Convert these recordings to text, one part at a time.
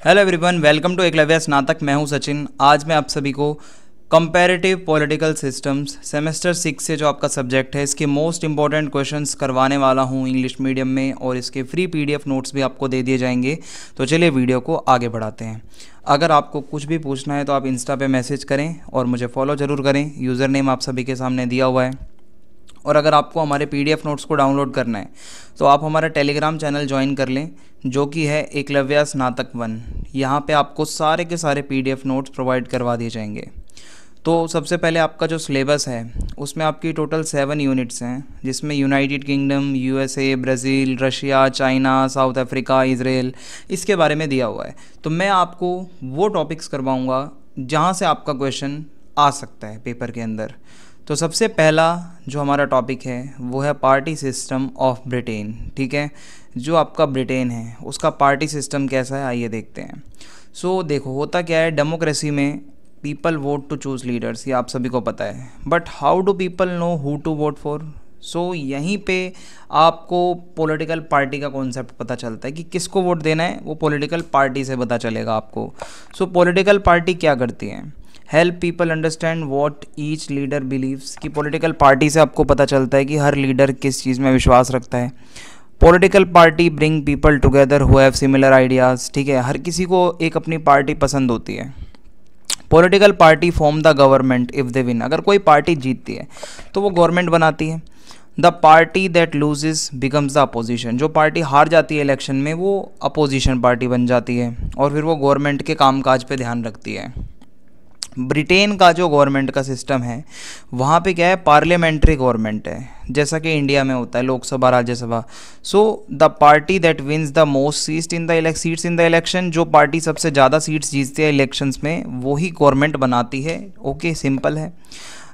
Hello everyone, welcome to Eklavya Snatak. मैं हूं सचिन। आज मैं आप सभी को कंपैरेटिव पॉलिटिकल सिस्टम्स सेमेस्टर 6 से जो आपका सब्जेक्ट है इसके मोस्ट इंपॉर्टेंट क्वेश्चंस करवाने वाला हूं इंग्लिश मीडियम में, और इसके फ्री पीडीएफ नोट्स भी आपको दे दिए जाएंगे। तो चलिए वीडियो को आगे बढ़ाते हैं। अगर आपको कुछ भी पूछना है तो आप इंस्टा पे मैसेज करें और मुझे फॉलो ज़रूर करें। यूज़र नेम आप सभी के सामने दिया हुआ है। और अगर आपको हमारे पीडीएफ नोट्स को डाउनलोड करना है तो आप हमारा टेलीग्राम चैनल ज्वाइन कर लें, जो कि है एकलव्य स्नातक 1। यहाँ पे आपको सारे के सारे पीडीएफ नोट्स प्रोवाइड करवा दिए जाएंगे। तो सबसे पहले आपका जो सिलेबस है उसमें आपकी टोटल 7 यूनिट्स हैं, जिसमें United kingdom, USA, Brazil, Russia, China, south Africa, Israel, इसके बारे में दिया हुआ है। तो मैं आपको वो टॉपिक्स करवाऊँगा जहाँ से आपका क्वेश्चन आ सकता है पेपर के अंदर। तो सबसे पहला जो हमारा टॉपिक है वो है पार्टी सिस्टम ऑफ ब्रिटेन। ठीक है, जो आपका ब्रिटेन है उसका पार्टी सिस्टम कैसा है आइए देखते हैं। सो देखो, होता क्या है, डेमोक्रेसी में people vote to choose leaders, ये आप सभी को पता है। But how do people know who to vote for? So यहीं पे आपको पॉलिटिकल पार्टी का कॉन्सेप्ट पता चलता है कि किसको वोट देना है, वो पॉलिटिकल पार्टी से पता चलेगा आपको। सो पॉलिटिकल पार्टी क्या करती हैं? Help people understand what each leader believes, कि पॉलिटिकल पार्टी से आपको पता चलता है कि हर लीडर किस चीज़ में विश्वास रखता है। Political party bring people together who have similar ideas. ठीक है, हर किसी को एक अपनी पार्टी पसंद होती है। Political party form the government if they win, अगर कोई पार्टी जीतती है तो वो गवर्नमेंट बनाती है। The party that loses becomes the opposition, जो पार्टी हार जाती है इलेक्शन में वो अपोजिशन पार्टी बन जाती है और फिर वो गवर्नमेंट के कामकाज पे ध्यान रखती है। ब्रिटेन का जो गवर्नमेंट का सिस्टम है वहाँ पे क्या है, पार्लियामेंट्री गवर्नमेंट है, जैसा कि इंडिया में होता है Lok Sabha, Rajya Sabha. So the party that wins the most seats in the election, जो पार्टी सबसे ज़्यादा सीट्स जीतती है इलेक्शंस में वो ही गवर्नमेंट बनाती है। ओके, सिंपल है।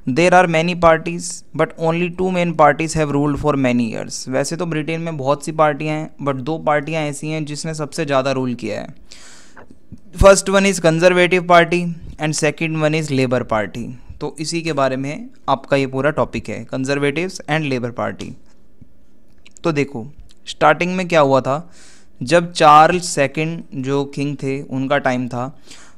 There are many parties but only 2 main parties have ruled for many years. वैसे तो ब्रिटेन में बहुत सी पार्टियाँ हैं बट 2 पार्टियाँ ऐसी हैं जिसने सबसे ज़्यादा रूल किया है। First one is conservative party and second one is labour party. तो इसी के बारे में आपका ये पूरा टॉपिक है, कंजर्वेटिव्स एंड लेबर पार्टी। तो देखो, स्टार्टिंग में क्या हुआ था, जब चार्ल्स सेकंड जो किंग थे उनका टाइम था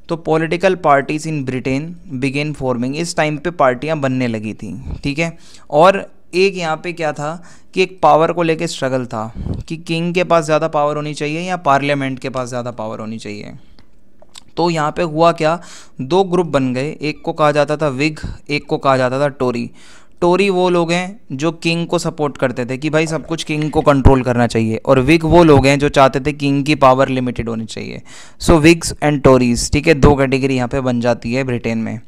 तो political parties in Britain began forming. इस टाइम पे पार्टियां बनने लगी थी। ठीक है, और एक यहाँ पे क्या था कि एक पावर को लेके स्ट्रगल था कि किंग के पास ज़्यादा पावर होनी चाहिए या पार्लियामेंट के पास ज़्यादा पावर होनी चाहिए। तो यहाँ पे हुआ क्या, 2 ग्रुप बन गए। एक को कहा जाता था विग, एक को कहा जाता था टोरी। टोरी वो लोग हैं जो किंग को सपोर्ट करते थे कि भाई सब कुछ किंग को कंट्रोल करना चाहिए, और विग वो लोग हैं जो चाहते थे किंग की पावर लिमिटेड होनी चाहिए। सो विग्स एंड टोरीज, ठीक है, 2 कैटेगरी यहाँ पे बन जाती है ब्रिटेन में।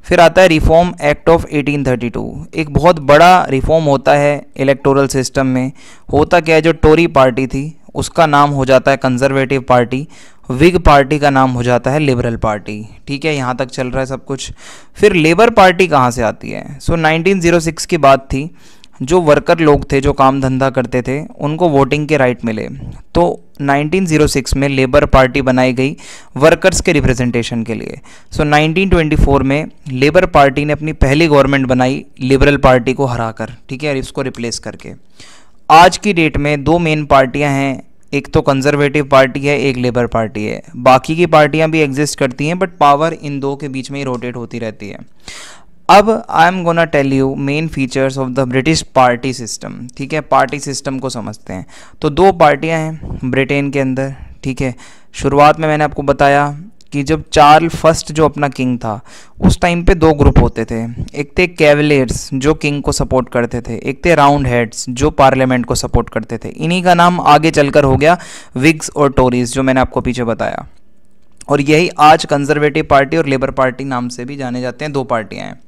फिर आता है रिफॉर्म एक्ट ऑफ 1832। एक बहुत बड़ा रिफॉर्म होता है इलेक्टोरल सिस्टम में। होता क्या है, जो टोरी पार्टी थी उसका नाम हो जाता है कंजर्वेटिव पार्टी, विग पार्टी का नाम हो जाता है लिबरल पार्टी। ठीक है, यहाँ तक चल रहा है सब कुछ। फिर लेबर पार्टी कहाँ से आती है? सो 1906 की बात थी। जो वर्कर लोग थे जो काम धंधा करते थे उनको वोटिंग के राइट मिले, तो 1906 में लेबर पार्टी बनाई गई वर्कर्स के रिप्रेजेंटेशन के लिए। सो 1924 में लेबर पार्टी ने अपनी पहली गवर्नमेंट बनाई लिबरल पार्टी को हराकर, ठीक है, इसको रिप्लेस करके। आज की डेट में 2 मेन पार्टियां हैं, एक तो कंजर्वेटिव पार्टी है, एक लेबर पार्टी है। बाकी की पार्टियां भी एग्जिस्ट करती हैं बट पावर इन 2 के बीच में ही रोटेट होती रहती है। अब I am gonna tell you main features of the British party system. ठीक है, पार्टी सिस्टम को समझते हैं। तो 2 पार्टियां हैं ब्रिटेन के अंदर। ठीक है, शुरुआत में मैंने आपको बताया कि जब चार्ल्स फर्स्ट जो अपना किंग था उस टाइम पे 2 ग्रुप होते थे। एक थे कैवलियर्स जो किंग को सपोर्ट करते थे, एक थे राउंड हेड्स जो पार्लियामेंट को सपोर्ट करते थे। इन्हीं का नाम आगे चलकर हो गया विग्स और टोरीज, जो मैंने आपको पीछे बताया। और यही आज कंजर्वेटिव पार्टी और लेबर पार्टी नाम से भी जाने जाते हैं, 2 पार्टियां हैं।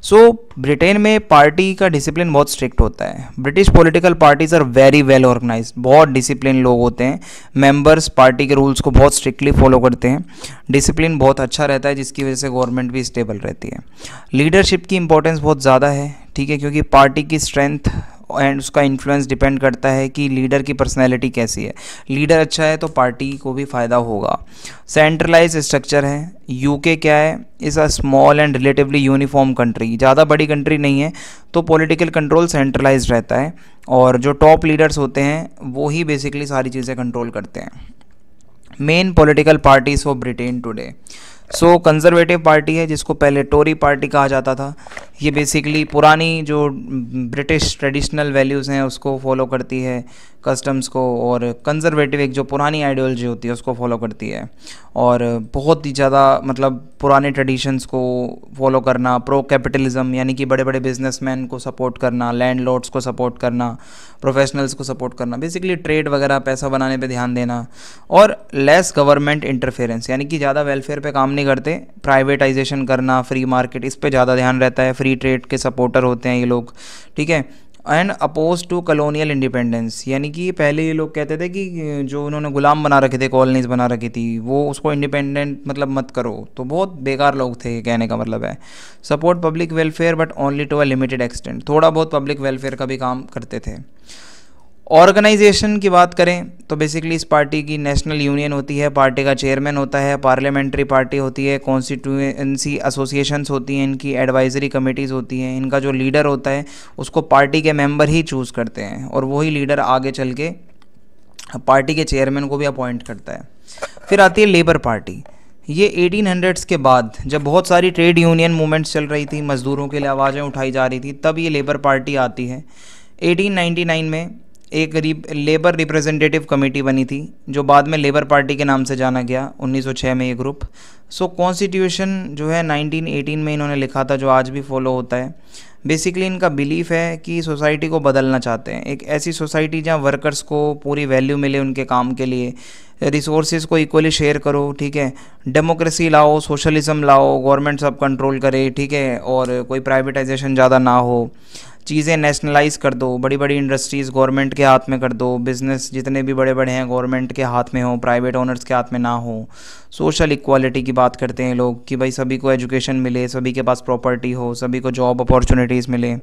सो ब्रिटेन में पार्टी का डिसिप्लिन बहुत स्ट्रिक्ट होता है। British political parties are very well organised, बहुत डिसिप्लिन लोग होते हैं। मेंबर्स पार्टी के रूल्स को बहुत स्ट्रिक्टली फॉलो करते हैं। डिसिप्लिन बहुत अच्छा रहता है जिसकी वजह से गवर्नमेंट भी स्टेबल रहती है। लीडरशिप की इंपॉर्टेंस बहुत ज़्यादा है, ठीक है, क्योंकि पार्टी की स्ट्रेंथ एंड उसका इन्फ्लुएंस डिपेंड करता है कि लीडर की पर्सनैलिटी कैसी है। लीडर अच्छा है तो पार्टी को भी फ़ायदा होगा। सेंट्रलाइज स्ट्रक्चर है। यूके क्या है, is a small and relatively uniform country, ज़्यादा बड़ी कंट्री नहीं है, तो पॉलिटिकल कंट्रोल सेंट्रलाइज रहता है और जो टॉप लीडर्स होते हैं वो ही बेसिकली सारी चीज़ें कंट्रोल करते हैं। Main political parties of Britain today. So conservative party है जिसको पहले टोरी पार्टी कहा जाता था। ये बेसिकली पुरानी जो ब्रिटिश ट्रेडिशनल वैल्यूज़ हैं उसको फॉलो करती है, कस्टम्स को, और कंजर्वेटिव एक जो पुरानी आइडियोलॉजी होती है उसको फॉलो करती है, और बहुत ही ज़्यादा मतलब पुराने ट्रेडिशंस को फॉलो करना, प्रो कैपिटलिज्म यानी कि बड़े बड़े बिजनेसमैन को सपोर्ट करना, लैंडलॉर्ड्स को सपोर्ट करना, प्रोफेशनल्स को सपोर्ट करना, बेसिकली ट्रेड वगैरह पैसा बनाने पे ध्यान देना, और लेस गवर्नमेंट इंटरफेरेंस यानी कि ज़्यादा वेलफेयर पे काम नहीं करते, प्राइवेटाइजेशन करना, फ्री मार्केट, इस पे ज़्यादा ध्यान रहता है, फ्री ट्रेड के सपोर्टर होते हैं ये लोग, ठीक है। And oppose to colonial independence यानी कि पहले ये लोग कहते थे कि जो उन्होंने गुलाम बना रखे थे, कॉलोनीज बना रखी थी, वो उसको इंडिपेंडेंट मतलब मत करो, तो बहुत बेकार लोग थे कहने का मतलब है। Support public welfare but only to a limited extent, थोड़ा बहुत पब्लिक वेलफेयर का भी काम करते थे। ऑर्गेनाइजेशन की बात करें तो बेसिकली इस पार्टी की नेशनल यूनियन होती है, पार्टी का चेयरमैन होता है, पार्लियामेंट्री पार्टी होती है, कॉन्स्टिट्यूएंसी एसोसिएशंस होती हैं, इनकी एडवाइजरी कमेटीज़ होती हैं, इनका जो लीडर होता है उसको पार्टी के मेंबर ही चूज़ करते हैं, और वही लीडर आगे चल के पार्टी के चेयरमैन को भी अपॉइंट करता है। फिर आती है लेबर पार्टी। ये 1800s के बाद जब बहुत सारी ट्रेड यूनियन मूवमेंट्स चल रही थी, मज़दूरों के लिए आवाज़ें उठाई जा रही थी, तब ये लेबर पार्टी आती है। 1899 में एक लेबर रिप्रेजेंटेटिव कमेटी बनी थी जो बाद में लेबर पार्टी के नाम से जाना गया, 1906 में ये ग्रुप। सो कॉन्स्टिट्यूशन जो है 1918 में इन्होंने लिखा था, जो आज भी फॉलो होता है। बेसिकली इनका बिलीफ है कि सोसाइटी को बदलना चाहते हैं, एक ऐसी सोसाइटी जहाँ वर्कर्स को पूरी वैल्यू मिले उनके काम के लिए, रिसोर्सेज को इक्वली शेयर करो, ठीक है, डेमोक्रेसी लाओ, सोशलिज्म लाओ, गवर्नमेंट सब कंट्रोल करे, ठीक है, और कोई प्राइवेटाइजेशन ज़्यादा ना हो, चीज़ें नेशनलाइज कर दो, बड़ी बड़ी इंडस्ट्रीज़ गवर्नमेंट के हाथ में कर दो, बिज़नेस जितने भी बड़े बड़े हैं गवर्नमेंट के हाथ में हो, प्राइवेट ओनर्स के हाथ में ना हो। सोशल इक्वालिटी की बात करते हैं लोग कि भाई सभी को एजुकेशन मिले, सभी के पास प्रॉपर्टी हो, सभी को जॉब अपॉर्चुनिटीज़ मिले।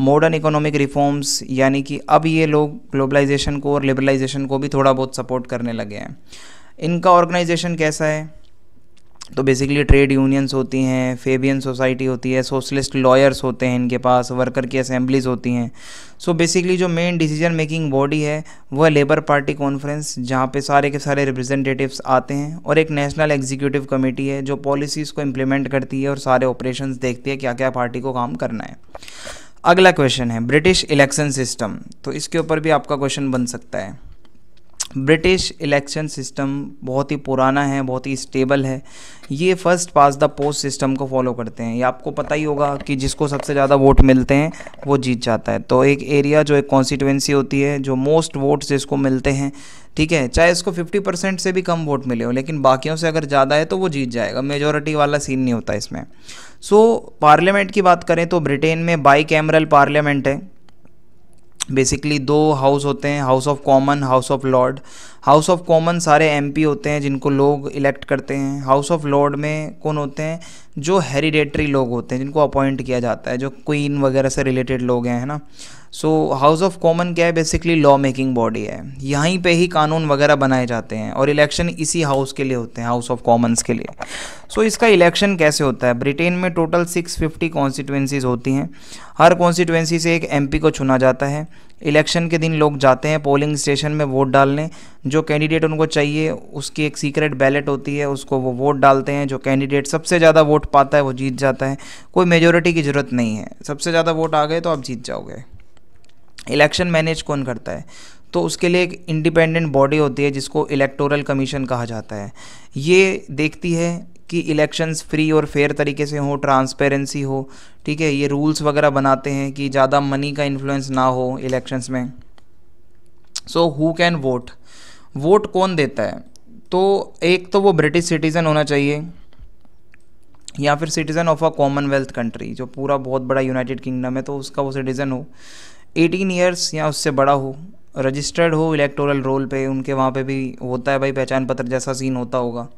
मॉडर्न इकोनॉमिक रिफॉर्म्स यानी कि अब ये लोग ग्लोबलाइजेशन को और लिबरलाइजेशन को भी थोड़ा बहुत सपोर्ट करने लगे हैं। इनका ऑर्गेनाइजेशन कैसा है तो बेसिकली ट्रेड यूनियंस होती हैं, फेबियन सोसाइटी होती है, सोशलिस्ट लॉयर्स होते हैं इनके पास, वर्कर की असेंबलीज होती हैं। सो बेसिकली जो मेन डिसीजन मेकिंग बॉडी है वो है लेबर पार्टी कॉन्फ्रेंस, जहाँ पे सारे के सारे रिप्रेजेंटेटिव्स आते हैं, और एक नेशनल एग्जीक्यूटिव कमेटी है जो पॉलिसीज़ को इम्प्लीमेंट करती है और सारे ऑपरेशंस देखती है क्या क्या पार्टी को काम करना है। अगला क्वेश्चन है ब्रिटिश इलेक्शन सिस्टम, तो इसके ऊपर भी आपका क्वेश्चन बन सकता है। ब्रिटिश इलेक्शन सिस्टम बहुत ही पुराना है, बहुत ही स्टेबल है। ये first pass the post system को फॉलो करते हैं। ये आपको पता ही होगा कि जिसको सबसे ज़्यादा वोट मिलते हैं वो जीत जाता है। तो एक एरिया जो एक कॉन्स्टिट्यूएंसी होती है, जो मोस्ट वोट्स जिसको मिलते हैं, ठीक है, चाहे इसको 50% से भी कम वोट मिले हो, लेकिन बाकियों से अगर ज़्यादा है तो वो जीत जाएगा। मेजॉरिटी वाला सीन नहीं होता इसमें। सो पार्लियामेंट की बात करें तो ब्रिटेन में बाई कैमरल पार्लियामेंट है। बेसिकली दो हाउस होते हैं, house of common, house of Lord. House of common सारे एमपी होते हैं जिनको लोग इलेक्ट करते हैं। हाउस ऑफ लॉर्ड में कौन होते हैं, जो हेरिडेटरी लोग होते हैं जिनको अपॉइंट किया जाता है, जो क्वीन वगैरह से रिलेटेड लोग हैं, है ना। सो हाउस ऑफ कॉमन क्या है, बेसिकली लॉ मेकिंग बॉडी है, यहीं पे ही कानून वगैरह बनाए जाते हैं, और इलेक्शन इसी हाउस के लिए होते हैं, हाउस ऑफ कॉमन्स के लिए। सो इसका इलेक्शन कैसे होता है, ब्रिटेन में टोटल 650 कॉन्स्टिट्यूएंसीज होती हैं। हर कॉन्स्टिट्यूएंसी से एक एमपी को चुना जाता है। इलेक्शन के दिन लोग जाते हैं पोलिंग स्टेशन में वोट डालने। जो कैंडिडेट उनको चाहिए उसकी एक सीक्रेट बैलेट होती है, उसको वो वोट डालते हैं। जो कैंडिडेट सबसे ज़्यादा वोट पाता है वो जीत जाता है। कोई मेजॉरिटी की ज़रूरत नहीं है, सबसे ज़्यादा वोट आ गए तो आप जीत जाओगे। इलेक्शन मैनेज कौन करता है, तो उसके लिए एक इंडिपेंडेंट बॉडी होती है जिसको इलेक्टोरल कमीशन कहा जाता है। ये देखती है कि इलेक्शंस फ्री और फेयर तरीके से हो, ट्रांसपेरेंसी हो, ठीक है। ये रूल्स वगैरह बनाते हैं कि ज़्यादा मनी का इन्फ्लुएंस ना हो इलेक्शंस में। So who can vote, vote कौन देता है, तो एक तो वो ब्रिटिश सिटीज़न होना चाहिए, या फिर citizen of a Commonwealth country, जो पूरा बहुत बड़ा यूनाइटेड किंगडम है तो उसका वो सिटीज़न हो, 18 ईयर्स या उससे बड़ा हो, रजिस्टर्ड हो इलेक्टोरल रोल पे। उनके वहाँ पे भी होता है भाई पहचान पत्र जैसा सीन होता होगा।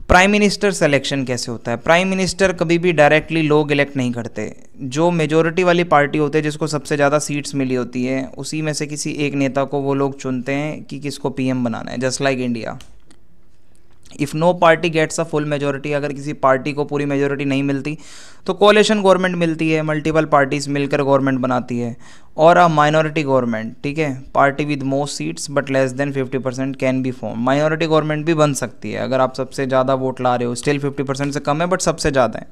प्राइम मिनिस्टर सिलेक्शन कैसे होता है, प्राइम मिनिस्टर कभी भी डायरेक्टली लोग इलेक्ट नहीं करते। जो मेजॉरिटी वाली पार्टी होती है जिसको सबसे ज़्यादा सीट्स मिली होती है, उसी में से किसी एक नेता को वो लोग चुनते हैं कि किसको पीएम बनाना है, just like India. If no party gets a full majority, अगर किसी पार्टी को पूरी मेजोरिटी नहीं मिलती तो कोalition गवर्नमेंट मिलती है, मल्टीपल पार्टीज मिलकर गवर्नमेंट बनाती है। और अ माइनॉरिटी गवर्नमेंट, ठीक है, party with most seats but less than 50% can be form. Minority government भी बन सकती है अगर आप सबसे ज़्यादा वोट ला रहे हो, स्टिल 50% से कम है बट सबसे ज़्यादा है।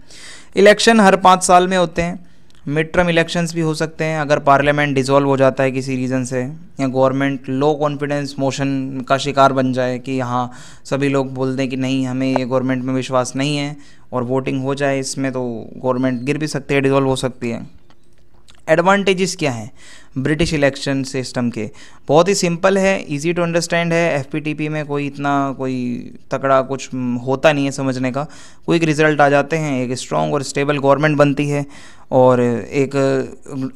इलेक्शन हर 5 साल में होते हैं। मिड टर्म इलेक्शंस भी हो सकते हैं अगर पार्लियामेंट डिसॉल्व हो जाता है किसी रीज़न से, या गवर्नमेंट लो कॉन्फिडेंस मोशन का शिकार बन जाए कि यहाँ सभी लोग बोल दें कि नहीं हमें ये गवर्नमेंट में विश्वास नहीं है, और वोटिंग हो जाए इसमें, तो गवर्नमेंट गिर भी सकती है, डिसॉल्व हो सकती है। एडवांटेजेस क्या हैं ब्रिटिश इलेक्शन सिस्टम के? बहुत ही सिंपल है, इजी टू अंडरस्टैंड है। एफपीटीपी में कोई तगड़ा कुछ होता नहीं है समझने का, क्विक रिजल्ट आ जाते हैं, एक स्ट्रॉन्ग और स्टेबल गवर्नमेंट बनती है, और एक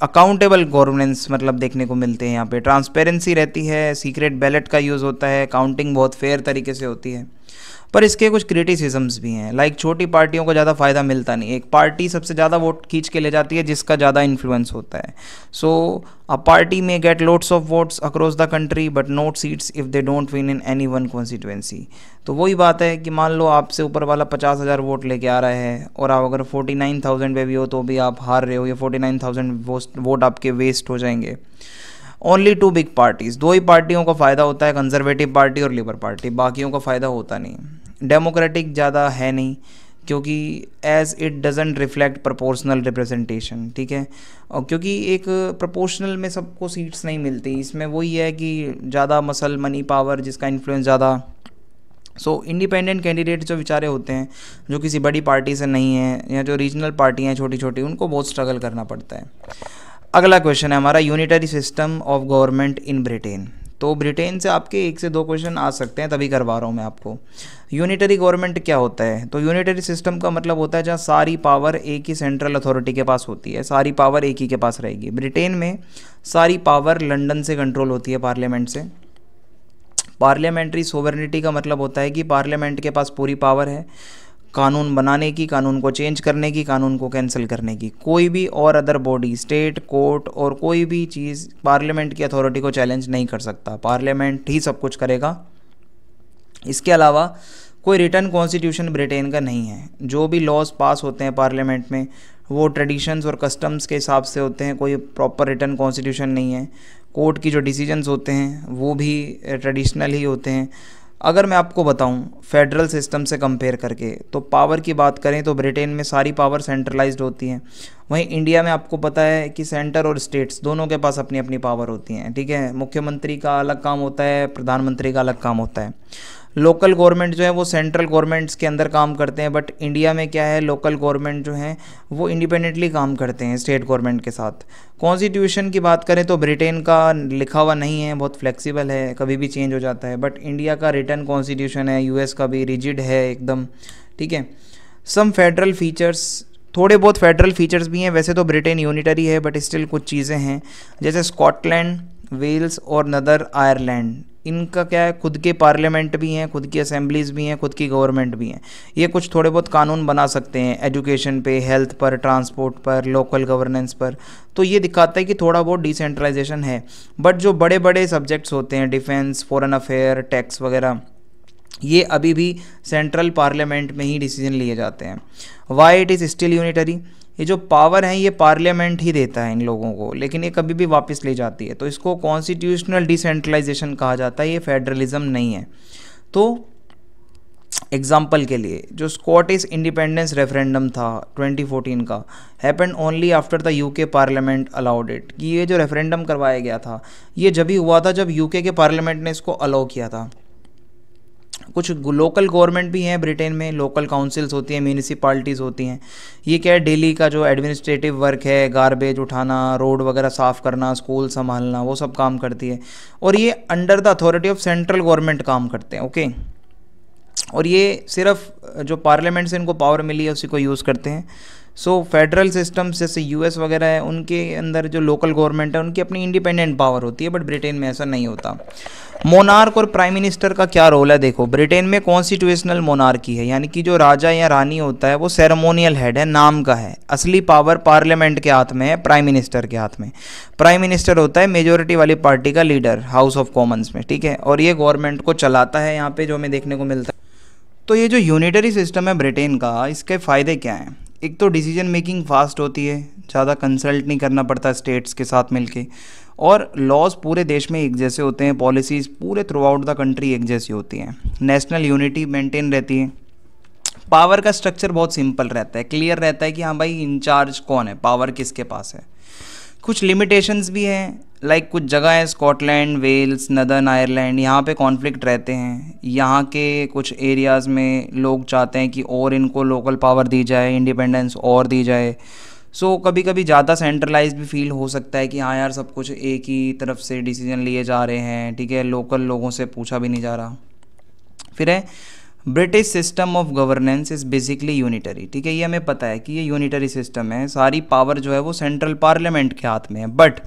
अकाउंटेबल गवर्नेंस मतलब देखने को मिलते हैं यहाँ पे। ट्रांसपेरेंसी रहती है, सीक्रेट बैलेट का यूज़ होता है, काउंटिंग बहुत फेयर तरीके से होती है। पर इसके कुछ क्रिटिसिज्म्स भी हैं, लाइक छोटी पार्टियों को ज़्यादा फ़ायदा मिलता नहीं। एक पार्टी सबसे ज़्यादा वोट खींच के ले जाती है जिसका ज़्यादा इन्फ्लुएंस होता है। सो अ पार्टी में get loads of votes across the country but not seats if they don't win in any one constituency. तो वही बात है कि मान लो आपसे ऊपर वाला 50,000 वोट लेके आ रहा है और आप अगर 49,000 पे भी हो तो भी आप हार रहे हो, या 49,000 वोट आपके वेस्ट हो जाएंगे। ओनली 2 बिग पार्टीज़, 2 ही पार्टियों का फ़ायदा होता है, कंजर्वेटिव पार्टी और लिबर पार्टी, बाकियों का फ़ायदा होता नहीं। डेमोक्रेटिक ज़्यादा है नहीं, क्योंकि as it doesn't reflect proportional representation, ठीक है, और क्योंकि एक प्रोपोर्शनल में सबको सीट्स नहीं मिलती, इसमें वही है कि ज़्यादा मसल मनी पावर जिसका इन्फ्लुएंस ज़्यादा। सो इंडिपेंडेंट कैंडिडेट जो बेचारे होते हैं जो किसी बड़ी पार्टी से नहीं है, या जो रीजनल पार्टियाँ हैं छोटी छोटी, उनको बहुत स्ट्रगल करना पड़ता है। अगला क्वेश्चन है हमारा, unitary system of government in Britain. तो ब्रिटेन से आपके 1 से 2 क्वेश्चन आ सकते हैं, तभी करवा रहा हूँ मैं आपको। यूनिटरी गवर्नमेंट क्या होता है? तो यूनिटरी सिस्टम का मतलब होता है जहाँ सारी पावर एक ही सेंट्रल अथॉरिटी के पास होती है, सारी पावर एक ही के पास रहेगी। ब्रिटेन में सारी पावर लंदन से कंट्रोल होती है, पार्लियामेंट से। पार्लियामेंट्री सोवरेनिटी का मतलब होता है कि पार्लियामेंट के पास पूरी पावर है कानून बनाने की, कानून को चेंज करने की, कानून को कैंसिल करने की। कोई भी और अदर बॉडी, स्टेट, कोर्ट और कोई भी चीज़ पार्लियामेंट की अथॉरिटी को चैलेंज नहीं कर सकता, पार्लियामेंट ही सब कुछ करेगा। इसके अलावा कोई रिटर्न कॉन्स्टिट्यूशन ब्रिटेन का नहीं है। जो भी लॉज पास होते हैं पार्लियामेंट में वो ट्रेडिशंस और कस्टम्स के हिसाब से होते हैं, कोई प्रॉपर रिटर्न कॉन्स्टिट्यूशन नहीं है। कोर्ट की जो डिसीजंस होते हैं वो भी ट्रेडिशनल ही होते हैं। अगर मैं आपको बताऊं फेडरल सिस्टम से कंपेयर करके, तो पावर की बात करें तो ब्रिटेन में सारी पावर सेंट्रलाइज्ड होती हैं। वहीं इंडिया में आपको पता है कि सेंटर और स्टेट्स दोनों के पास अपनी अपनी पावर होती हैं, ठीक है। मुख्यमंत्री का अलग काम होता है, प्रधानमंत्री का अलग काम होता है। लोकल गवर्नमेंट जो है वो सेंट्रल गवर्नमेंट्स के अंदर काम करते हैं, बट इंडिया में क्या है, लोकल गवर्नमेंट जो हैं वो इंडिपेंडेंटली काम करते हैं स्टेट गवर्नमेंट के साथ। कॉन्स्टिट्यूशन की बात करें तो ब्रिटेन का लिखा हुआ नहीं है, बहुत फ्लेक्सिबल है, कभी भी चेंज हो जाता है। बट इंडिया का रिटर्न कॉन्स्टिट्यूशन है, यूएस का भी रिजिड है एकदम, ठीक है। सम फेडरल फीचर्स, थोड़े बहुत फेडरल फीचर्स भी हैं। वैसे तो ब्रिटेन यूनिटरी है बट स्टिल कुछ चीज़ें हैं, जैसे स्कॉटलैंड, वेल्स और नदर आयरलैंड, इनका क्या है, खुद के पार्लियामेंट भी हैं, खुद की असेंबलीज भी हैं, खुद की गवर्नमेंट भी हैं। ये कुछ थोड़े बहुत कानून बना सकते हैं एजुकेशन पे, हेल्थ पर, ट्रांसपोर्ट पर, लोकल गवर्नेंस पर। तो ये दिखाता है कि थोड़ा बहुत डिसेंट्रलाइजेशन है। बट जो बड़े बड़े सब्जेक्ट्स होते हैं, डिफेंस, फॉरेन अफेयर, टैक्स वगैरह, ये अभी भी सेंट्रल पार्लियामेंट में ही डिसीजन लिए जाते हैं। Why it is still unitary, ये जो पावर है ये पार्लियामेंट ही देता है इन लोगों को, लेकिन ये कभी भी वापस ली जाती है। तो इसको कॉन्स्टिट्यूशनल डिसेंट्रलाइजेशन कहा जाता है, ये फेडरलिज्म नहीं है। तो एग्जाम्पल के लिए जो स्कॉटिश इंडिपेंडेंस रेफरेंडम था 2014 का, happened only after the UK parliament allowed it, कि ये जो रेफरेंडम करवाया गया था ये जब ही हुआ था जब यूके के पार्लियामेंट ने इसको अलाउ किया था। कुछ लोकल गवर्नमेंट भी हैं ब्रिटेन में, लोकल काउंसिल्स होती हैं, म्यूनिसिपैलिटीज़ होती हैं। ये क्या है, डेली का जो एडमिनिस्ट्रेटिव वर्क है, गार्बेज उठाना, रोड वगैरह साफ़ करना, स्कूल संभालना, वो सब काम करती है। और ये under the authority of central government काम करते हैं, ओके। और ये सिर्फ जो पार्लियामेंट से इनको पावर मिली है उसी को यूज़ करते हैं। सो फेडरल सिस्टम जैसे यूएस वगैरह है, उनके अंदर जो लोकल गवर्नमेंट है उनकी अपनी इंडिपेंडेंट पावर होती है, बट ब्रिटेन में ऐसा नहीं होता। मोनार्क और प्राइम मिनिस्टर का क्या रोल है? देखो, ब्रिटेन में कॉन्स्टिट्यूशनल मोनार्की है, यानी कि जो राजा या रानी होता है वो सेरेमोनियल हेड है, नाम का है। असली पावर पार्लियामेंट के हाथ में है, प्राइम मिनिस्टर के हाथ में। प्राइम मिनिस्टर होता है मेजोरिटी वाली पार्टी का लीडर हाउस ऑफ कॉमन्स में, ठीक है। और ये गवर्नमेंट को चलाता है, यहाँ पे जो हमें देखने को मिलता है। तो ये जो यूनिटरी सिस्टम है ब्रिटेन का, इसके फ़ायदे क्या हैं? एक तो डिसीजन मेकिंग फास्ट होती है, ज़्यादा कंसल्ट नहीं करना पड़ता स्टेट्स के साथ मिलके, और लॉज पूरे देश में एक जैसे होते हैं, पॉलिसीज़ पूरे थ्रू आउट द कंट्री एक जैसी होती हैं, नेशनल यूनिटी मेंटेन रहती है। पावर का स्ट्रक्चर बहुत सिंपल रहता है, क्लियर रहता है कि हाँ भाई इंचार्ज कौन है, पावर किसके पास है। कुछ लिमिटेशंस भी हैं, लाइक कुछ जगह है स्कॉटलैंड, वेल्स, नदर्न आयरलैंड, यहाँ पे कॉन्फ्लिक्ट रहते हैं। यहाँ के कुछ एरियाज़ में लोग चाहते हैं कि और इनको लोकल पावर दी जाए, इंडिपेंडेंस और दी जाए। सो कभी कभी ज़्यादा सेंट्रलाइज भी फील हो सकता है कि हाँ यार सब कुछ एक ही तरफ से डिसीजन लिए जा रहे हैं, ठीक है, लोकल लोगों से पूछा भी नहीं जा रहा। फिर है British system of governance is basically unitary, ठीक है, ये हमें पता है कि ये यूनिटरी सिस्टम है, सारी पावर जो है वो सेंट्रल पार्लियामेंट के हाथ में है, but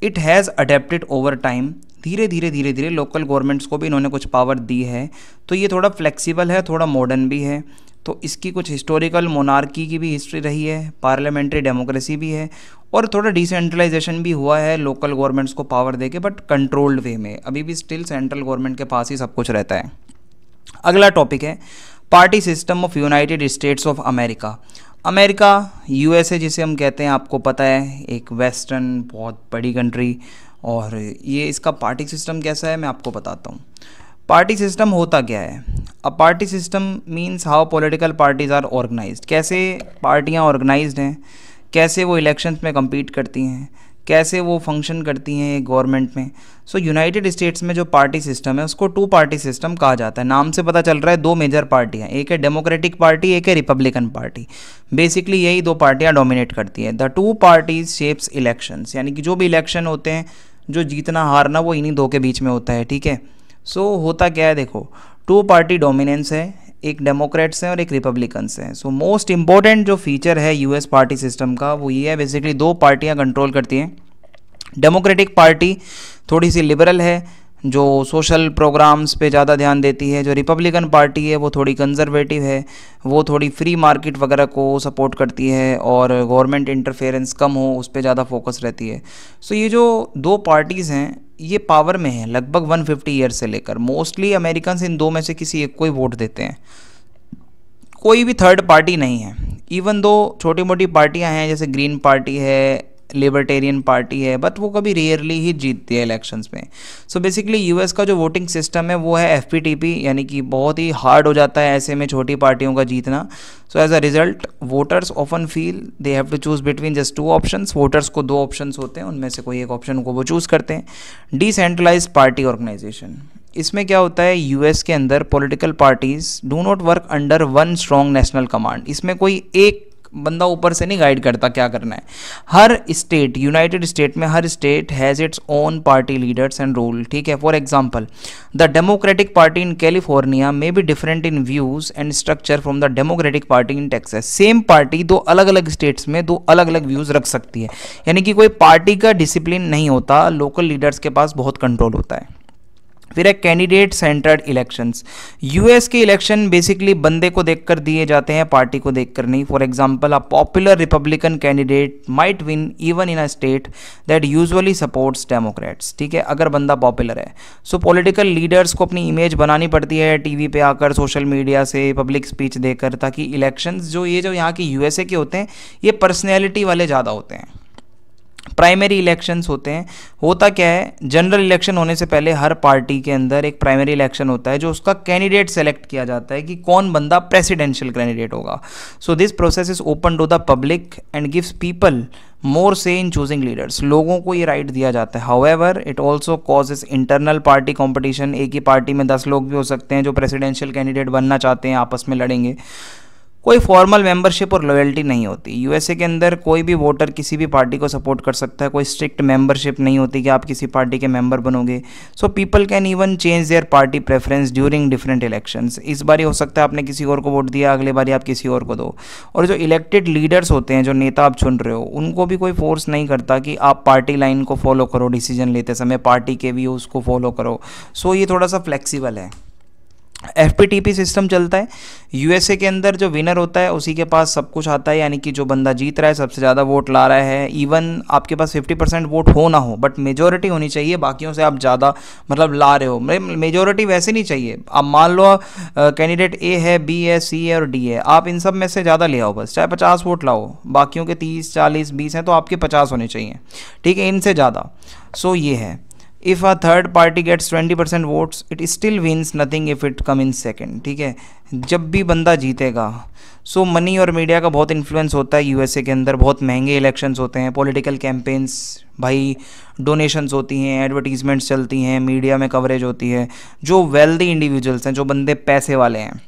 it has adapted over time. धीरे धीरे लोकल गवर्नमेंट्स को भी इन्होंने कुछ पावर दी है, तो ये थोड़ा फ्लेक्सिबल है, थोड़ा मॉडर्न भी है। तो इसकी कुछ हिस्टोरिकल मोनार्की की भी हिस्ट्री रही है, पार्लियामेंट्री डेमोक्रेसी भी है, और थोड़ा डिसेंट्रलाइजेशन भी हुआ है लोकल गवर्नमेंट्स को पावर देके, बट कंट्रोल्ड वे में। अभी भी स्टिल सेंट्रल गवर्नमेंट के पास ही सब कुछ रहता है। अगला टॉपिक है party system of United states of America. America, USA जिसे हम कहते हैं, आपको पता है, एक वेस्टर्न बहुत बड़ी कंट्री, और ये इसका पार्टी सिस्टम कैसा है मैं आपको बताता हूँ। पार्टी सिस्टम होता क्या है? अब party system means how political parties are organised, कैसे पार्टियाँ ऑर्गेनाइज्ड हैं, कैसे वो इलेक्शंस में कम्पीट करती हैं, कैसे वो फंक्शन करती हैं एक गवर्नमेंट में। सो यूनाइटेड स्टेट्स में जो पार्टी सिस्टम है उसको टू पार्टी सिस्टम कहा जाता है। नाम से पता चल रहा है दो मेजर पार्टियाँ, एक है डेमोक्रेटिक पार्टी, एक है रिपब्लिकन पार्टी। बेसिकली यही दो पार्टियाँ डोमिनेट करती हैं। The two parties shapes elections, यानी कि जो भी इलेक्शन होते हैं, जो जीतना हारना वो इन्हीं दो के बीच में होता है, ठीक है। सो होता क्या है, देखो, टू पार्टी डोमिनेंस है, एक डेमोक्रेट्स हैं और एक रिपब्लिकन्स हैं। सो मोस्ट इंपॉर्टेंट जो फीचर है यूएस पार्टी सिस्टम का वो ये है, बेसिकली दो पार्टियां कंट्रोल करती हैं। डेमोक्रेटिक पार्टी थोड़ी सी लिबरल है, जो सोशल प्रोग्राम्स पे ज़्यादा ध्यान देती है। जो रिपब्लिकन पार्टी है वो थोड़ी कंजर्वेटिव है, वो थोड़ी फ्री मार्केट वगैरह को सपोर्ट करती है और गवर्नमेंट इंटरफेरेंस कम हो उस पर ज़्यादा फोकस रहती है। सो ये जो दो पार्टीज़ हैं ये पावर में हैं लगभग 150 ईयर से लेकर। मोस्टली अमेरिकन्स इन दो में से किसी एक को ही वोट देते हैं, कोई भी थर्ड पार्टी नहीं है। इवन दो छोटी मोटी पार्टियां हैं जैसे ग्रीन पार्टी है, लिबर्टेरियन पार्टी है, बट वो कभी रेयरली ही जीतती है इलेक्शंस में। सो बेसिकली यूएस का जो वोटिंग सिस्टम है वो है एफपीटीपी, यानी कि बहुत ही हार्ड हो जाता है ऐसे में छोटी पार्टियों का जीतना। So as a result voters often feel they have to choose between just two options. Voters को दो ऑप्शंस होते हैं, उनमें से कोई एक ऑप्शन को वो चूज़ करते हैं। डिसेंट्रलाइज पार्टी ऑर्गेनाइजेशन, इसमें क्या होता है, यूएस के अंदर political parties do not work under one strong national command. इसमें कोई एक बंदा ऊपर से नहीं गाइड करता क्या करना है। हर स्टेट, यूनाइटेड स्टेट में हर state has its own party leaders and rule, ठीक है। For example, the Democratic Party in California may be different in views and structure from the Democratic Party in Texas. Same party दो अलग अलग states में दो अलग अलग views रख सकती है, यानी कि कोई पार्टी का डिसिप्लिन नहीं होता, लोकल लीडर्स के पास बहुत कंट्रोल होता है। फिर है कैंडिडेट सेंटर्ड इलेक्शंस। यूएस के इलेक्शन बेसिकली बंदे को देखकर दिए जाते हैं, पार्टी को देखकर नहीं। For example, a popular Republican candidate might win even in a state that usually supports Democrats, ठीक है, अगर बंदा पॉपुलर है। सो पॉलिटिकल लीडर्स को अपनी इमेज बनानी पड़ती है टीवी पे आकर, सोशल मीडिया से, पब्लिक स्पीच देकर, ताकि इलेक्शंस जो यहाँ के यूएसए के होते हैं ये पर्सनैलिटी वाले ज़्यादा होते हैं। प्राइमरी इलेक्शंस होते हैं, होता क्या है, जनरल इलेक्शन होने से पहले हर पार्टी के अंदर एक प्राइमरी इलेक्शन होता है जो उसका कैंडिडेट सेलेक्ट किया जाता है कि कौन बंदा प्रेसिडेंशियल कैंडिडेट होगा। So this process is open to the public and gives people more say in choosing leaders. लोगों को ये राइट दिया जाता है। However it also causes internal party competition. एक ही पार्टी में 10 लोग भी हो सकते हैं जो प्रेसिडेंशियल कैंडिडेट बनना चाहते हैं, आपस में लड़ेंगे। कोई फॉर्मल मेंबरशिप और लॉयल्टी नहीं होती। यूएसए के अंदर कोई भी वोटर किसी भी पार्टी को सपोर्ट कर सकता है, कोई स्ट्रिक्ट मेंबरशिप नहीं होती कि आप किसी पार्टी के मेंबर बनोगे। So people can even change their party preference during different elections. इस बार हो सकता है आपने किसी और को वोट दिया, अगले बार आप किसी और को दो। और जो इलेक्टेड लीडर्स होते हैं, जो नेता आप चुन रहे हो, उनको भी कोई फोर्स नहीं करता कि आप पार्टी लाइन को फॉलो करो, डिसीजन लेते समय पार्टी के व्यूज़ को फॉलो करो। सो ये थोड़ा सा फ्लेक्सिबल है। FPTP सिस्टम चलता है यूएसए के अंदर। जो विनर होता है उसी के पास सब कुछ आता है, यानी कि जो बंदा जीत रहा है, सबसे ज़्यादा वोट ला रहा है, इवन आपके पास 50% वोट हो ना हो, बट मेजोरिटी होनी चाहिए, बाकियों से आप ज़्यादा मतलब ला रहे हो। मेजोरिटी वैसे नहीं चाहिए, आप मान लो कैंडिडेट ए है, बी है, सी है और डी है, आप इन सब में से ज़्यादा ले आओ, बस चाहे 50 वोट लाओ, बाकियों के 30 40 20 हैं तो आपके 50 होने चाहिए, ठीक है, इनसे ज़्यादा। सो ये है, if a third party gets 20% votes it still wins nothing if it come in second, ठीक है, जब भी बंदा जीतेगा। सो मनी और मीडिया का बहुत इन्फ्लुएंस होता है यूएसए के अंदर, बहुत महंगे इलेक्शंस होते हैं, पॉलिटिकल कैंपेन्स, भाई डोनेशंस होती हैं, एडवर्टीजमेंट्स चलती हैं, मीडिया में कवरेज होती है। जो वेल्दी इंडिविजुअल्स हैं, जो बंदे पैसे वाले हैं,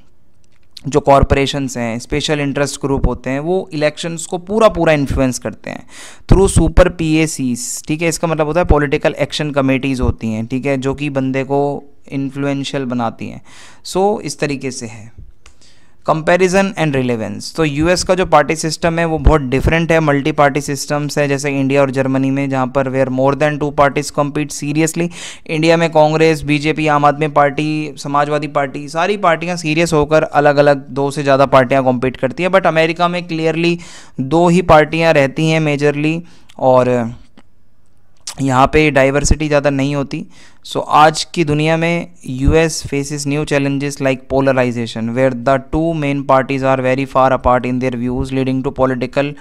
जो कॉरपोरेशंस हैं, स्पेशल इंटरेस्ट ग्रुप होते हैं, वो इलेक्शंस को पूरा पूरा इन्फ्लुएंस करते हैं थ्रू सुपर PACs, ठीक है, इसका मतलब होता है पॉलिटिकल एक्शन कमेटीज़ होती हैं, ठीक है, जो कि बंदे को इन्फ्लुएंशियल बनाती हैं। सो इस तरीके से है कंपैरिजन एंड रिलेवेंस। तो यूएस का जो पार्टी सिस्टम है वो बहुत डिफरेंट है, मल्टी पार्टी सिस्टम्स है, जैसे इंडिया और जर्मनी में, जहाँ पर where more than 2 parties compete seriously. India में कांग्रेस, बीजेपी, आम आदमी पार्टी, समाजवादी पार्टी, सारी पार्टियाँ सीरियस होकर अलग अलग 2 से ज़्यादा पार्टियाँ कम्पीट करती हैं। बट अमेरिका में क्लियरली 2 ही पार्टियाँ रहती हैं मेजरली, और यहाँ पे डाइवर्सिटी ज़्यादा नहीं होती। सो आज की दुनिया में US faces new challenges like polarisation, where the 2 main parties are very far apart in their views leading to political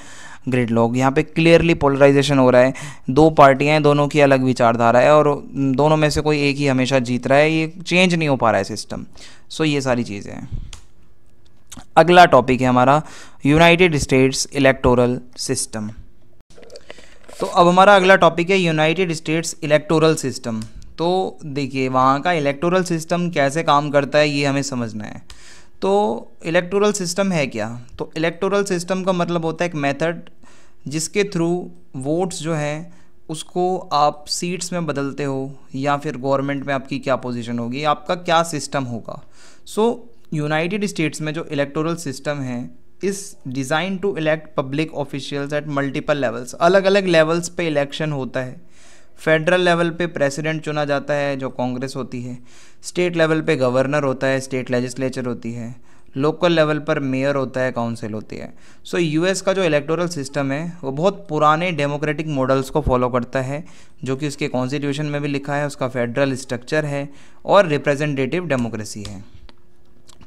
gridlock. यहाँ पे क्लियरली पोलराइजेशन हो रहा है, 2 पार्टियाँ हैं, दोनों की अलग विचारधारा है, और दोनों में से कोई एक ही हमेशा जीत रहा है, ये चेंज नहीं हो पा रहा है सिस्टम। सो ये सारी चीज़ें हैं। अगला टॉपिक है हमारा यूनाइटेड स्टेट्स इलेक्टोरल सिस्टम। तो अब हमारा अगला टॉपिक है यूनाइटेड स्टेट्स इलेक्टोरल सिस्टम। तो देखिए वहाँ का इलेक्टोरल सिस्टम कैसे काम करता है ये हमें समझना है। तो इलेक्टोरल सिस्टम है क्या? तो इलेक्टोरल सिस्टम का मतलब होता है एक मेथड जिसके थ्रू वोट्स जो है उसको आप सीट्स में बदलते हो, या फिर गवर्नमेंट में आपकी क्या पोजीशन होगी, आपका क्या सिस्टम होगा। सो यूनाइटेड स्टेट्स में जो इलेक्टोरल सिस्टम है is design to elect public officials at multiple levels. अलग अलग लेवल्स पे इलेक्शन होता है। फेडरल लेवल पे प्रेसिडेंट चुना जाता है जो कांग्रेस होती है, स्टेट लेवल पे गवर्नर होता है, स्टेट लेजिस्लेचर होती है, लोकल लेवल पर मेयर होता है, काउंसिल होती है। सो यूएस का जो इलेक्टोरल सिस्टम है वो बहुत पुराने डेमोक्रेटिक मॉडल्स को फॉलो करता है, जो कि उसके कॉन्स्टिट्यूशन में भी लिखा है। उसका फेडरल स्ट्रक्चर है और रिप्रेजेंटेटिव डेमोक्रेसी है।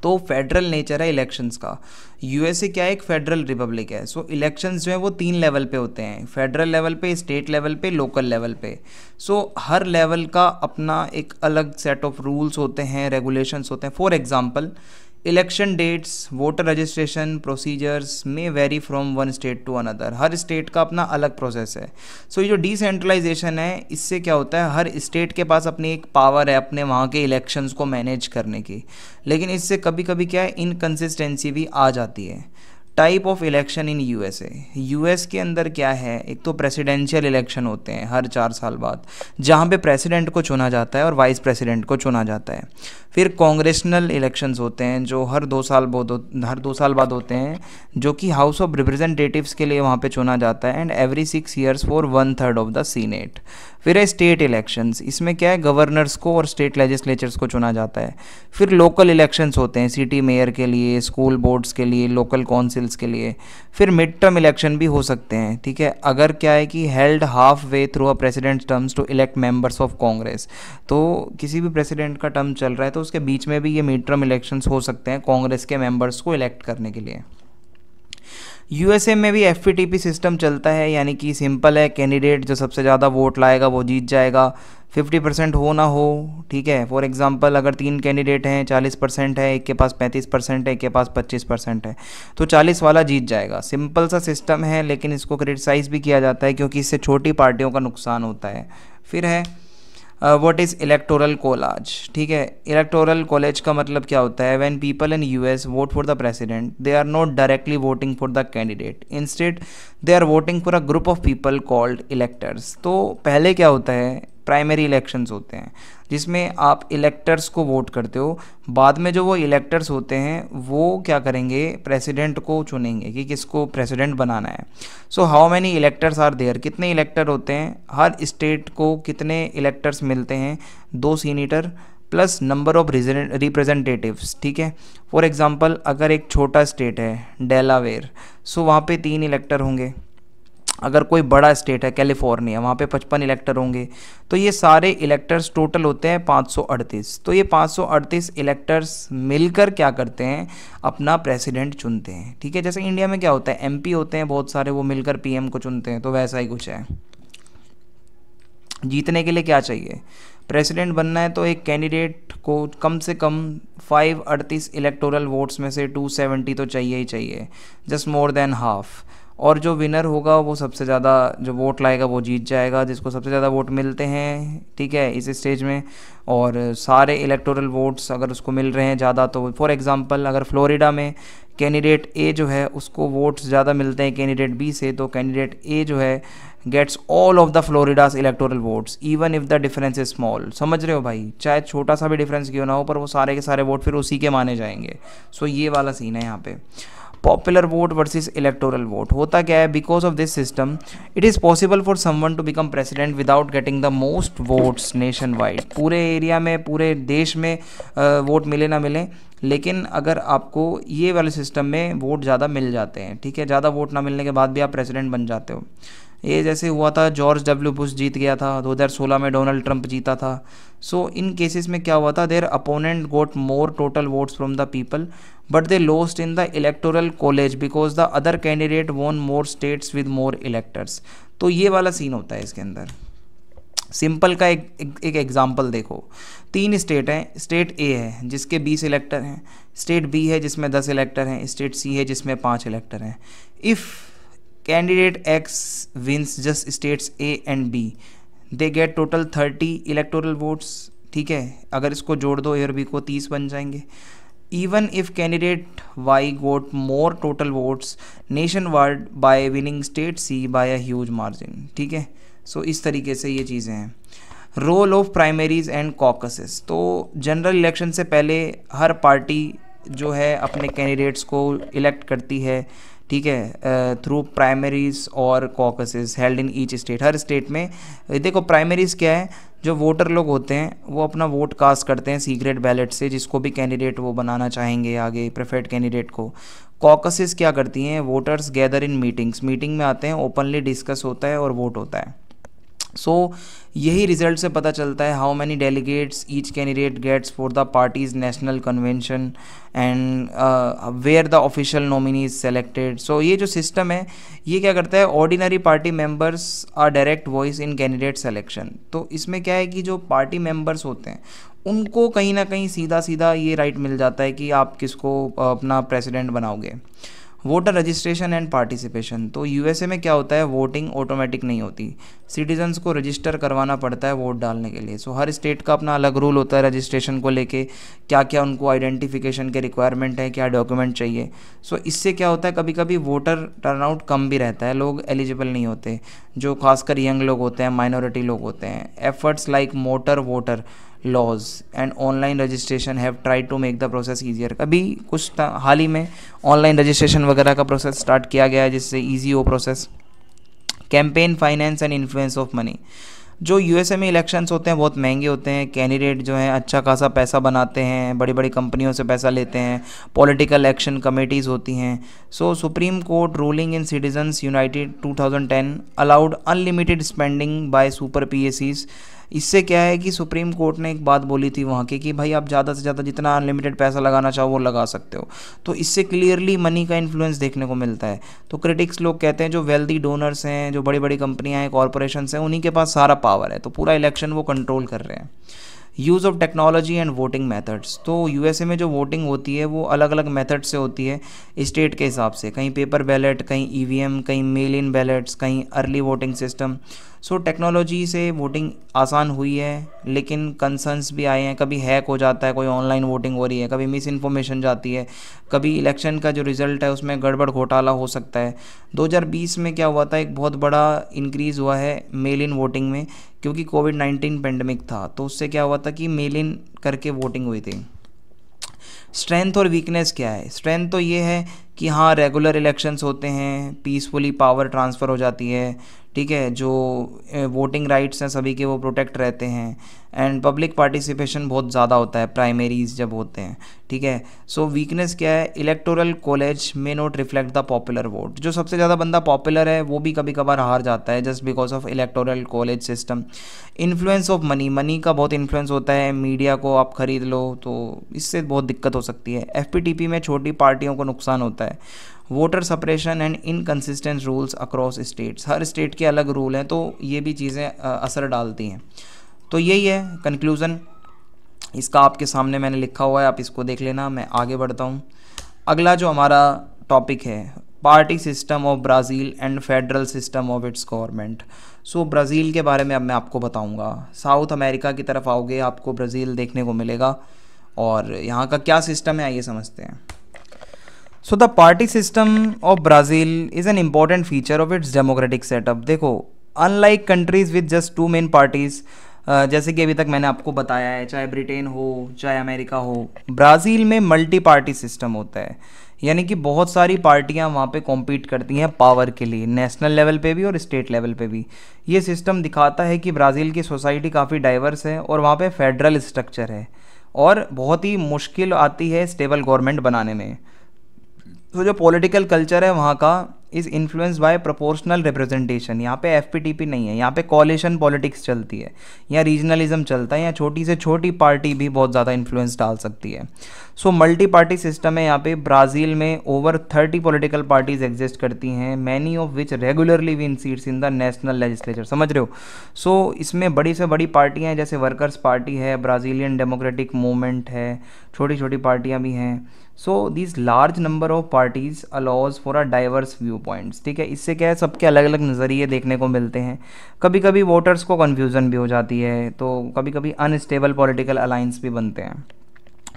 तो फेडरल नेचर है इलेक्शंस का। यूएसए क्या है, एक फेडरल रिपब्लिक है। सो इलेक्शंस जो है वो 3 लेवल पे होते हैं, फेडरल लेवल पे, स्टेट लेवल पे, लोकल लेवल पे। सो हर लेवल का अपना एक अलग सेट ऑफ रूल्स होते हैं, रेगुलेशंस होते हैं। For example election dates, voter registration procedures में vary from one state to another. हर स्टेट का अपना अलग प्रोसेस है। सो ये जो डिसेंट्रलाइजेशन है इससे क्या होता है, हर स्टेट के पास अपनी एक पावर है अपने वहाँ के इलेक्शंस को मैनेज करने की, लेकिन इससे कभी कभी क्या है, इनकन्सिस्टेंसी भी आ जाती है। Type of election in USA, US के अंदर क्या है, एक तो प्रेसिडेंशियल इलेक्शन होते हैं हर 4 साल बाद, जहाँ पे प्रेसिडेंट को चुना जाता है और वाइस प्रेसिडेंट को चुना जाता है। फिर कांग्रेशनल इलेक्शंस होते हैं जो हर 2 साल बाद होते हैं, जो कि हाउस ऑफ रिप्रेजेंटेटिव्स के लिए वहाँ पे चुना जाता है, and every 6 years for 1/3 of the senate. फिर है स्टेट इलेक्शंस, इसमें क्या है, गवर्नर्स को और स्टेट लेजिस्लेचर्स को चुना जाता है। फिर लोकल इलेक्शंस होते हैं सिटी मेयर के लिए, स्कूल बोर्ड्स के लिए, लोकल काउंसिल्स के लिए। फिर मिड टर्म इलेक्शन भी हो सकते हैं, ठीक है, अगर क्या है कि held half way through a president terms to elect members of Congress. तो किसी भी प्रेसिडेंट का टर्म चल रहा है तो उसके बीच में भी ये मिड टर्म इलेक्शंस हो सकते हैं कांग्रेस के मेंबर्स को इलेक्ट करने के लिए। यूएसए में भी FPTP सिस्टम चलता है, यानी कि सिंपल है, कैंडिडेट जो सबसे ज़्यादा वोट लाएगा वो जीत जाएगा, 50% हो ना हो, ठीक है। फॉर एग्जांपल अगर 3 कैंडिडेट हैं, 40% है, एक के पास 35% है, एक के पास 25% है, तो 40 वाला जीत जाएगा। सिंपल सा सिस्टम है, लेकिन इसको क्रिटिसाइज़ भी किया जाता है क्योंकि इससे छोटी पार्टियों का नुकसान होता है। फिर है व्हाट इज़ इलेक्टोरल कॉलेज, ठीक है। इलेक्टोरल कॉलेज का मतलब क्या होता है, when people in US vote for the president they are not directly voting for the candidate, instead they are voting for a group of people called electors. तो पहले क्या होता है, प्राइमरी इलेक्शंस होते हैं जिसमें आप इलेक्टर्स को वोट करते हो, बाद में जो वो इलेक्टर्स होते हैं वो क्या करेंगे, प्रेसिडेंट को चुनेंगे कि किसको प्रेसिडेंट बनाना है। So how many electors are there, कितने इलेक्टर होते हैं, हर स्टेट को कितने इलेक्टर्स मिलते हैं, 2 senator plus number of representatives, ठीक है। फॉर एग्जांपल अगर एक छोटा स्टेट है डेलावेयर, सो वहाँ पे 3 इलेक्टर होंगे। अगर कोई बड़ा स्टेट है कैलिफोर्निया, वहाँ पे 55 इलेक्टर होंगे। तो ये सारे इलेक्टर्स टोटल होते हैं 538। तो ये 538 इलेक्टर्स मिलकर क्या करते हैं, अपना प्रेसिडेंट चुनते हैं, ठीक है। जैसे इंडिया में क्या होता है, एमपी होते हैं बहुत सारे, वो मिलकर पीएम को चुनते हैं, तो वैसा ही कुछ है। जीतने के लिए क्या चाहिए, प्रेसिडेंट बनना है तो एक कैंडिडेट को कम से कम 538 इलेक्टोरल वोट्स में से 270 तो चाहिए ही चाहिए, जस्ट मोर देन हाफ। और जो विनर होगा वो सबसे ज़्यादा जो वोट लाएगा वो जीत जाएगा, जिसको सबसे ज़्यादा वोट मिलते हैं, ठीक है, इस स्टेज में। और सारे इलेक्टोरल वोट्स अगर उसको मिल रहे हैं ज़्यादा, तो फॉर एग्जांपल अगर फ्लोरिडा में कैंडिडेट ए जो है उसको वोट्स ज़्यादा मिलते हैं कैंडिडेट बी से, तो कैंडिडेट ए जो है gets all of the Florida's electoral votes even if the difference is small. समझ रहे हो भाई, चाहे छोटा सा भी डिफरेंस क्यों ना हो, पर वो सारे के सारे वोट फिर उसी के माने जाएंगे। सो ये वाला सीन है यहाँ पे। Popular vote versus electoral vote होता क्या है, because of this system it is possible for someone to become president without getting the most votes nationwide. पूरे एरिया में, पूरे देश में वोट मिले ना मिले, लेकिन अगर आपको ये वाले सिस्टम में वोट ज़्यादा मिल जाते हैं, ठीक है, ज़्यादा वोट ना मिलने के बाद भी आप प्रेसिडेंट बन जाते हो। ये जैसे हुआ था, जॉर्ज डब्ल्यू बुश जीत गया था, 2016 में डोनाल्ड ट्रंप जीता था। सो इन केसेस में क्या हुआ था, their opponent got more total votes from the people but they lost in the electoral college because the other candidate won more states with more electors. तो ये वाला सीन होता है इसके अंदर। सिंपल का एक एग्जाम्पल देखो, 3 स्टेट हैं। स्टेट ए है जिसके 20 इलेक्टर हैं, स्टेट बी है जिसमें 10 इलेक्टर हैं, स्टेट सी है जिसमें 5 इलेक्टर हैं। If candidate X wins just states A and B, they get total 30 electoral votes, ठीक है। अगर इसको जोड़ दो ए और बी को, 30 बन जाएंगे। Even if candidate Y got more total votes nationwide by winning state C by a huge margin, ठीक है। सो इस तरीके से ये चीज़ें हैं। Role of primaries and caucuses, तो जनरल इलेक्शन से पहले हर पार्टी जो है अपने कैंडिडेट्स को इलेक्ट करती है, ठीक है, थ्रू प्राइमरीज और caucuses held in each state. हर स्टेट में देखो प्राइमरीज क्या है, जो वोटर लोग होते हैं वो अपना वोट कास्ट करते हैं सीक्रेट बैलेट से, जिसको भी कैंडिडेट वो बनाना चाहेंगे आगे प्रेफर्ड कैंडिडेट को। कॉकसेस क्या करती हैं, वोटर्स गैदर इन मीटिंग्स, मीटिंग में आते हैं, ओपनली डिस्कस होता है और वोट होता है। सो यही रिजल्ट से पता चलता है how many delegates each candidate gets for the party's national convention and where the official nominee is selected. So ये जो सिस्टम है ये क्या करता है, ordinary party members are direct voice in candidate selection. तो इसमें क्या है कि जो पार्टी मेंबर्स होते हैं उनको कहीं ना कहीं सीधा सीधा ये राइट मिल जाता है कि आप किसको अपना प्रेसिडेंट बनाओगे। वोटर रजिस्ट्रेशन एंड पार्टिसिपेशन, तो यूएसए में क्या होता है, वोटिंग ऑटोमेटिक नहीं होती, सिटीजन्स को रजिस्टर करवाना पड़ता है वोट डालने के लिए। सो हर स्टेट का अपना अलग रूल होता है रजिस्ट्रेशन को लेके, क्या क्या उनको आइडेंटिफिकेशन के रिक्वायरमेंट है, क्या डॉक्यूमेंट चाहिए। सो इससे क्या होता है, कभी कभी वोटर टर्नआउट कम भी रहता है, लोग एलिजिबल नहीं होते, जो खासकर यंग लोग होते हैं, माइनॉरिटी लोग होते हैं। Efforts like motor voter laws and online registration have tried to make the process easier. अभी कुछ हाल ही में ऑनलाइन रजिस्ट्रेशन वगैरह का प्रोसेस स्टार्ट किया गया है जिससे ईजी हो process. Campaign finance and influence of money, जो यूएसए में इलेक्शंस होते हैं बहुत महंगे होते हैं, कैंडिडेट जो हैं अच्छा खासा पैसा बनाते हैं, बड़ी बड़ी कंपनियों से पैसा लेते हैं, पॉलिटिकल एक्शन कमेटीज़ होती हैं। So Supreme Court ruling in Citizens United 2010 allowed unlimited spending by super PACs. इससे क्या है कि सुप्रीम कोर्ट ने एक बात बोली थी वहाँ की कि भाई आप ज़्यादा से ज़्यादा जितना अनलिमिटेड पैसा लगाना चाहो वो लगा सकते हो। तो इससे क्लियरली मनी का इन्फ्लुएंस देखने को मिलता है। तो क्रिटिक्स लोग कहते हैं जो वेल्दी डोनर्स हैं, जो बड़ी बड़ी कंपनियां हैं, कॉरपोरेशंस हैं, उन्हीं के पास सारा पावर है, तो पूरा इलेक्शन वो कंट्रोल कर रहे हैं। Use of technology and voting methods, तो यूएसए में जो वोटिंग होती है वो अलग अलग मेथड से होती है स्टेट के हिसाब से, कहीं पेपर बैलेट, कहीं ईवीएम, कहीं मेल इन बैलेट्स, कहीं early voting system. So technology से वोटिंग आसान हुई है, लेकिन कंसर्न्स भी आए हैं, कभी हैक हो जाता है, कोई ऑनलाइन वोटिंग हो रही है, कभी मिस इन्फॉर्मेशन जाती है, कभी इलेक्शन का जो रिज़ल्ट है उसमें गड़बड़ घोटाला हो सकता है। 2020 में क्या हुआ था, एक बहुत बड़ा इंक्रीज़ हुआ है मेल इन वोटिंग में, क्योंकि कोविड-19 पेंडेमिक था, तो उससे क्या हुआ था कि मेल इन करके वोटिंग हुई थी। स्ट्रेंथ और वीकनेस क्या है, स्ट्रेंथ तो ये है कि हाँ रेगुलर इलेक्शंस होते हैं, पीसफुली पावर ट्रांसफ़र हो जाती है, ठीक है, जो वोटिंग राइट्स हैं सभी के वो प्रोटेक्ट रहते हैं, एंड पब्लिक पार्टिसिपेशन बहुत ज़्यादा होता है प्राइमरीज जब होते हैं, ठीक है। सो वीकनेस क्या है, इलेक्टोरल कॉलेज में not reflect the popular vote, जो सबसे ज़्यादा बंदा पॉपुलर है वो भी कभी कभार हार जाता है just because of electoral college system. Influence of money, money का बहुत इन्फ्लुएंस होता है, मीडिया को आप खरीद लो तो इससे बहुत दिक्कत हो सकती है। एफपीटीपी में छोटी पार्टियों को नुकसान होता है। Voter suppression and inconsistent rules across states, हर स्टेट के अलग रूल हैं तो ये भी चीज़ें असर डालती हैं। तो यही है कंक्लूज़न इसका, आपके सामने मैंने लिखा हुआ है, आप इसको देख लेना। मैं आगे बढ़ता हूँ। अगला जो हमारा टॉपिक है, party system of Brazil and federal system of its government. So Brazil के बारे में अब मैं आपको बताऊँगा। साउथ अमेरिका की तरफ आओगे आपको ब्राज़ील देखने को मिलेगा, और यहाँ का क्या सिस्टम है आइए समझते हैं। So the party system of Brazil is an important feature of its democratic setup. देखो, unlike countries with just 2 main parties, जैसे कि अभी तक मैंने आपको बताया है, चाहे ब्रिटेन हो चाहे अमेरिका हो, ब्राज़ील में मल्टी पार्टी सिस्टम होता है, यानी कि बहुत सारी पार्टियां वहाँ पे कॉम्पीट करती हैं पावर के लिए, नेशनल लेवल पे भी और स्टेट लेवल पे भी। ये सिस्टम दिखाता है कि ब्राज़ील की सोसाइटी काफ़ी डाइवर्स है और वहाँ पे फेडरल स्ट्रक्चर है, और बहुत ही मुश्किल आती है स्टेबल गवर्नमेंट बनाने में। तो जो पॉलिटिकल कल्चर है वहाँ का is influence by proportional representation. यहाँ पे एफपीटीपी नहीं है, यहाँ पे कॉलिशन पॉलिटिक्स चलती है, यहाँ रीजनलिज्म चलता है, यहाँ छोटी से छोटी पार्टी भी बहुत ज़्यादा इन्फ्लुएंस डाल सकती है। सो मल्टी पार्टी सिस्टम है यहाँ पे। ब्राज़ील में ओवर 30 पॉलिटिकल पार्टीज एग्जिस्ट करती हैं, many of which regularly win seats in the national legislature. समझ रहे हो? सो इसमें बड़ी से बड़ी पार्टियाँ हैं, जैसे वर्कर्स पार्टी है, ब्राज़ीलियन डेमोक्रेटिक मूवमेंट है, छोटी छोटी पार्टियाँ भी हैं। So this large number of parties allows for a diverse view points, ठीक है। इससे क्या है, सबके अलग अलग नज़रिए देखने को मिलते हैं। कभी कभी वोटर्स को कन्फ्यूज़न भी हो जाती है, तो कभी कभी अनस्टेबल पॉलिटिकल अलाइंस भी बनते हैं।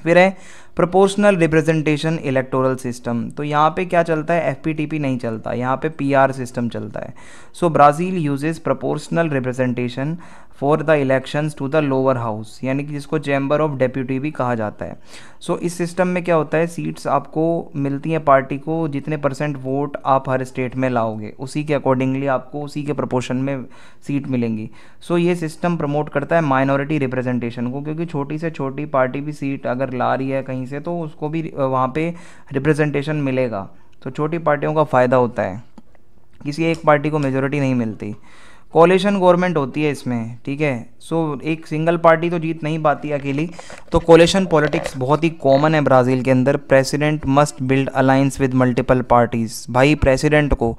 फिर है प्रोपोर्शनल रिप्रेजेंटेशन इलेक्टोरल सिस्टम। तो यहाँ पे क्या चलता है, एफपीटीपी नहीं चलता, यहाँ पे पीआर सिस्टम चलता है। So Brazil uses proportional representation for the elections to the lower house, यानी कि जिसको चैम्बर ऑफ डेप्यूटी भी कहा जाता है। सो इस सिस्टम में क्या होता है, सीट्स आपको मिलती हैं पार्टी को, जितने % वोट आप हर स्टेट में लाओगे उसी के अकॉर्डिंगली आपको उसी के प्रोपोर्शन में सीट मिलेंगी। सो ये सिस्टम प्रमोट करता है माइनॉरिटी रिप्रेजेंटेशन को, क्योंकि छोटी से छोटी पार्टी भी सीट अगर ला रही है कहीं से तो उसको भी वहाँ पे रिप्रेजेंटेशन मिलेगा। तो छोटी पार्टियों का फ़ायदा होता है, किसी एक पार्टी को मेजोरिटी नहीं मिलती। कोलिशन गवर्नमेंट होती है इसमें, ठीक है। सो एक सिंगल पार्टी तो जीत नहीं पाती अकेली, तो कोलिशन पॉलिटिक्स बहुत ही कॉमन है ब्राज़ील के अंदर। President must build alliance with multiple parties. भाई प्रेसिडेंट को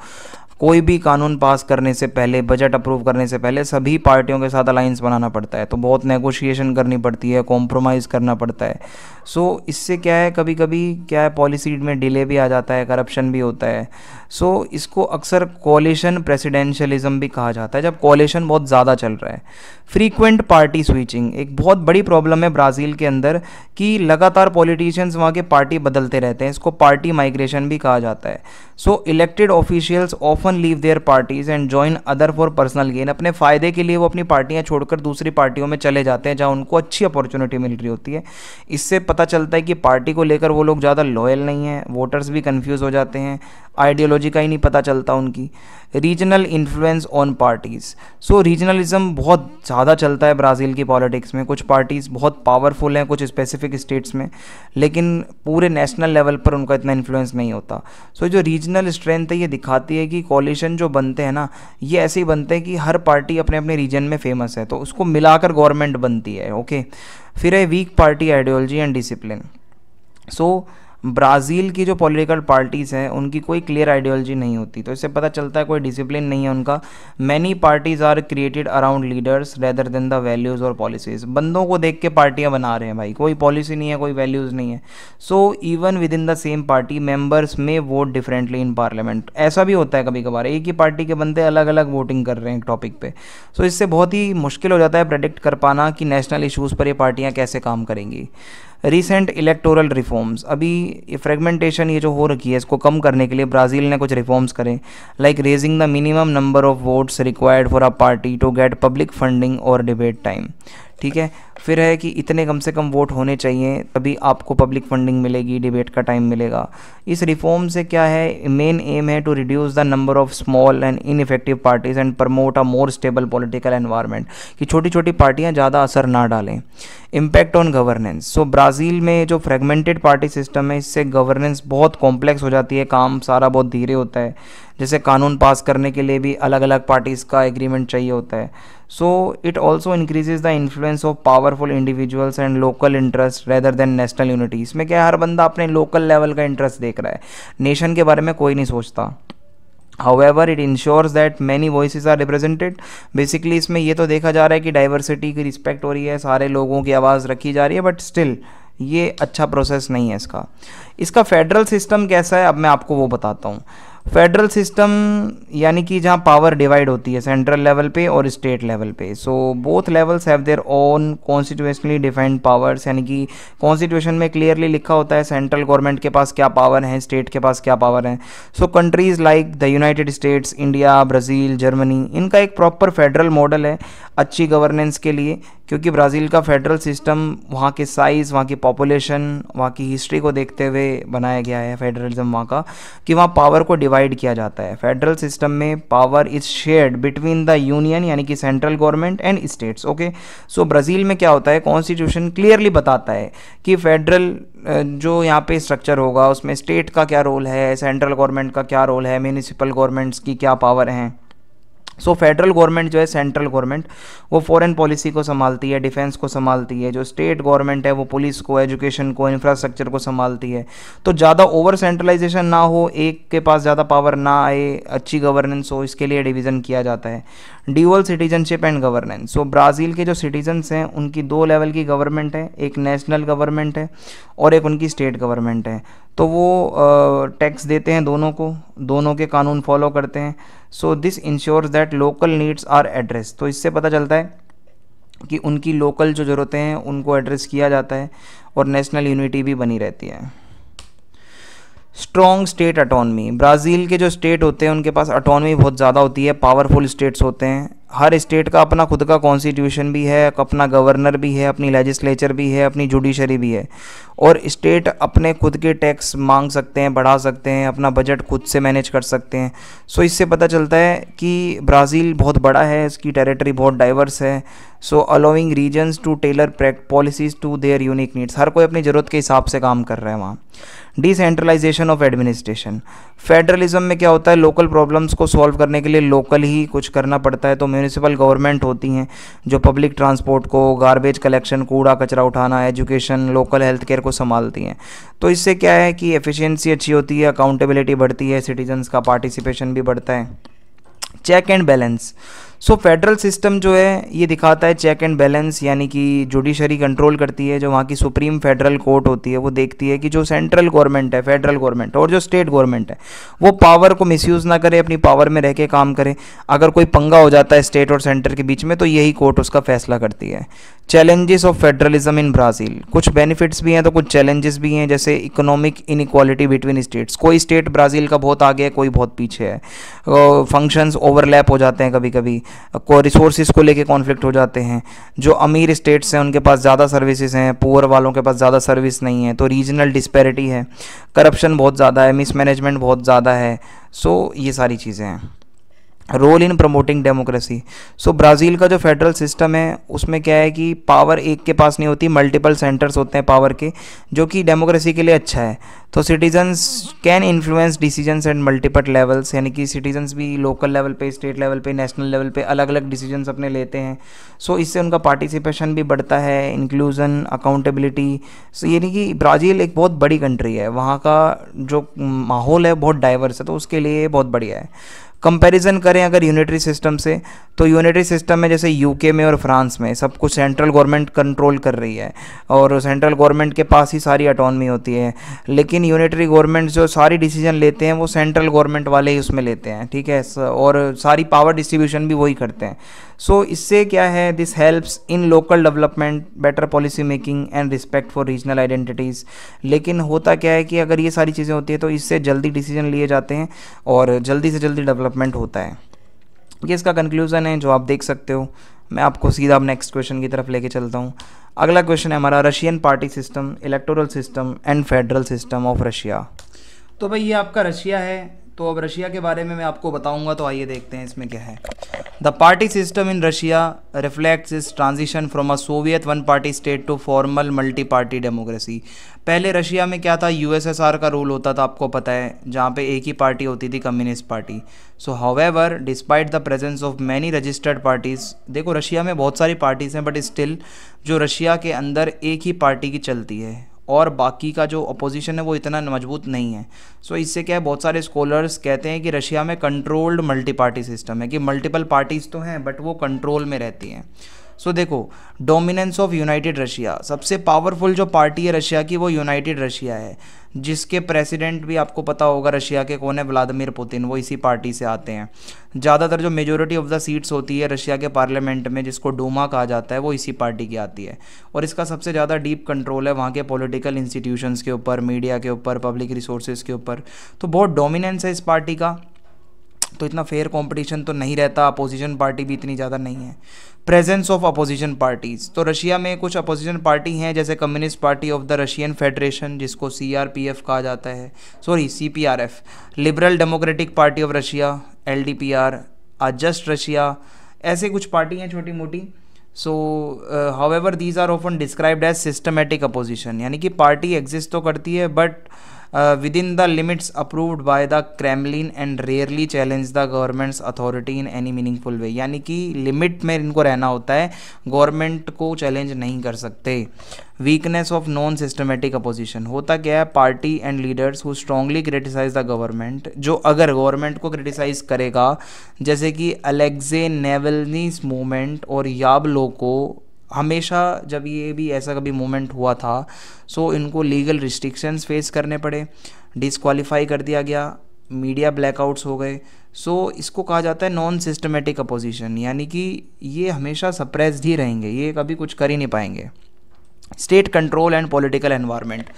कोई भी कानून पास करने से पहले, बजट अप्रूव करने से पहले सभी पार्टियों के साथ अलाइंस बनाना पड़ता है, तो बहुत नेगोशिएशन करनी पड़ती है, कॉम्प्रोमाइज़ करना पड़ता है। सो इससे क्या है, कभी कभी क्या है, पॉलिसी में डिले भी आ जाता है, करप्शन भी होता है। सो इसको अक्सर कोलिशन प्रेसिडेंशियलिज्म भी कहा जाता है, जब कोलिशन बहुत ज़्यादा चल रहा है। फ्रीक्वेंट पार्टी स्विचिंग एक बहुत बड़ी प्रॉब्लम है ब्राज़ील के अंदर, कि लगातार पॉलिटिशियंस वहाँ के पार्टी बदलते रहते हैं, इसको पार्टी माइग्रेशन भी कहा जाता है। So elected officials often leave their parties and join other for personal gain. अपने फ़ायदे के लिए वो अपनी पार्टियां छोड़कर दूसरी पार्टियों में चले जाते हैं जहां उनको अच्छी अपॉर्चुनिटी मिल रही होती है। इससे पता चलता है कि पार्टी को लेकर वो लोग ज़्यादा लॉयल नहीं हैं, वोटर्स भी कंफ्यूज हो जाते हैं, आइडियोलॉजी का ही नहीं पता चलता उनकी। Regional influence on parties. So regionalism बहुत ज़्यादा चलता है ब्राज़ील की पॉलिटिक्स में। कुछ पार्टीज़ बहुत पावरफुल हैं कुछ स्पेसिफिक स्टेट्स में, लेकिन पूरे नेशनल लेवल पर उनका इतना इन्फ्लुएंस नहीं होता। सो जो रीजनल स्ट्रेंथ है ये दिखाती है कि कोलिशन जो बनते हैं ना, ये ऐसे ही बनते हैं कि हर पार्टी अपने अपने रीजन में फेमस है, तो उसको मिलाकर गवर्नमेंट बनती है। ओके, फिर है weak party ideology and discipline. So Brazil की जो पॉलिटिकल पार्टीज़ हैं उनकी कोई क्लियर आइडियोलॉजी नहीं होती, तो इससे पता चलता है कोई डिसिप्लिन नहीं है उनका। Many parties are created around leaders rather than the values और पॉलिसीज़। बंदों को देख के पार्टियां बना रहे हैं भाई, कोई पॉलिसी नहीं है, कोई वैल्यूज़ नहीं है। So even with in the same party members में वोट डिफरेंटली इन पार्लियामेंट। ऐसा भी होता है कभी कभार, एक ही पार्टी के बंदे अलग अलग वोटिंग कर रहे हैं एक टॉपिक पे। सो इससे बहुत ही मुश्किल हो जाता है प्रेडिक्ट कर पाना कि नेशनल इशूज़ पर ये पार्टियाँ कैसे काम करेंगी। रिसेंट इलेक्टोरल रिफॉर्म्स, अभी ये फ्रेगमेंटेशन ये जो हो रखी है इसको कम करने के लिए ब्राज़ील ने कुछ रिफॉर्म्स करें, like raising the minimum number of votes required for a party to get public funding और डिबेट टाइम। ठीक है। फिर है कि इतने कम से कम वोट होने चाहिए, तभी आपको पब्लिक फंडिंग मिलेगी, डिबेट का टाइम मिलेगा। इस रिफॉर्म से क्या है, मेन एम है to reduce the number of small and ineffective parties and promote a more stable political environment, कि छोटी छोटी पार्टियां ज़्यादा असर ना डालें। Impact on governance, so Brazil में जो फ्रेगमेंटेड पार्टी सिस्टम है, इससे गवर्नेंस बहुत कॉम्प्लेक्स हो जाती है, काम सारा बहुत धीरे होता है। जैसे कानून पास करने के लिए भी अलग अलग पार्टीज़ का एग्रीमेंट चाहिए होता है। So it also increases the influence of powerful individuals and local interest rather than national unity. इसमें क्या है, हर बंदा अपने लोकल लेवल का इंटरेस्ट देख रहा है, नेशन के बारे में कोई नहीं सोचता। However, it ensures that many voices are represented. Basically इसमें ये तो देखा जा रहा है कि डाइवर्सिटी की रिस्पेक्ट हो रही है, सारे लोगों की आवाज़ रखी जा रही है, बट स्टिल ये अच्छा प्रोसेस नहीं है इसका फेडरल सिस्टम कैसा है, अब मैं आपको वो बताता हूँ। फेडरल सिस्टम यानी कि जहाँ पावर डिवाइड होती है सेंट्रल लेवल पे और स्टेट लेवल पे। So both levels have their own constitutionally defined powers, यानी कि कॉन्स्टिट्यूशन में क्लियरली लिखा होता है सेंट्रल गवर्नमेंट के पास क्या पावर है, स्टेट के पास क्या पावर है। So countries like the United States, India, Brazil, Germany, इनका एक प्रॉपर फेडरल मॉडल है अच्छी गवर्नेंस के लिए, क्योंकि ब्राज़ील का फेडरल सिस्टम वहाँ के साइज़, वहाँ की पॉपुलेशन, वहाँ की हिस्ट्री को देखते हुए बनाया गया है फेडरलिज्म वहाँ का, कि वहाँ पावर को डिवाइड किया जाता है। फेडरल सिस्टम में power is shared between the union यानी कि central government and states. Okay, so Brazil में क्या होता है, कॉन्स्टिट्यूशन क्लियरली बताता है कि फेडरल जो यहाँ पे स्ट्रक्चर होगा उसमें स्टेट का क्या रोल है, सेंट्रल गवर्नमेंट का क्या रोल है, म्यूनिसिपल गवर्नमेंट्स की क्या पावर हैं। सो फेडरल गवर्नमेंट जो है, सेंट्रल गवर्नमेंट, वो फॉरेन पॉलिसी को संभालती है, डिफेंस को संभालती है। जो स्टेट गवर्नमेंट है वो पुलिस को, एजुकेशन को, इंफ्रास्ट्रक्चर को संभालती है। तो ज़्यादा ओवर सेंट्रलाइजेशन ना हो, एक के पास ज़्यादा पावर ना आए, अच्छी गवर्नेंस हो, इसके लिए डिवीज़न किया जाता है। Dual citizenship and governance, so Brazil के जो सिटीजन्स हैं उनकी दो लेवल की गवर्नमेंट है, एक नेशनल गवर्नमेंट है और एक उनकी स्टेट गवर्नमेंट है। तो वो टैक्स देते हैं दोनों को, दोनों के कानून फॉलो करते हैं। So this ensures that local needs are address, तो इससे पता चलता है कि उनकी लोकल जो ज़रूरतें हैं उनको एड्रेस किया जाता है और नेशनल यूनिटी भी बनी रहती है। स्ट्रॉन्ग स्टेट अटोनमी, ब्राज़ील के जो स्टेट होते हैं उनके पास अटोनमी बहुत ज़्यादा होती है, पावरफुल स्टेट्स होते हैं। हर स्टेट का अपना खुद का कॉन्स्टिट्यूशन भी है, अपना गवर्नर भी है, अपनी लेजिस्लेचर भी है, अपनी जुडिशरी भी है, और स्टेट अपने खुद के टैक्स मांग सकते हैं, बढ़ा सकते हैं, अपना बजट खुद से मैनेज कर सकते हैं। सो इससे पता चलता है कि ब्राज़ील बहुत बड़ा है, इसकी टेरिटरी बहुत डाइवर्स है। So allowing regions to tailor policies to their unique needs, हर कोई अपनी ज़रूरत के हिसाब से काम कर रहा है वहाँ। डिसेंट्रलाइजेशन ऑफ एडमिनिस्ट्रेशन, फेडरलिज्म में क्या होता है, लोकल प्रॉब्लम्स को सॉल्व करने के लिए लोकल ही कुछ करना पड़ता है। तो म्यूनिसिपल गवर्नमेंट होती हैं जो पब्लिक ट्रांसपोर्ट को, गार्बेज कलेक्शन, कूड़ा कचरा उठाना, एजुकेशन, लोकल हेल्थ केयर को संभालती हैं। तो इससे क्या है कि एफिशिएंसी अच्छी होती है, अकाउंटेबिलिटी बढ़ती है, सिटीजन्स का पार्टिसिपेशन भी बढ़ता है। Check and balance, so federal system जो है ये दिखाता है चेक एंड बैलेंस, यानी कि जुडिशरी कंट्रोल करती है, जो वहाँ की सुप्रीम फेडरल कोर्ट होती है वो देखती है कि जो सेंट्रल गवर्नमेंट है, फेडरल गवर्नमेंट और जो स्टेट गवर्नमेंट है वो पावर को मिसयूज़ ना करे, अपनी पावर में रह के काम करे। अगर कोई पंगा हो जाता है स्टेट और सेंटर के बीच में तो यही कोर्ट उसका फैसला करती है। Challenges of federalism in Brazil, कुछ बेनिफिट्स भी हैं तो कुछ चैलेंजेस भी हैं, जैसे इकोनॉमिक इनइक्वालिटी बिटवीन स्टेट्स, कोई स्टेट ब्राज़ील का बहुत आगे है, कोई बहुत पीछे है, फंक्शंस ओवरलैप हो जाते हैं, कभी कभी को रिसोर्सेज को लेके कॉन्फ्लिक्ट हो जाते हैं। जो अमीर स्टेट्स हैं उनके पास ज़्यादा सर्विसेज हैं, पुअर वालों के पास ज़्यादा सर्विस नहीं है, तो रीजनल डिस्पैरिटी है, करप्शन बहुत ज़्यादा है, मिसमैनेजमेंट बहुत ज़्यादा है। सो ये सारी चीज़ें हैं। Role in promoting democracy, so Brazil का जो फेडरल सिस्टम है उसमें क्या है कि पावर एक के पास नहीं होती, मल्टीपल सेंटर्स होते हैं पावर के, जो कि डेमोक्रेसी के लिए अच्छा है। तो citizens can influence decisions eight multiple levels, यानी कि सिटीजन्स भी लोकल लेवल पे, स्टेट लेवल पे, नेशनल लेवल पे अलग अलग डिसीजंस अपने लेते हैं। सो इससे उनका पार्टिसिपेशन भी बढ़ता है, इंक्लूजन, अकाउंटेबिलिटी। सो यानी कि ब्राज़ील एक बहुत बड़ी कंट्री है, वहाँ का जो माहौल है बहुत डाइवर्स है, तो उसके लिए बहुत बढ़िया है। कंपैरिजन करें अगर यूनिटरी सिस्टम से, तो यूनिटरी सिस्टम में जैसे यूके में और फ्रांस में सब कुछ सेंट्रल गवर्नमेंट कंट्रोल कर रही है और सेंट्रल गवर्नमेंट के पास ही सारी ऑटोनॉमी होती है, लेकिन यूनिटरी गवर्नमेंट जो सारी डिसीजन लेते हैं वो सेंट्रल गवर्नमेंट वाले ही उसमें लेते हैं, ठीक है, और सारी पावर डिस्ट्रीब्यूशन भी वही करते हैं। सो इससे क्या है, this helps in local development, better policy making and respect for regional identities. लेकिन होता क्या है कि अगर ये सारी चीज़ें होती है तो इससे जल्दी डिसीजन लिए जाते हैं और जल्दी से जल्दी डेवलपमेंट होता है। ये इसका कंक्लूज़न है जो आप देख सकते हो। मैं आपको सीधा अब नेक्स्ट क्वेश्चन की तरफ लेके चलता हूँ। अगला क्वेश्चन है हमारा, Russian party system, electoral system and federal system of Russia. तो भाई ये आपका रशिया है, तो अब रशिया के बारे में मैं आपको बताऊंगा, तो आइए देखते हैं इसमें क्या है। The party system in Russia reflects इस transition from a Soviet one party state to formal multi party democracy. पहले रशिया में क्या था, यूएसएसआर का रूल होता था, आपको पता है, जहाँ पे एक ही पार्टी होती थी, communist party. So however despite the presence of many registered parties, देखो रशिया में बहुत सारी पार्टीज़ हैं, बट स्टिल जो रशिया के अंदर एक ही पार्टी की चलती है और बाकी का जो अपोजिशन है वो इतना मजबूत नहीं है। सो इससे क्या है, बहुत सारे स्कॉलर्स कहते हैं कि रशिया में कंट्रोल्ड मल्टी पार्टी सिस्टम है, कि मल्टीपल पार्टीज़ तो हैं बट वो कंट्रोल में रहती हैं। सो देखो, डोमिनेंस ऑफ यूनाइटेड रशिया, सबसे पावरफुल जो पार्टी है रशिया की वो यूनाइटेड रशिया है, जिसके प्रेसिडेंट भी आपको पता होगा रशिया के कौन है, व्लादिमीर पुतिन, वो इसी पार्टी से आते हैं। ज़्यादातर जो मेजोरिटी ऑफ द सीट्स होती है रशिया के पार्लियामेंट में, जिसको डूमा कहा जाता है, वो इसी पार्टी की आती है। और इसका सबसे ज़्यादा डीप कंट्रोल है वहाँ के पॉलिटिकल इंस्टीट्यूशंस के ऊपर, मीडिया के ऊपर, पब्लिक रिसोर्सेज के ऊपर। तो बहुत डोमिनेंस है इस पार्टी का, तो इतना फेयर कंपटीशन तो नहीं रहता, अपोजिशन पार्टी भी इतनी ज़्यादा नहीं है। प्रेजेंस ऑफ अपोजिशन पार्टीज़, तो रशिया में कुछ अपोजिशन पार्टी हैं, जैसे communist party of the Russian federation, जिसको CRPF कहा जाता है, sorry CPRF, liberal democratic party of Russia LDPR, just Russia, ऐसे कुछ पार्टी हैं छोटी मोटी। So however these are often described as systematic opposition, यानी कि पार्टी एग्जिस्ट तो करती है but within the limits approved by the Kremlin and rarely challenge the government's authority in any meaningful way, यानी कि लिमिट में इनको रहना होता है, गवर्नमेंट को चैलेंज नहीं कर सकते। Weakness of non systematic opposition, होता क्या है, party and leaders who strongly criticise the government, जो अगर गवर्नमेंट को क्रिटिसाइज करेगा, जैसे कि अलेक्जे नेवल्नीस मूवमेंट और याबलो को, हमेशा जब ये भी ऐसा कभी मूवमेंट हुआ था, सो इनको लीगल रिस्ट्रिक्शंस फेस करने पड़े, डिसक्वालीफाई कर दिया गया, मीडिया ब्लैकआउट्स हो गए। सो इसको कहा जाता है नॉन सिस्टमेटिक अपोजिशन, यानी कि ये हमेशा सप्रेस्ड ही रहेंगे, ये कभी कुछ कर ही नहीं पाएंगे। State control and political environment,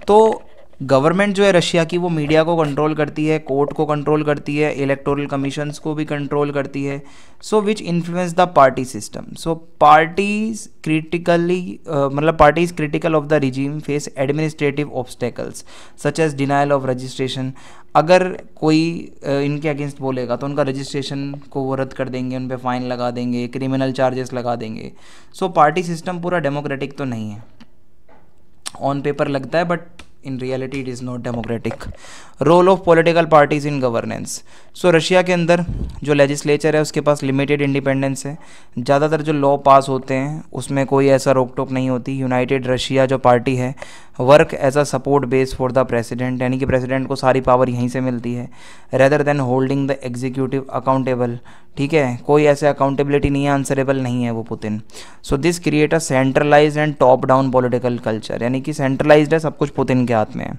तो गवर्नमेंट जो है रशिया की वो मीडिया को कंट्रोल करती है, कोर्ट को कंट्रोल करती है, इलेक्टोरल कमीशंस को भी कंट्रोल करती है। So which influence the party system, so parties critically मतलब parties critical of the regime face administrative obstacles such as denial of registration, अगर कोई इनके अगेंस्ट बोलेगा तो उनका रजिस्ट्रेशन को वो रद्द कर देंगे, उन पर फाइन लगा देंगे, क्रिमिनल चार्जेस लगा देंगे। सो पार्टी सिस्टम पूरा डेमोक्रेटिक तो नहीं है, ऑन पेपर लगता है but in reality it is not democratic. Role of political parties in governance, so Russia के अंदर जो लेजिस्लेचर है उसके पास लिमिटेड इंडिपेंडेंस है, ज़्यादातर जो लॉ पास होते हैं उसमें कोई ऐसा रोक टोक नहीं होती। यूनाइटेड रशिया जो पार्टी है work as a support base for the president, यानी कि प्रेसिडेंट को सारी पावर यहीं से मिलती है, rather than holding the executive accountable, ठीक है, कोई ऐसे अकाउंटेबिलिटी नहीं है, आंसरेबल नहीं है वो Putin. So this create a centralise and top down political culture, यानी कि सेंट्रलाइज्ड है, सब कुछ पुतिन के हाथ में है।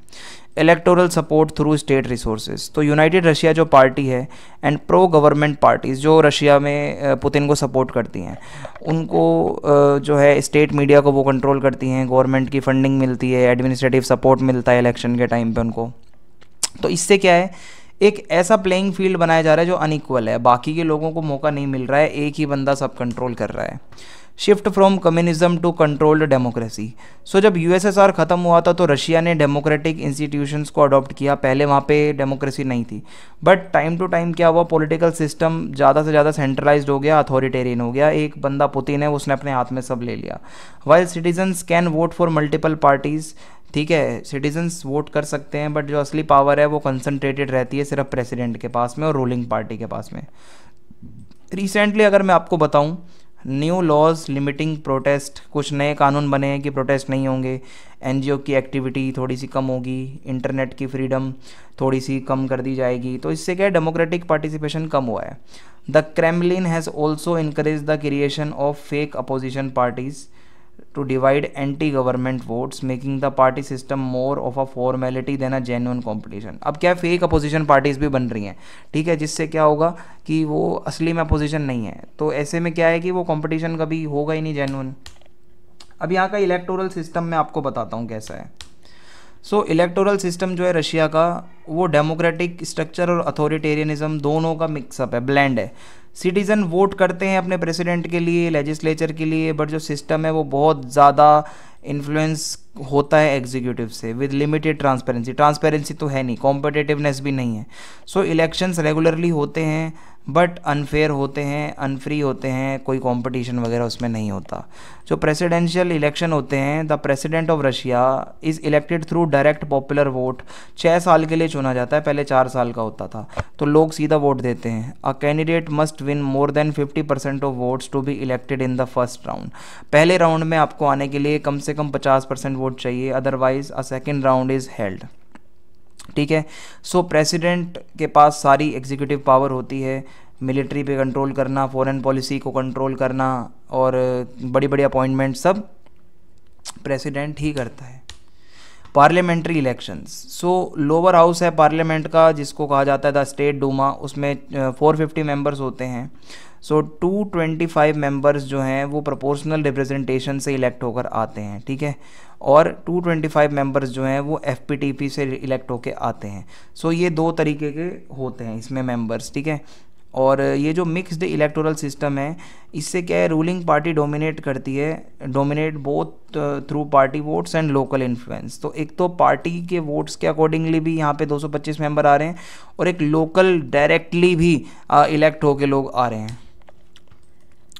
Electoral support through state resources, तो यूनाइटेड रशिया जो पार्टी है एंड प्रो गवर्नमेंट पार्टीज़ जो रशिया में पुतिन को सपोर्ट करती हैं, उनको जो है स्टेट मीडिया को वो कंट्रोल करती हैं, गवर्नमेंट की फंडिंग मिलती है, एडमिनिस्ट्रेटिव सपोर्ट मिलता है इलेक्शन के टाइम पे उनको। तो इससे क्या है, एक ऐसा प्लेइंग फील्ड बनाया जा रहा है जो अनइक्वल है, बाकी के लोगों को मौका नहीं मिल रहा है, एक ही बंदा सब कंट्रोल कर रहा है। Shift from communism to controlled democracy, so जब यूएसएसआर ख़त्म हुआ था तो रशिया ने डेमोक्रेटिक इंस्टीट्यूशंस को अडॉप्ट किया, पहले वहाँ पे डेमोक्रेसी नहीं थी, बट टाइम टू टाइम क्या हुआ, पॉलिटिकल सिस्टम ज़्यादा से ज़्यादा सेंट्रलाइज्ड हो गया, अथॉरिटेरियन हो गया, एक बंदा पुतिन है उसने अपने हाथ में सब ले लिया। While citizens can vote for multiple parties, ठीक है, सिटीजन्स वोट कर सकते हैं बट जो असली पावर है वो कंसंट्रेटेड रहती है सिर्फ प्रेसिडेंट के पास में और रूलिंग पार्टी के पास में। रिसेंटली अगर मैं आपको बताऊं, न्यू लॉज लिमिटिंग प्रोटेस्ट, कुछ नए कानून बने हैं कि प्रोटेस्ट नहीं होंगे, एनजीओ की एक्टिविटी थोड़ी सी कम होगी, इंटरनेट की फ्रीडम थोड़ी सी कम कर दी जाएगी, तो इससे क्या है, डेमोक्रेटिक पार्टिसिपेशन कम हुआ है। The Kremlin has also encourage the creation of fake opposition parties to divide anti-government votes, making the party system more of a formality than a genuine competition। अब क्या फेक अपोजिशन पार्टीज भी बन रही हैं, ठीक है, जिससे क्या होगा कि वो असली में अपोजिशन नहीं है, तो ऐसे में क्या है कि वो कंपटीशन कभी होगा ही नहीं जेन्युइन। अब यहाँ का इलेक्टोरल सिस्टम मैं आपको बताता हूँ कैसा है। सो इलेक्टोरल सिस्टम जो है रशिया का वो डेमोक्रेटिक स्ट्रक्चर और अथॉरिटेरियनिज्म दोनों का मिक्सअप है, ब्लेंड है। सिटीज़न वोट करते हैं अपने प्रेसिडेंट के लिए, लेजिस्लेचर के लिए, बट जो सिस्टम है वो बहुत ज़्यादा इन्फ्लुएंस होता है एग्जीक्यूटिव से, विद लिमिटेड ट्रांसपेरेंसी। ट्रांसपेरेंसी तो है नहीं, कॉम्पिटिटिवनेस भी नहीं है। सो इलेक्शंस रेगुलरली होते हैं बट अनफेयर होते हैं, अनफ्री होते हैं, कोई कंपटीशन वगैरह उसमें नहीं होता। जो प्रेसिडेंशियल इलेक्शन होते हैं, the president of Russia is elected through direct popular vote. 6 साल के लिए चुना जाता है, पहले 4 साल का होता था, तो लोग सीधा वोट देते हैं। A candidate must win more than 50% of votes to be elected in the first round. पहले राउंड में आपको आने के लिए कम से कम 50% वोट चाहिए, otherwise a second round is held. ठीक है। सो प्रेसिडेंट के पास सारी एग्जीक्यूटिव पावर होती है, मिलिट्री पे कंट्रोल करना, फॉरेन पॉलिसी को कंट्रोल करना, और बड़ी बड़ी अपॉइंटमेंट सब प्रेसिडेंट ही करता है। पार्लियामेंट्री इलेक्शंस, सो लोअर हाउस है पार्लियामेंट का, जिसको कहा जाता है द स्टेट डूमा, उसमें 450 मेंबर्स होते हैं। सो 225 मेंबर्स जो हैं वो प्रोपोर्शनल रिप्रेजेंटेशन से इलेक्ट होकर आते हैं। ठीक है। और 225 मेंबर्स जो हैं वो एफपीटीपी से इलेक्ट होकर आते हैं। सो ये 2 तरीके के होते हैं इसमें मेंबर्स। ठीक है। और ये जो मिक्स्ड इलेक्टोरल सिस्टम है, इससे क्या है, रूलिंग पार्टी डोमिनेट करती है, dominate both through party votes and local influence. तो एक तो पार्टी के वोट्स के अकॉर्डिंगली भी यहाँ पे 225 मेंबर आ रहे हैं, और एक लोकल डायरेक्टली भी इलेक्ट होके लोग आ रहे हैं।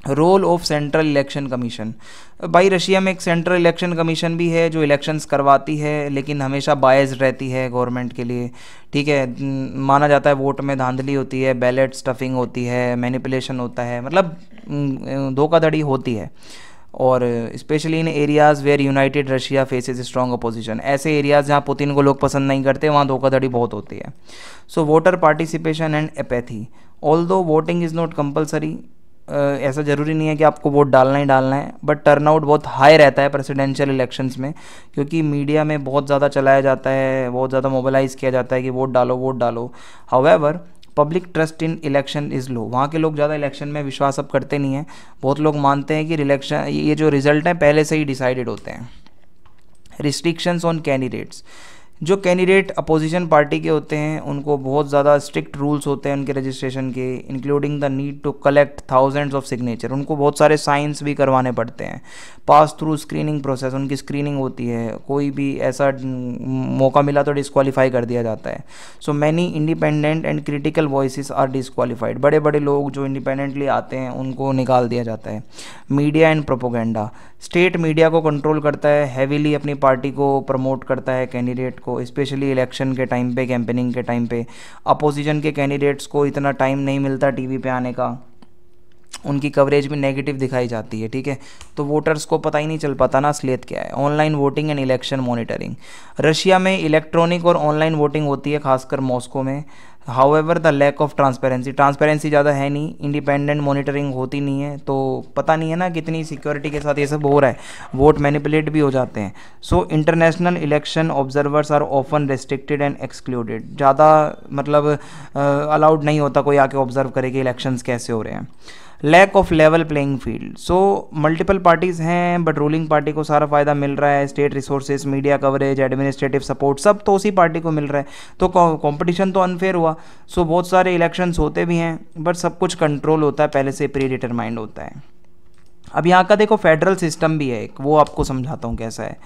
Role of central election commission, भाई रशिया में एक सेंट्रल इलेक्शन कमीशन भी है जो इलेक्शंस करवाती है, लेकिन हमेशा बायस्ड रहती है गवर्नमेंट के लिए। ठीक है। माना जाता है वोट में धांधली होती है, बैलेट स्टफिंग होती है, मैनिपुलेशन होता है, मतलब धोखाधड़ी होती है। और especially in areas where united Russia faces strong opposition, ऐसे एरियाज़ जहाँ पुतिन को लोग पसंद नहीं करते, वहाँ धोखाधड़ी बहुत होती है। So voter participation and apathy, although voting is not compulsory, ऐसा ज़रूरी नहीं है कि आपको वोट डालना ही डालना है, बट टर्नआउट बहुत हाई रहता है प्रेसिडेंशियल इलेक्शंस में, क्योंकि मीडिया में बहुत ज़्यादा चलाया जाता है, बहुत ज़्यादा मोबिलाइज़ किया जाता है कि वोट डालो वोट डालो। However public trust in election is low, वहाँ के लोग ज़्यादा इलेक्शन में विश्वास अब करते नहीं हैं। बहुत लोग मानते हैं कि इलेक्शन, ये जो रिजल्ट हैं पहले से ही डिसाइडेड होते हैं। रिस्ट्रिक्शंस ऑन कैंडिडेट्स, जो कैंडिडेट अपोजिशन पार्टी के होते हैं उनको बहुत ज़्यादा स्ट्रिक्ट रूल्स होते हैं उनके रजिस्ट्रेशन के, including the need to collect thousands of signature, उनको बहुत सारे साइंस भी करवाने पड़ते हैं। पास थ्रू स्क्रीनिंग प्रोसेस, उनकी स्क्रीनिंग होती है, कोई भी ऐसा मौका मिला तो डिस्क्वालीफाई कर दिया जाता है। So many independent and critical voices are disqualified, बड़े बड़े लोग जो इंडिपेंडेंटली आते हैं उनको निकाल दिया जाता है। Media and propaganda, state media को कंट्रोल करता है, हैवीली अपनी पार्टी को प्रमोट करता है कैंडिडेट को, स्पेशली इलेक्शन के टाइम पे, कैंपेनिंग के टाइम पे। अपोजिशन के कैंडिडेट्स को इतना टाइम नहीं मिलता टीवी पे आने का, उनकी कवरेज भी नेगेटिव दिखाई जाती है। ठीक है। तो वोटर्स को पता ही नहीं चल पाता ना असलियत क्या है। Online voting and election monitoring, Russia में इलेक्ट्रॉनिक और ऑनलाइन वोटिंग होती है, खासकर मॉस्को में। However the lack of transparency ज़्यादा है नहीं, इंडिपेंडेंट मॉनिटरिंग होती नहीं है, तो पता नहीं है ना कितनी सिक्योरिटी के साथ ये सब हो रहा है, वोट मैनिपुलेट भी हो जाते हैं। So international election observers are often restricted and excluded, ज़्यादा मतलब अलाउड नहीं होता कोई आके ऑब्जर्व करे कि इलेक्शंस कैसे हो रहे हैं। Lack of level playing field, so multiple parties हैं बट रूलिंग पार्टी को सारा फ़ायदा मिल रहा है, state resources, media coverage, administrative support सब तो उसी पार्टी को मिल रहा है, तो कंपटीशन तो अनफेयर हुआ। सो बहुत सारे इलेक्शंस होते भी हैं बट सब कुछ कंट्रोल होता है, पहले से प्री डिटरमाइंड होता है। अब यहाँ का देखो फेडरल सिस्टम भी है एक, वो आपको समझाता हूँ कैसा है।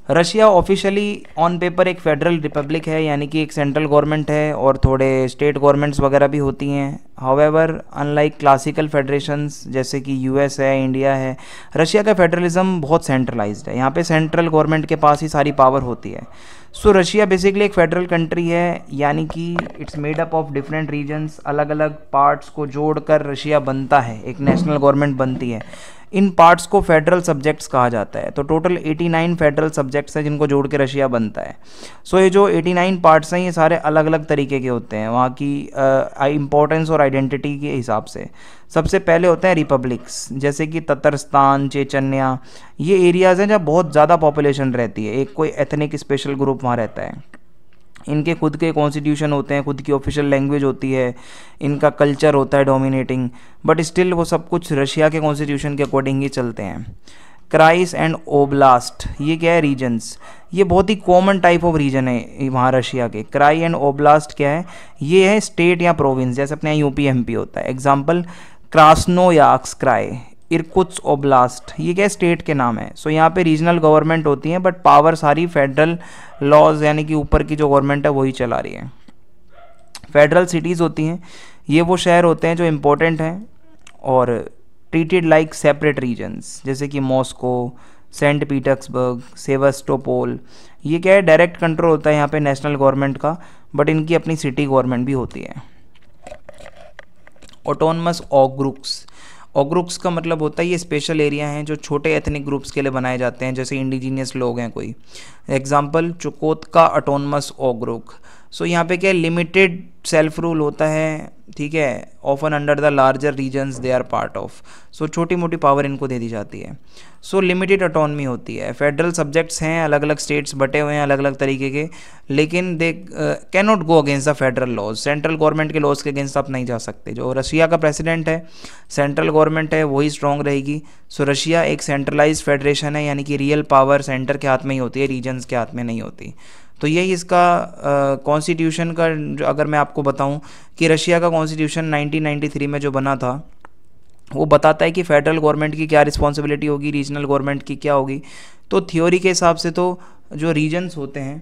रशिया ऑफिशियली ऑन पेपर एक फेडरल रिपब्लिक है, यानी कि एक सेंट्रल गवर्नमेंट है और थोड़े स्टेट गवर्नमेंट्स वगैरह भी होती हैं। हाउएवर अनलाइक क्लासिकल फेडरेशंस जैसे कि यूएस है, इंडिया है, रशिया का फेडरलिज्म बहुत सेंट्रलाइज्ड है, यहाँ पे सेंट्रल गवर्नमेंट के पास ही सारी पावर होती है। सो रशिया बेसिकली एक फेडरल कंट्री है, यानी कि it's made up of different regions, अलग अलग पार्ट्स को जोड़कर रशिया बनता है, एक नेशनल गवर्नमेंट बनती है। इन पार्ट्स को फेडरल सब्जेक्ट्स कहा जाता है। तो टोटल 89 फेडरल सब्जेक्ट्स हैं जिनको जोड़ के रशिया बनता है। सो ये जो 89 पार्ट्स हैं ये सारे अलग अलग तरीके के होते हैं वहाँ की इम्पोर्टेंस और आइडेंटिटी के हिसाब से। सबसे पहले होते हैं रिपब्लिक्स, जैसे कि ततरस्तान, चेचन्या, ये एरियाज़ हैं जहाँ बहुत ज़्यादा पॉपुलेशन रहती है, एक कोई एथनिक स्पेशल ग्रुप वहाँ रहता है। इनके खुद के कॉन्स्टिट्यूशन होते हैं, खुद की ऑफिशियल लैंग्वेज होती है, इनका कल्चर होता है डोमिनेटिंग, बट स्टिल वो सब कुछ रशिया के कॉन्स्टिट्यूशन के अकॉर्डिंग ही चलते हैं। क्राइस एंड ओब्लास्ट, ये क्या है, रीजन्स। ये बहुत ही कॉमन टाइप ऑफ रीजन है वहाँ रशिया के। क्राई एंड ओब्लास्ट क्या है, ये है स्टेट या प्रोविंस, जैसे अपने यहाँ यूपी एमपी होता है। Example Krasnoyarsk cry, Irkutsk oblast, ये क्या स्टेट के नाम है। सो यहाँ पे रीजनल गवर्नमेंट होती है, बट पावर सारी फेडरल लॉज यानी कि ऊपर की जो गवर्नमेंट है वही चला रही है। फेडरल सिटीज़ होती हैं, ये वो शहर होते हैं जो इम्पोर्टेंट हैं और ट्रीटेड लाइक सेपरेट रीजन्स, जैसे कि मॉस्को, सेंट पीटर्सबर्ग, सेवास्टोपोल। ये क्या है, डायरेक्ट कंट्रोल होता है यहाँ पे नेशनल गवर्नमेंट का, बट इनकी अपनी सिटी गवर्नमेंट भी होती है। ऑटोनमस ऑग्रुक्स, ऑग्रुक्स का मतलब होता है ये स्पेशल एरिया हैं जो छोटे एथनिक ग्रुप्स के लिए बनाए जाते हैं, जैसे इंडिजीनियस लोग हैं कोई। Example चुकोतका autonomous ऑग्रुक। सो यहाँ पे क्या है, लिमिटेड सेल्फ रूल होता है, ठीक है, often under the larger regions they are part of. So छोटी मोटी पावर इनको दे दी जाती है। सो लिमिटेड ऑटोनमी होती है। फेडरल सब्जेक्ट्स हैं, अलग अलग स्टेट्स बटे हुए हैं अलग अलग तरीके के, लेकिन they can not go against the federal laws. Central government के लॉज के अगेंस्ट आप नहीं जा सकते। जो रशिया का प्रेसिडेंट है, सेंट्रल गवर्नमेंट है, वही स्ट्रॉन्ग रहेगी। सो रशिया एक सेंट्रलाइज फेडरेशन है, यानी कि रियल पावर सेंटर के हाथ में ही होती है, रीजन्स के हाथ में नहीं होती। तो यही इसका कॉन्स्टिट्यूशन का, अगर मैं आपको बताऊं कि रशिया का कॉन्स्टिट्यूशन 1993 में जो बना था, वो बताता है कि फेडरल गवर्नमेंट की क्या रिस्पॉन्सिबिलिटी होगी, रीजनल गवर्नमेंट की क्या होगी। तो थ्योरी के हिसाब से तो जो रीजन्स होते हैं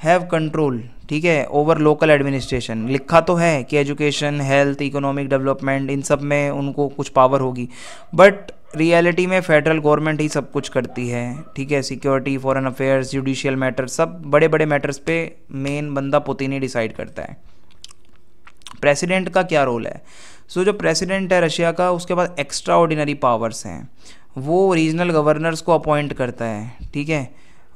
हैव कंट्रोल, ठीक है, ओवर लोकल एडमिनिस्ट्रेशन। लिखा तो है कि एजुकेशन, हेल्थ, इकोनॉमिक डेवलपमेंट, इन सब में उनको कुछ पावर होगी, बट रियलिटी में फेडरल गवर्नमेंट ही सब कुछ करती है, ठीक है। Security, foreign affairs, judicial matters, सब बड़े बड़े मैटर्स पे मेन बंदा पुतिन ही डिसाइड करता है। प्रेसिडेंट का क्या रोल है? सो जो प्रेसिडेंट है रशिया का, उसके पास एक्स्ट्रा ऑर्डिनरी पावर्स हैं। वो रीजनल गवर्नर्स को अपॉइंट करता है, ठीक है,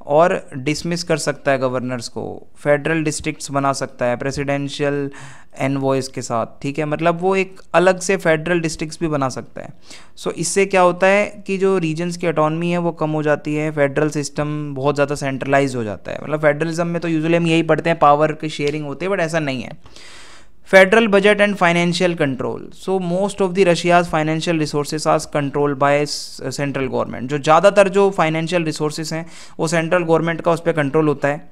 और डिसमिस कर सकता है गवर्नर्स को, फेडरल डिस्ट्रिक्ट्स बना सकता है प्रेसिडेंशियल एनवॉइस के साथ, ठीक है। मतलब वो एक अलग से फेडरल डिस्ट्रिक्ट्स भी बना सकता है। सो इससे क्या होता है कि जो रीजन्स की ऑटोनमी है वो कम हो जाती है, फेडरल सिस्टम बहुत ज़्यादा सेंट्रलाइज हो जाता है। मतलब फेडरलिज्म में तो यूजुअली हम यही पढ़ते हैं, पावर की शेयरिंग होती है, बट ऐसा नहीं है। Federal budget and financial control. So most of the Russia's financial resources are controlled by central government. जो ज़्यादातर जो फाइनेंशियल रिसोर्सेज हैं वो सेंट्रल गवर्नमेंट का उस पर कंट्रोल होता है।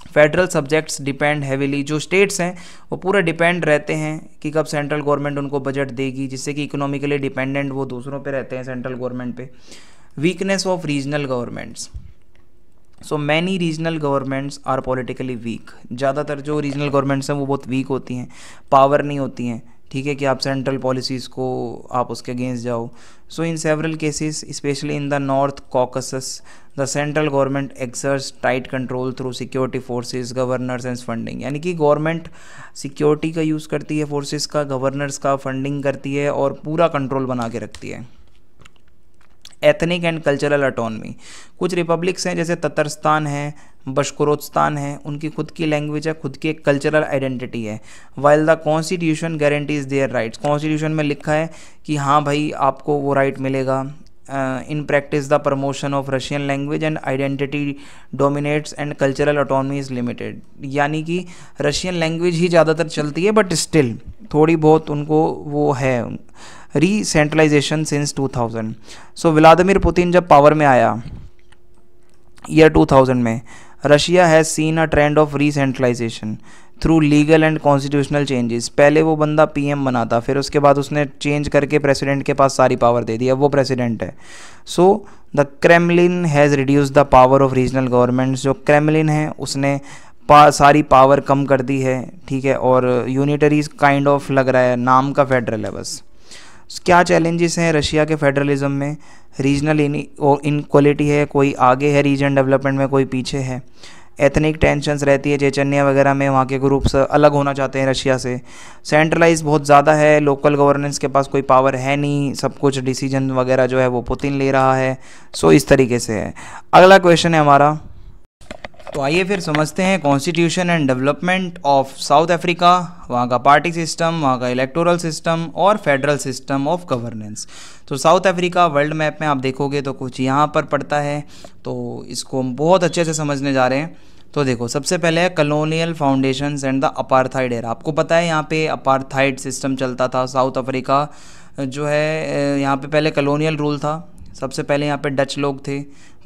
फेडरल सब्जेक्ट्स डिपेंड हैविली, जो स्टेट्स हैं वो पूरा डिपेंड रहते हैं कि कब सेंट्रल गवर्नमेंट उनको बजट देगी, जिससे कि इकोनॉमिकली डिपेंडेंट वो दूसरों पे रहते हैं, सेंट्रल गवर्नमेंट पे। Weakness of regional governments. So many regional governments are politically weak. ज़्यादातर जो रीजनल गवर्नमेंट्स हैं वो बहुत वीक होती हैं, पावर नहीं होती हैं, ठीक है, कि आप सेंट्रल पॉलिसीज़ को आप उसके अगेंस्ट जाओ। So in several cases, specially in the North Caucasus, the central government exerts tight control through security forces, governors and funding. यानी कि गवर्नमेंट सिक्योरिटी का यूज़ करती है, फोर्सेस का, गवर्नर्स का, फंडिंग करती है और पूरा कंट्रोल बना के रखती है। Ethnic and cultural autonomy. कुछ रिपब्लिक्स हैं जैसे ततरस्तान है, बशकोरोस्तान है, उनकी खुद की लैंग्वेज है, खुद की एक कल्चरल आइडेंटिटी है। While the constitution guarantees their rights. Constitution में लिखा है कि हाँ भाई आपको वो राइट मिलेगा। In practice the promotion of Russian language and identity dominates and cultural autonomy is limited. यानी कि रशियन लैंग्वेज ही ज़्यादातर चलती है, बट स्टिल थोड़ी बहुत उनको वो है recentralisation since 2000। So Vladimir Putin जब पावर में आया ईयर 2000 में, Russia has seen a trend of recentralisation through legal and constitutional changes. पहले वो बंदा पीएम बना था, फिर उसके बाद उसने चेंज करके प्रेसिडेंट के पास सारी पावर दे दी, अब वो प्रेसिडेंट है। So the Kremlin has reduce the power of regional governments. जो क्रेमलिन है उसने सारी पावर कम कर दी है, ठीक है, और यूनिटरी काइंड ऑफ लग रहा है, नाम का फेडरल है बस। क्या चैलेंजेस हैं रशिया के फेडरलिज्म में? रीजनल इनक्वालिटी है, कोई आगे है रीजन डेवलपमेंट में, कोई पीछे है। एथनिक टेंशन्स रहती है, चेचन्या वगैरह में वहाँ के ग्रुप्स अलग होना चाहते हैं रशिया से। सेंट्रलाइज बहुत ज़्यादा है, लोकल गवर्नेंस के पास कोई पावर है नहीं, सब कुछ डिसीजन वगैरह जो है वो पुतिन ले रहा है। सो इस तरीके से है। अगला क्वेश्चन है हमारा, तो आइए फिर समझते हैं constitution and development of South Africa, वहाँ का पार्टी सिस्टम, वहाँ का इलेक्टोरल सिस्टम और फेडरल सिस्टम ऑफ गवर्नेंस। तो साउथ अफ्रीका वर्ल्ड मैप में आप देखोगे तो कुछ यहाँ पर पड़ता है, तो इसको हम बहुत अच्छे से समझने जा रहे हैं। तो देखो, सबसे पहले है colonial foundations and the apartheid era. आपको पता है यहाँ पे अपार्थाइड सिस्टम चलता था। साउथ अफ्रीका जो है यहाँ पे पहले कलोनियल रूल था, सबसे पहले यहाँ पे डच लोग थे,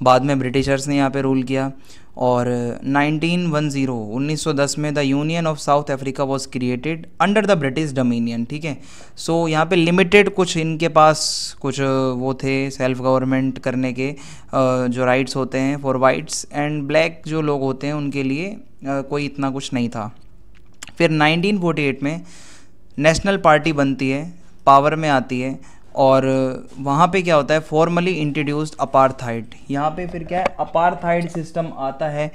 बाद में ब्रिटिशर्स ने यहाँ पे रूल किया। और 1910 में the union of South Africa was created under the British dominion, ठीक है। सो यहाँ पे लिमिटेड कुछ इनके पास कुछ वो थे सेल्फ गवर्नमेंट करने के जो राइट्स होते हैं फॉर वाइट्स एंड ब्लैक जो लोग होते हैं उनके लिए कोई इतना कुछ नहीं था। फिर 1948 में नेशनल पार्टी बनती है, पावर में आती है, और वहाँ पे क्या होता है, फॉर्मली इंट्रोड्यूस्ड अपार्थाइड। यहाँ पे फिर क्या है, अपार्थाइड सिस्टम आता है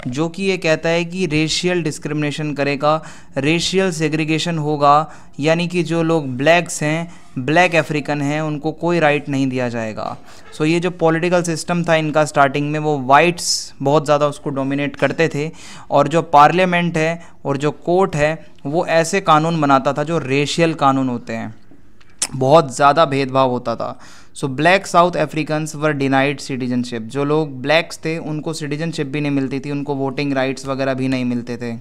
जो कि ये कहता है कि रेशियल डिस्क्रिमिनेशन करेगा, रेशियल सेग्रीगेशन होगा, यानी कि जो लोग ब्लैक्स हैं, ब्लैक अफ्रीकन हैं, उनको कोई राइट नहीं दिया जाएगा। सो ये जो पॉलिटिकल सिस्टम था इनका स्टार्टिंग में, वो वाइट्स बहुत ज़्यादा उसको डोमिनेट करते थे, और जो पार्लियामेंट है और जो कोर्ट है वो ऐसे कानून बनाता था जो रेशियल कानून होते हैं, बहुत ज़्यादा भेदभाव होता था। सो ब्लैक साउथ अफ्रीकन्स वर डिनाइड सिटीजनशिप, जो लोग ब्लैक्स थे उनको सिटीजनशिप भी नहीं मिलती थी, उनको वोटिंग राइट्स वगैरह भी नहीं मिलते थे।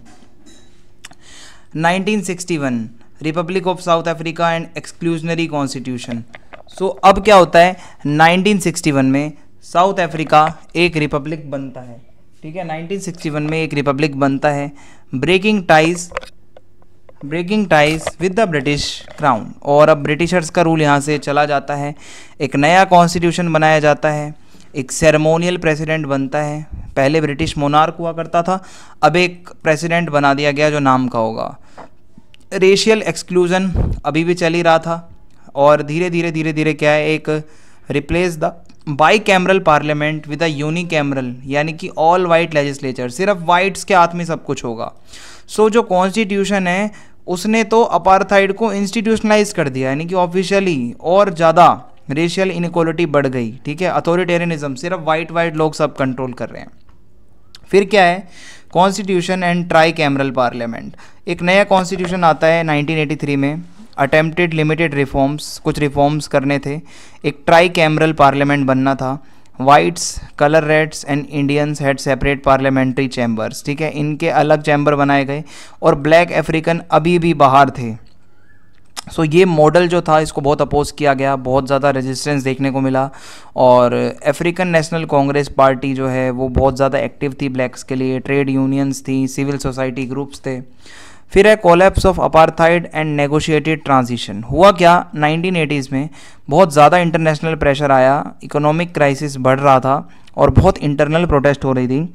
1961 Republic of South Africa and exclusionary constitution. So अब क्या होता है, 1961 में साउथ अफ्रीका एक रिपब्लिक बनता है, ठीक है। 1961 में एक रिपब्लिक बनता है, breaking ties with the British crown, और अब ब्रिटिशर्स का रूल यहाँ से चला जाता है। एक नया कॉन्स्टिट्यूशन बनाया जाता है, एक सेरेमोनियल प्रेसिडेंट बनता है। पहले ब्रिटिश मोनार्क हुआ करता था, अब एक प्रेसिडेंट बना दिया गया जो नाम का होगा। रेशियल एक्सक्लूजन अभी भी चल ही रहा था, और धीरे धीरे क्या है, एक replace the by cameral parliament with a unicameral, यानी कि ऑल वाइट लेजिस्लेचर, सिर्फ वाइट्स के हाथ में सब कुछ होगा। सो जो कॉन्स्टिट्यूशन है उसने तो अपार्थाइड को इंस्टीट्यूशनलाइज कर दिया, यानी कि ऑफिशियली, और ज़्यादा रेशियल इनइक्वालिटी बढ़ गई, ठीक है। अथॉरिटेरियनिज्म, सिर्फ वाइट लोग सब कंट्रोल कर रहे हैं। फिर क्या है, constitution and tricameral parliament. एक नया कॉन्स्टिट्यूशन आता है 1983 में, अटेम्प्टेड लिमिटेड रिफॉर्म्स, कुछ रिफॉर्म्स करने थे। एक ट्राई कैमरल पार्लियामेंट बनना था। Whites, coloureds and Indians had separate parliamentary chambers, ठीक है, इनके अलग चैम्बर बनाए गए, और ब्लैक अफ्रीकन अभी भी बाहर थे। सो ये मॉडल जो था इसको बहुत अपोज किया गया, बहुत ज़्यादा रेजिस्टेंस देखने को मिला, और अफ्रीकन नेशनल कांग्रेस पार्टी जो है वो बहुत ज़्यादा एक्टिव थी ब्लैक्स के लिए, ट्रेड यूनियंस थी, सिविल सोसाइटी ग्रुप्स थे। फिर है collapse of apartheid and negotiated transition. हुआ क्या, 1980s में बहुत ज़्यादा इंटरनेशनल प्रेशर आया, इकोनॉमिक क्राइसिस बढ़ रहा था, और बहुत इंटरनल प्रोटेस्ट हो रही थी,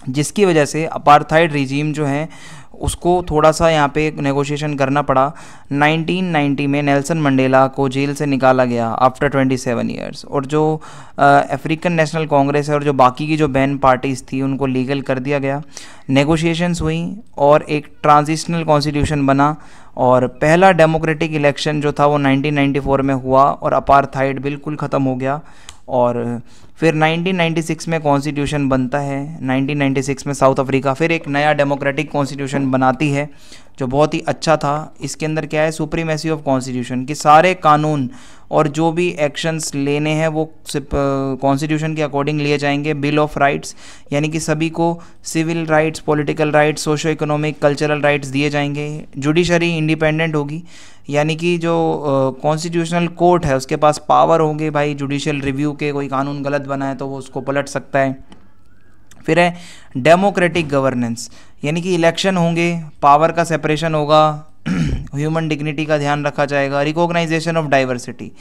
जिसकी वजह से अपार्थाइड रिजीम जो है उसको थोड़ा सा यहाँ पे नेगोशिएशन करना पड़ा। 1990 में नेल्सन मंडेला को जेल से निकाला गया आफ्टर 27 ईयर्स, और जो अफ्रीकन नेशनल कांग्रेस है और जो बाकी की जो बैन पार्टीज़ थी उनको लीगल कर दिया गया। नेगोशिएशंस हुई और एक ट्रांजिशनल कॉन्स्टिट्यूशन बना, और पहला डेमोक्रेटिक इलेक्शन जो था वो 1994 में हुआ, और अपार्थाइड बिल्कुल ख़त्म हो गया। और फिर 1996 में कॉन्स्टिट्यूशन बनता है। 1996 में साउथ अफ्रीका फिर एक नया डेमोक्रेटिक कॉन्स्टिट्यूशन बनाती है जो बहुत ही अच्छा था। इसके अंदर क्या है, सुप्रीमेसी ऑफ कॉन्स्टिट्यूशन, कि सारे कानून और जो भी एक्शंस लेने हैं वो कॉन्स्टिट्यूशन के अकॉर्डिंग लिए जाएंगे। बिल ऑफ राइट्स, यानी कि सभी को civil rights, political rights, socio economic, cultural rights दिए जाएंगे। जुडिशरी इंडिपेंडेंट होगी, यानी कि जो कॉन्स्टिट्यूशनल कोर्ट है उसके पास पावर होंगे भाई जुडिशियल रिव्यू के, कोई कानून गलत बना है तो वो उसको पलट सकता है। फिर है डेमोक्रेटिक गवर्नेंस, यानी कि इलेक्शन होंगे, पावर का सेपरेशन होगा, ह्यूमन डिग्निटी का ध्यान रखा जाएगा। Recognition of diversity,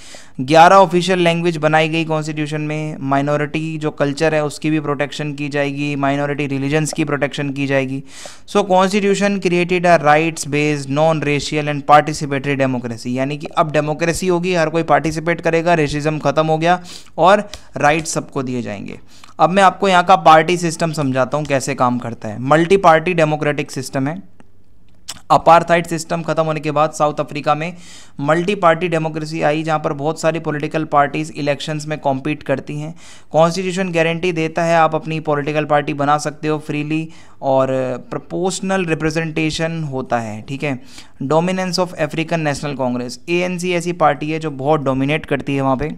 11 official language बनाई गई कॉन्स्टिट्यूशन में। माइनॉरिटी जो कल्चर है उसकी भी प्रोटेक्शन की जाएगी, माइनॉरिटी रिलीजन्स की प्रोटेक्शन की जाएगी। So constitution created a rights based non racial and participatory democracy, यानी कि अब डेमोक्रेसी होगी, हर कोई पार्टिसिपेट करेगा, रेसिज्म खत्म हो गया और राइट्स सबको दिए जाएंगे। अब मैं आपको यहाँ का पार्टी सिस्टम समझाता हूँ कैसे काम करता है। मल्टी पार्टी डेमोक्रेटिक सिस्टम है। अपार्थाइड सिस्टम खत्म होने के बाद साउथ अफ्रीका में मल्टी पार्टी डेमोक्रेसी आई, जहां पर बहुत सारी पॉलिटिकल पार्टीज इलेक्शंस में कॉम्पीट करती हैं। कॉन्स्टिट्यूशन गारंटी देता है आप अपनी पॉलिटिकल पार्टी बना सकते हो फ्रीली, और प्रोपोर्शनल रिप्रेजेंटेशन होता है, ठीक है। Dominance of African national Congress, ANC ऐसी पार्टी है जो बहुत डोमिनेट करती है वहाँ पे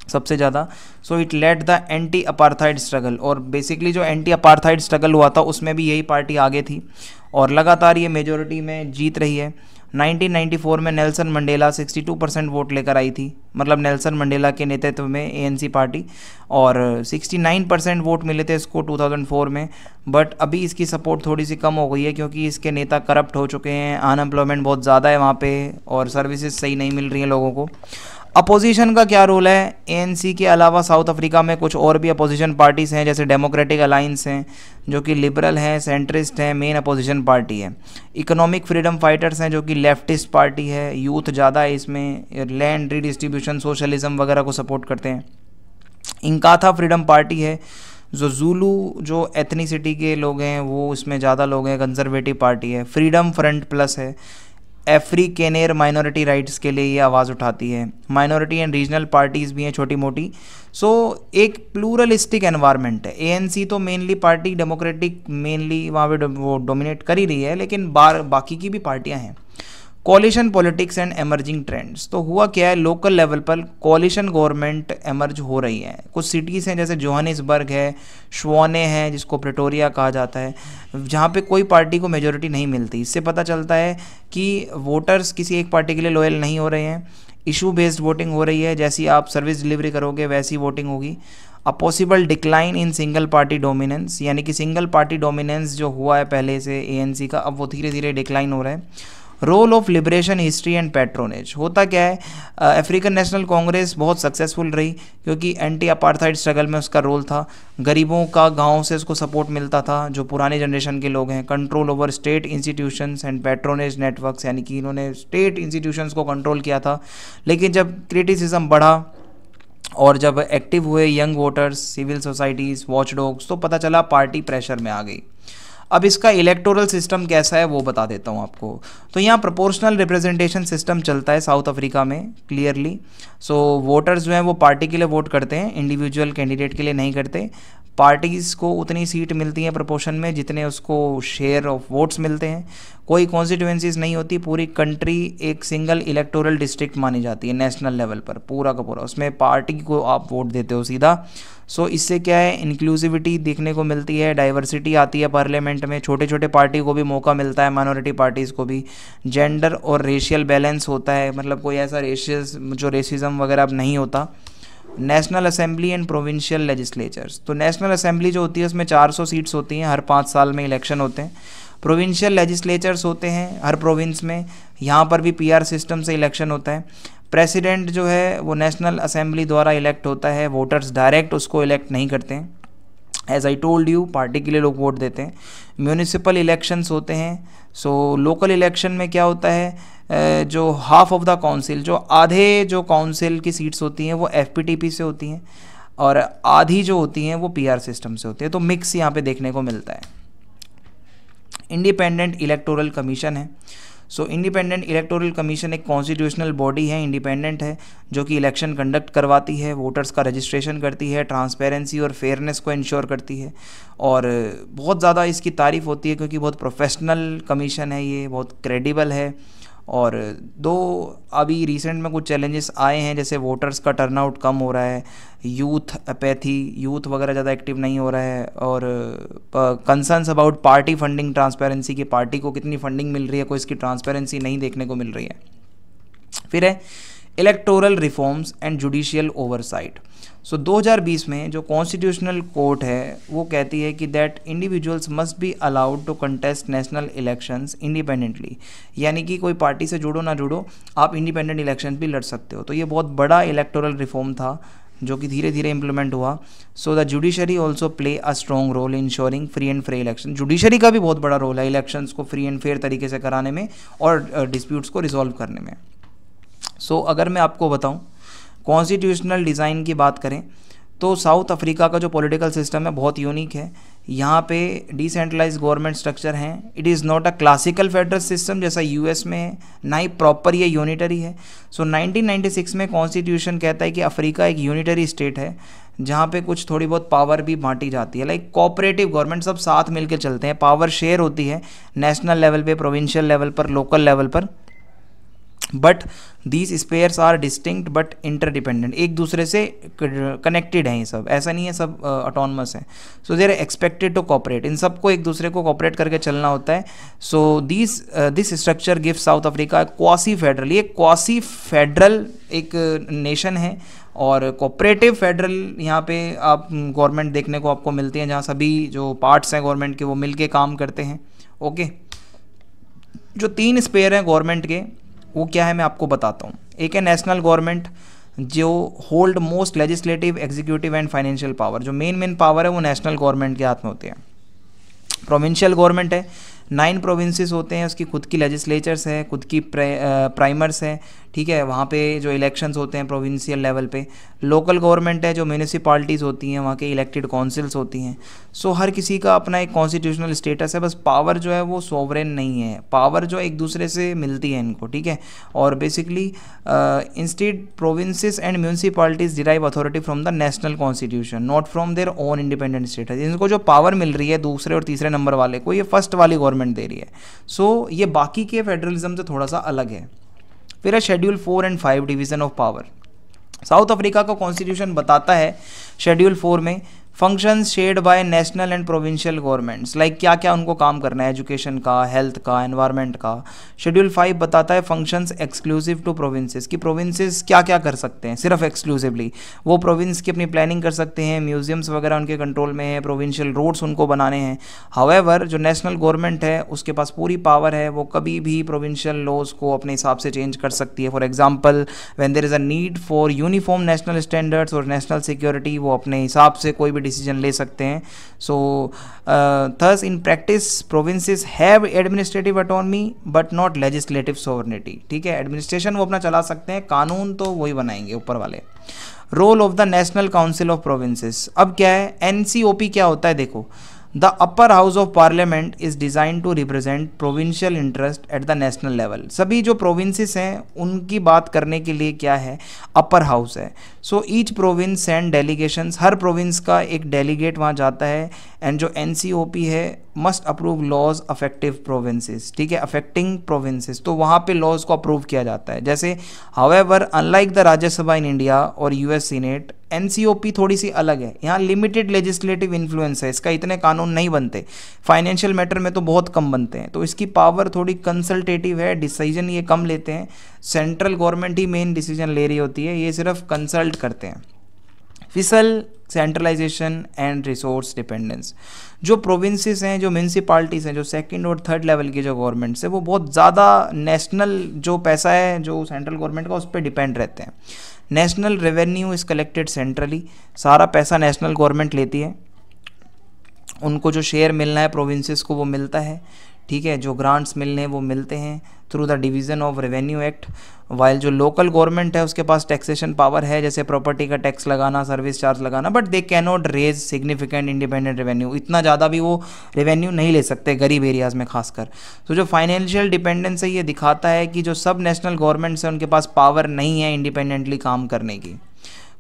सबसे ज़्यादा। So it led the anti apartheid struggle, और बेसिकली जो एंटी अपार्थाइड स्ट्रगल हुआ था उसमें भी यही पार्टी आगे थी और लगातार ये मेजॉरिटी में जीत रही है। 1994 में नेल्सन मंडेला 62% वोट लेकर आई थी, मतलब नेल्सन मंडेला के नेतृत्व में एएनसी पार्टी, और 69% वोट मिले थे इसको 2004 में। बट अभी इसकी सपोर्ट थोड़ी सी कम हो गई है क्योंकि इसके नेता करप्ट हो चुके हैं, अनएम्प्लॉयमेंट बहुत ज़्यादा है वहाँ पे और सर्विसेज सही नहीं मिल रही हैं लोगों को। अपोजिशन का क्या रोल है? एएनसी के अलावा साउथ अफ्रीका में कुछ और भी अपोजिशन पार्टीज़ हैं, जैसे डेमोक्रेटिक अलायंस हैं जो कि लिबरल हैं, सेंट्रिस्ट हैं, मेन अपोजिशन पार्टी है। इकोनॉमिक फ्रीडम फाइटर्स हैं जो कि लेफ्टिस्ट पार्टी है, यूथ ज़्यादा है इसमें, लैंड रीडिस्ट्रीब्यूशन, सोशलिज्म वगैरह को सपोर्ट करते हैं। इंकाथा फ्रीडम पार्टी है जो ज़ूलू जो एथनिसिटी के लोग हैं वो इसमें ज़्यादा लोग हैं, कंजर्वेटिव पार्टी है। फ्रीडम फ्रंट प्लस है, अफ्रीकेनेर माइनॉरिटी राइट्स के लिए ये आवाज़ उठाती है। माइनॉरिटी एंड रीजनल पार्टीज़ भी हैं छोटी मोटी। सो एक प्लूरलिस्टिक एनवायरनमेंट है। एएनसी तो मेनली पार्टी डेमोक्रेटिक मेनली वहाँ पे वो डोमिनेट कर ही रही है, लेकिन बाकी की भी पार्टियाँ हैं। Coalition politics and emerging trends, तो हुआ क्या है, लोकल लेवल पर कॉलिशन गवर्नमेंट एमर्ज हो रही है। कुछ सिटीज़ हैं जैसे जोहानिसबर्ग है, श्वाने है जिसको प्रेटोरिया कहा जाता है, जहाँ पे कोई पार्टी को मेजोरिटी नहीं मिलती। इससे पता चलता है कि वोटर्स किसी एक पार्टी के लिए लॉयल नहीं हो रहे हैं। इशू बेस्ड वोटिंग हो रही है, जैसी आप सर्विस डिलीवरी करोगे वैसी वोटिंग होगी। A possible decline in single party dominance, यानी कि सिंगल पार्टी डोमिनेंस जो हुआ है पहले से एएनसी का, अब वो धीरे धीरे डिक्लाइन हो रहा है। Role of liberation history and patronage, होता क्या है, अफ्रीकन नेशनल कांग्रेस बहुत सक्सेसफुल रही क्योंकि एंटी अपार्थाइड स्ट्रगल में उसका रोल था। गरीबों का गांव से उसको सपोर्ट मिलता था जो पुराने जनरेशन के लोग हैं। Control over state institutions and patronage networks, यानी कि इन्होंने स्टेट इंस्टीट्यूशंस को कंट्रोल किया था। लेकिन जब क्रिटिसिज्म बढ़ा और जब एक्टिव हुए यंग वोटर्स, सिविल सोसाइटीज़, वॉचडॉग्स, तो पता चला पार्टी प्रेशर में आ गई। अब इसका इलेक्टोरल सिस्टम कैसा है वो बता देता हूँ आपको। तो यहाँ प्रोपोर्शनल रिप्रेजेंटेशन सिस्टम चलता है साउथ अफ्रीका में क्लियरली। सो वोटर्स जो हैं वो पार्टी के लिए वोट करते हैं, इंडिविजुअल कैंडिडेट के लिए नहीं करते। पार्टीज़ को उतनी सीट मिलती हैं प्रोपोर्शन में जितने उसको शेयर ऑफ वोट्स मिलते हैं। कोई कॉन्स्टिट्यूएंसीज नहीं होती, पूरी कंट्री एक सिंगल इलेक्टोरल डिस्ट्रिक्ट मानी जाती है नेशनल लेवल पर, पूरा का पूरा उसमें पार्टी को आप वोट देते हो सीधा। सो इससे क्या है, इंक्लूसिविटी देखने को मिलती है, डाइवर्सिटी आती है पार्लियामेंट में, छोटे छोटे पार्टी को भी मौका मिलता है, माइनॉरिटी पार्टीज़ को भी। जेंडर और रेशियल बैलेंस होता है, मतलब कोई ऐसा रेसिज्म वगैरह अब नहीं होता। National assembly and provincial legislatures, तो नेशनल असेंबली जो होती है उसमें 400 सीट्स होती हैं, हर 5 साल में इलेक्शन होते हैं। प्रोविंशियल लेजिस्लेचर्स होते हैं हर प्रोविंस में, यहाँ पर भी पीआर सिस्टम से इलेक्शन होता है। प्रेसिडेंट जो है वो नेशनल असेंबली द्वारा इलेक्ट होता है, वोटर्स डायरेक्ट उसको इलेक्ट नहीं करते हैं। As I told you, party के लिए लोग वोट देते हैं। म्यूनिसिपल इलेक्शंस होते हैं। सो लोकल इलेक्शन में क्या होता है, जो हाफ ऑफ द काउंसिल, जो आधे जो काउंसिल की सीट्स होती हैं वो एफपीटीपी से होती हैं और आधी जो होती हैं वो पीआर सिस्टम से होती है। तो मिक्स यहाँ पे देखने को मिलता है। इंडिपेंडेंट इलेक्टोरल कमीशन है। सो इंडिपेंडेंट इलेक्टोरल कमीशन एक कॉन्स्टिट्यूशनल बॉडी है, इंडिपेंडेंट है, जो कि इलेक्शन कंडक्ट करवाती है, वोटर्स का रजिस्ट्रेशन करती है, ट्रांसपेरेंसी और फेयरनेस को इंश्योर करती है। और बहुत ज़्यादा इसकी तारीफ़ होती है क्योंकि बहुत प्रोफेशनल कमीशन है, ये बहुत क्रेडिबल है। और दो अभी रिसेंट में कुछ चैलेंजेस आए हैं, जैसे वोटर्स का टर्नआउट कम हो रहा है, यूथ अपैथी, यूथ वगैरह ज़्यादा एक्टिव नहीं हो रहा है, और concerns about party funding transparency, की पार्टी को कितनी फंडिंग मिल रही है, कोई इसकी ट्रांसपेरेंसी नहीं देखने को मिल रही है। फिर है electoral reforms and judicial oversight. So 2020 में जो कॉन्स्टिट्यूशनल कोर्ट है वो कहती है कि that individuals must be allowed to contest national elections independently, यानी कि कोई पार्टी से जुड़ो ना जुड़ो, आप इंडिपेंडेंट इलेक्शन भी लड़ सकते हो। तो ये बहुत बड़ा इलेक्टोरल रिफॉर्म था जो कि धीरे धीरे इंप्लीमेंट हुआ। So the judiciary also play a strong role in ensuring free and fair election. Judiciary का भी बहुत बड़ा रोल है इलेक्शंस को फ्री एंड फेयर तरीके से कराने में और डिस्प्यूट्स को रिजॉल्व करने में। सो अगर मैं आपको बताऊं कॉन्स्टिट्यूशनल डिज़ाइन की बात करें तो साउथ अफ्रीका का जो पॉलिटिकल सिस्टम है बहुत यूनिक है। यहाँ पे डिसेंट्रलाइज गवर्नमेंट स्ट्रक्चर हैं। It is not a classical federal system जैसा यूएस में है, ना ही प्रॉपर ये यूनिटरी है। सो 1996 में कॉन्स्टिट्यूशन कहता है कि अफ्रीका एक यूनिटरी स्टेट है जहाँ पे कुछ थोड़ी बहुत पावर भी बांटी जाती है, लाइक कोऑपरेटिव गवर्नमेंट, सब साथ मिलकर चलते हैं, पावर शेयर होती है नेशनल लेवल पे, प्रोविंशियल लेवल पर, लोकल लेवल पर। But these spheres are distinct but interdependent, एक दूसरे से कनेक्टेड हैं ये सब, ऐसा नहीं है सब ऑटोनमस है। So they are expected to cooperate, इन सबको एक दूसरे को कॉपरेट करके चलना होता है। So this structure give South Africa quasi federal, ये क्वासी फेडरल एक नेशन है, और कोऑपरेटिव फेडरल यहाँ पे आप गवर्नमेंट देखने को आपको मिलती हैं जहाँ सभी जो पार्ट्स हैं गवर्नमेंट के वो मिलके काम करते हैं। ओके, जो 3 स्पेयर हैं गवर्नमेंट के वो क्या है मैं आपको बताता हूँ। एक है नेशनल गवर्नमेंट जो hold most legislative, executive and financial power, जो मेन पावर है वो नेशनल गवर्नमेंट के हाथ में होती है। प्रोविंशियल गवर्नमेंट है, 9 प्रोविंसेस होते हैं, उसकी खुद की लेजिस्लेचर्स है, खुद की प्राइमर्स है, ठीक है, वहाँ पे जो इलेक्शंस होते हैं प्रोविंशियल लेवल पे। लोकल गवर्नमेंट है, जो म्यूनिसिपालिटीज़ होती हैं वहाँ के इलेक्टेड काउंसिल्स होती हैं। सो हर किसी का अपना एक कॉन्स्टिट्यूशनल स्टेटस है, बस पावर जो है वो सोवरेन नहीं है, पावर जो एक दूसरे से मिलती है इनको, ठीक है। और basically instead provinces and municipalities derive authority from the national constitution, not from their own independent status. इनको जो पावर मिल रही है दूसरे और तीसरे नंबर वाले को, ये फर्स्ट वाली गवर्नमेंट दे रही है। सो ये बाकी के फेडरलिज्म से थोड़ा सा अलग है। फिर है schedule 4 and 5 division of power. South Africa का कॉन्स्टिट्यूशन बताता है शेड्यूल 4 में functions shared by national and provincial governments, like क्या क्या उनको काम करना है, एजुकेशन का, हेल्थ का, एनवायरनमेंट का। शेड्यूल 5 बताता है फंक्शंस एक्सक्लूसिव टू प्रोविंसेस, कि प्रोविंसेस क्या क्या कर सकते हैं सिर्फ एक्सक्लूसिवली, वो प्रोविंस की अपनी प्लानिंग कर सकते हैं, म्यूजियम्स वगैरह उनके कंट्रोल में है, प्रोविंशियल रोड्स उनको बनाने हैं। हाउएवर जो नेशनल गवर्नमेंट है उसके पास पूरी पावर है, वो कभी भी प्रोविंशियल लॉज को अपने हिसाब से चेंज कर सकती है। For example when there is a need for uniform national standards और नेशनल सिक्योरिटी, वो अपने हिसाब से कोई भी डिसीजन ले सकते हैं। So thus in practice provinces have administrative autonomy but not legislative sovereignty, ठीक है, एडमिनिस्ट्रेशन वो अपना चला सकते हैं, कानून तो वही बनाएंगे ऊपर वाले। Role of the national council of provinces, अब क्या है एनसीओपी क्या होता है, देखो the upper house of parliament is design to represent provincial interest at the national level. सभी जो प्रोविंसेस हैं उनकी बात करने के लिए क्या है अपर हाउस है। So each province send delegations, हर प्रोविंस का एक डेलीगेट वहाँ जाता है। एंड जो एनसीओपी है must approve laws affective provinces, ठीक है, अफेक्टिंग प्रोविंसेस, तो वहाँ पे लॉज को अप्रूव किया जाता है। जैसे however unlike the Rajya Sabha in India और यूएस सीनेट, एनसीओपी थोड़ी सी अलग है, यहाँ लिमिटेड लेजिस्लेटिव इन्फ्लुएंस है, इसका इतने कानून नहीं बनते, फाइनेंशियल मैटर में तो बहुत कम बनते हैं, तो इसकी पावर थोड़ी कंसल्टेटिव है, डिसीजन ये कम लेते हैं, सेंट्रल गवर्नमेंट ही मेन डिसीजन ले रही होती है, ये सिर्फ कंसल्ट करते हैं। फिसल सेंट्रलाइजेशन एंड रिसोर्स डिपेंडेंस, जो प्रोविंसेस हैं, जो म्यूनसिपालिटीज़ हैं, जो सेकंड और थर्ड लेवल की जो गवर्नमेंट्स है वो बहुत ज़्यादा नेशनल जो पैसा है जो सेंट्रल गवर्नमेंट का उस पर डिपेंड रहते हैं। National revenue is collected centrally, सारा पैसा नेशनल गवर्नमेंट लेती है, उनको जो शेयर मिलना है प्रोविंसेस को वो मिलता है, ठीक है, जो ग्रांट्स मिलने हैं वो मिलते हैं through the division of revenue act. While जो लोकल गवर्नमेंट है उसके पास टैक्सेशन पावर है, जैसे प्रॉपर्टी का टैक्स लगाना, सर्विस चार्ज लगाना, but they can not raise significant independent revenue, इतना ज़्यादा भी वो रेवेन्यू नहीं ले सकते गरीब एरियाज़ में खासकर। तो जो फाइनेंशियल डिपेंडेंस है ये दिखाता है कि जो सब नेशनल गवर्नमेंट्स हैं उनके पास पावर नहीं है इंडिपेंडेंटली काम करने की।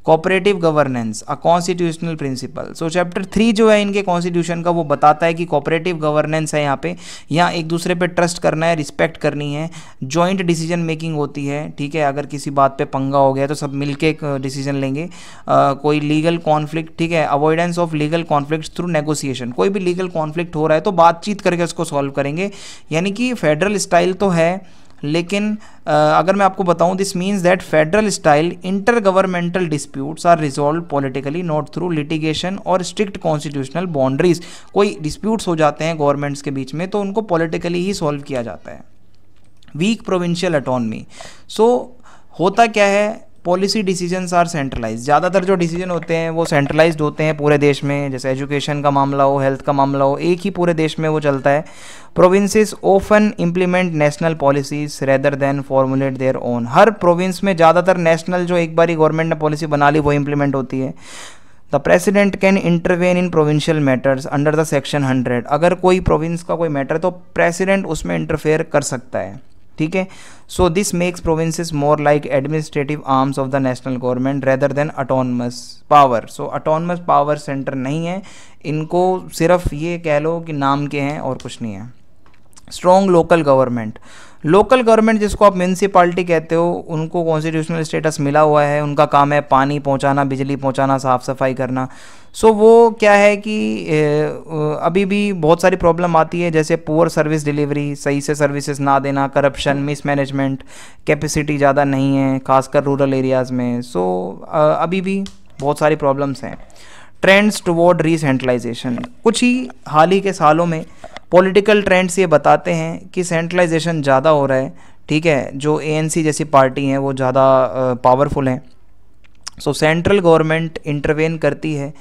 Cooperative governance a constitutional principle, so chapter 3 जो है इनके कॉन्स्टिट्यूशन का वो बताता है कि कोऑपरेटिव गवर्नेंस है, यहाँ पे यहाँ एक दूसरे पे ट्रस्ट करना है, रिस्पेक्ट करनी है, जॉइंट डिसीजन मेकिंग होती है, ठीक है, अगर किसी बात पे पंगा हो गया तो सब मिलके एक डिसीजन लेंगे। कोई लीगल कॉन्फ्लिक्ट, ठीक है, avoidance of legal conflict through negotiation, कोई भी लीगल कॉन्फ्लिक्ट हो रहा है तो बातचीत करके उसको सॉल्व करेंगे, यानी कि फेडरल स्टाइल तो है, लेकिन अगर मैं आपको बताऊं this means that federal style intergovernmental disputes are resolve politically not through litigation और स्ट्रिक्ट कॉन्स्टिट्यूशनल बाउंड्रीज। कोई डिस्प्यूट्स हो जाते हैं गवर्नमेंट्स के बीच में तो उनको पॉलिटिकली ही सॉल्व किया जाता है। वीक प्रोविंशियल ऑटोनॉमी, सो होता क्या है पॉलिसी डिसीजंस आर सेंट्रलाइज, ज़्यादातर जो डिसीजन होते हैं वो सेंट्रलाइज्ड होते हैं पूरे देश में, जैसे एजुकेशन का मामला हो, हेल्थ का मामला हो, एक ही पूरे देश में वो चलता है। Provinces often implement national policies rather than formulate their own, her province में ज़्यादातर नेशनल जो एक बारी गवर्नमेंट ने पॉलिसी बना ली वो इम्प्लीमेंट होती है। The president can intervene in provincial matters under the section 100, अगर कोई प्रोविंस का कोई मैटर है तो प्रेसिडेंट उसमें इंटरफेयर कर सकता है, ठीक है। So this makes provinces more like administrative arms of the national government rather than autonomous power. So autonomous power centre नहीं है, इनको सिर्फ ये कह लो कि नाम के हैं और कुछ नहीं है। स्ट्रॉन्ग लोकल गवर्नमेंट जिसको आप म्यूनसिपाल्टी कहते हो, उनको कॉन्स्टिट्यूशनल स्टेटस मिला हुआ है, उनका काम है पानी पहुंचाना, बिजली पहुंचाना, साफ़ सफाई करना। सो वो क्या है कि अभी भी बहुत सारी प्रॉब्लम आती है, जैसे पुअर सर्विस डिलीवरी, सही से सर्विसेज ना देना, करप्शन, मिसमैनेजमेंट, कैपेसिटी ज़्यादा नहीं है खासकर रूरल एरियाज़ में। सो अभी भी बहुत सारी प्रॉब्लम्स हैं। ट्रेंड्स टुवर्ड रीसेंट्रलाइजेशन, कुछ ही हाल ही के सालों में पॉलिटिकल ट्रेंड्स ये बताते हैं कि सेंट्रलाइजेशन ज़्यादा हो रहा है, ठीक है। जो ANC जैसी पार्टी हैं वो ज़्यादा पावरफुल हैं। सो सेंट्रल गवर्नमेंट इंटरवेन करती है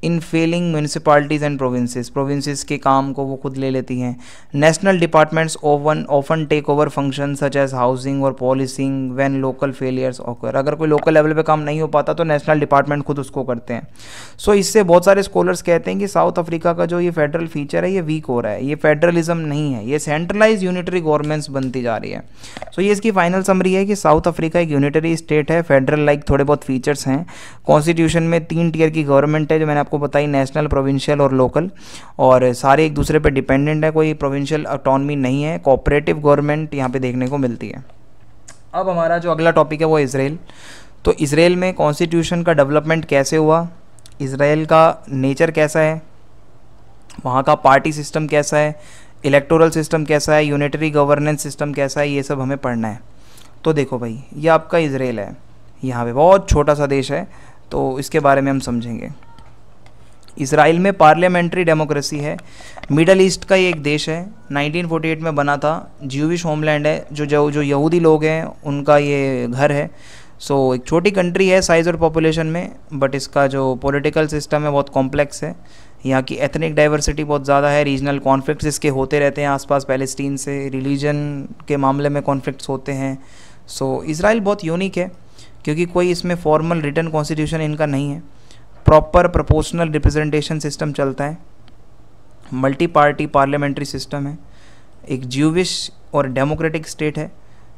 in failing municipalities and provinces के काम को वो खुद ले लेती हैं। National departments often take over function such as housing और policing when local failures occur. अगर कोई लोकल लेवल पे काम नहीं हो पाता तो नेशनल डिपार्टमेंट खुद उसको करते हैं। सो इससे बहुत सारे स्कॉलर्स कहते हैं कि साउथ अफ्रीका का जो ये फेडरल फीचर है ये वीक हो रहा है, ये फेडरलिज्म नहीं है, ये सेंट्रलाइज यूनिटरी गवर्नमेंट्स बनती जा रही है। सो ये इसकी फाइनल समरी है कि साउथ अफ्रीका एक यूनिटरी स्टेट है, फेडरल लाइक थोड़े बहुत फीचर्स हैं। कॉन्स्टिट्यूशन में 3 टियर की गवर्नमेंट है जो मैंने आपको बताई, नेशनल, प्रोविंशियल और लोकल, और सारे एक दूसरे पे डिपेंडेंट है, कोई प्रोविंशियल ऑटोनॉमी नहीं है। कोऑपरेटिव गवर्नमेंट यहाँ पे देखने को मिलती है। अब हमारा जो अगला टॉपिक है वो इजराइल। तो इजराइल में कॉन्स्टिट्यूशन का डेवलपमेंट कैसे हुआ, इजराइल का नेचर कैसा है, वहाँ का पार्टी सिस्टम कैसा है, इलेक्टोरल सिस्टम कैसा है, यूनिटरी गवर्नेंस सिस्टम कैसा है, ये सब हमें पढ़ना है। तो देखो भाई, ये आपका इजराइल है, यहाँ पे बहुत छोटा सा देश है, तो इसके बारे में हम समझेंगे। इजराइल में पार्लियामेंट्री डेमोक्रेसी है, मिडल ईस्ट का ये एक देश है, 1948 में बना था, ज्यूविश होमलैंड है, जो यहूदी लोग हैं उनका ये घर है। सो एक छोटी कंट्री है साइज़ और पॉपुलेशन में, बट इसका जो पॉलिटिकल सिस्टम है बहुत कॉम्प्लेक्स है। यहाँ की एथनिक डाइवर्सिटी बहुत ज़्यादा है, रीजनल कॉन्फ्लिक्ट्स इसके होते रहते हैं आसपास पैलेस्टीन से, रिलीजन के मामले में कॉन्फ्लिक्ट्स होते हैं। सो इजराइल बहुत यूनिक है क्योंकि कोई इसमें फॉर्मल रिटन कॉन्स्टिट्यूशन इनका नहीं है, प्रॉपर प्रोपोर्शनल रिप्रेजेंटेशन सिस्टम चलता है, मल्टी पार्टी पार्लियामेंट्री सिस्टम है, एक ज्यूविश और डेमोक्रेटिक स्टेट है,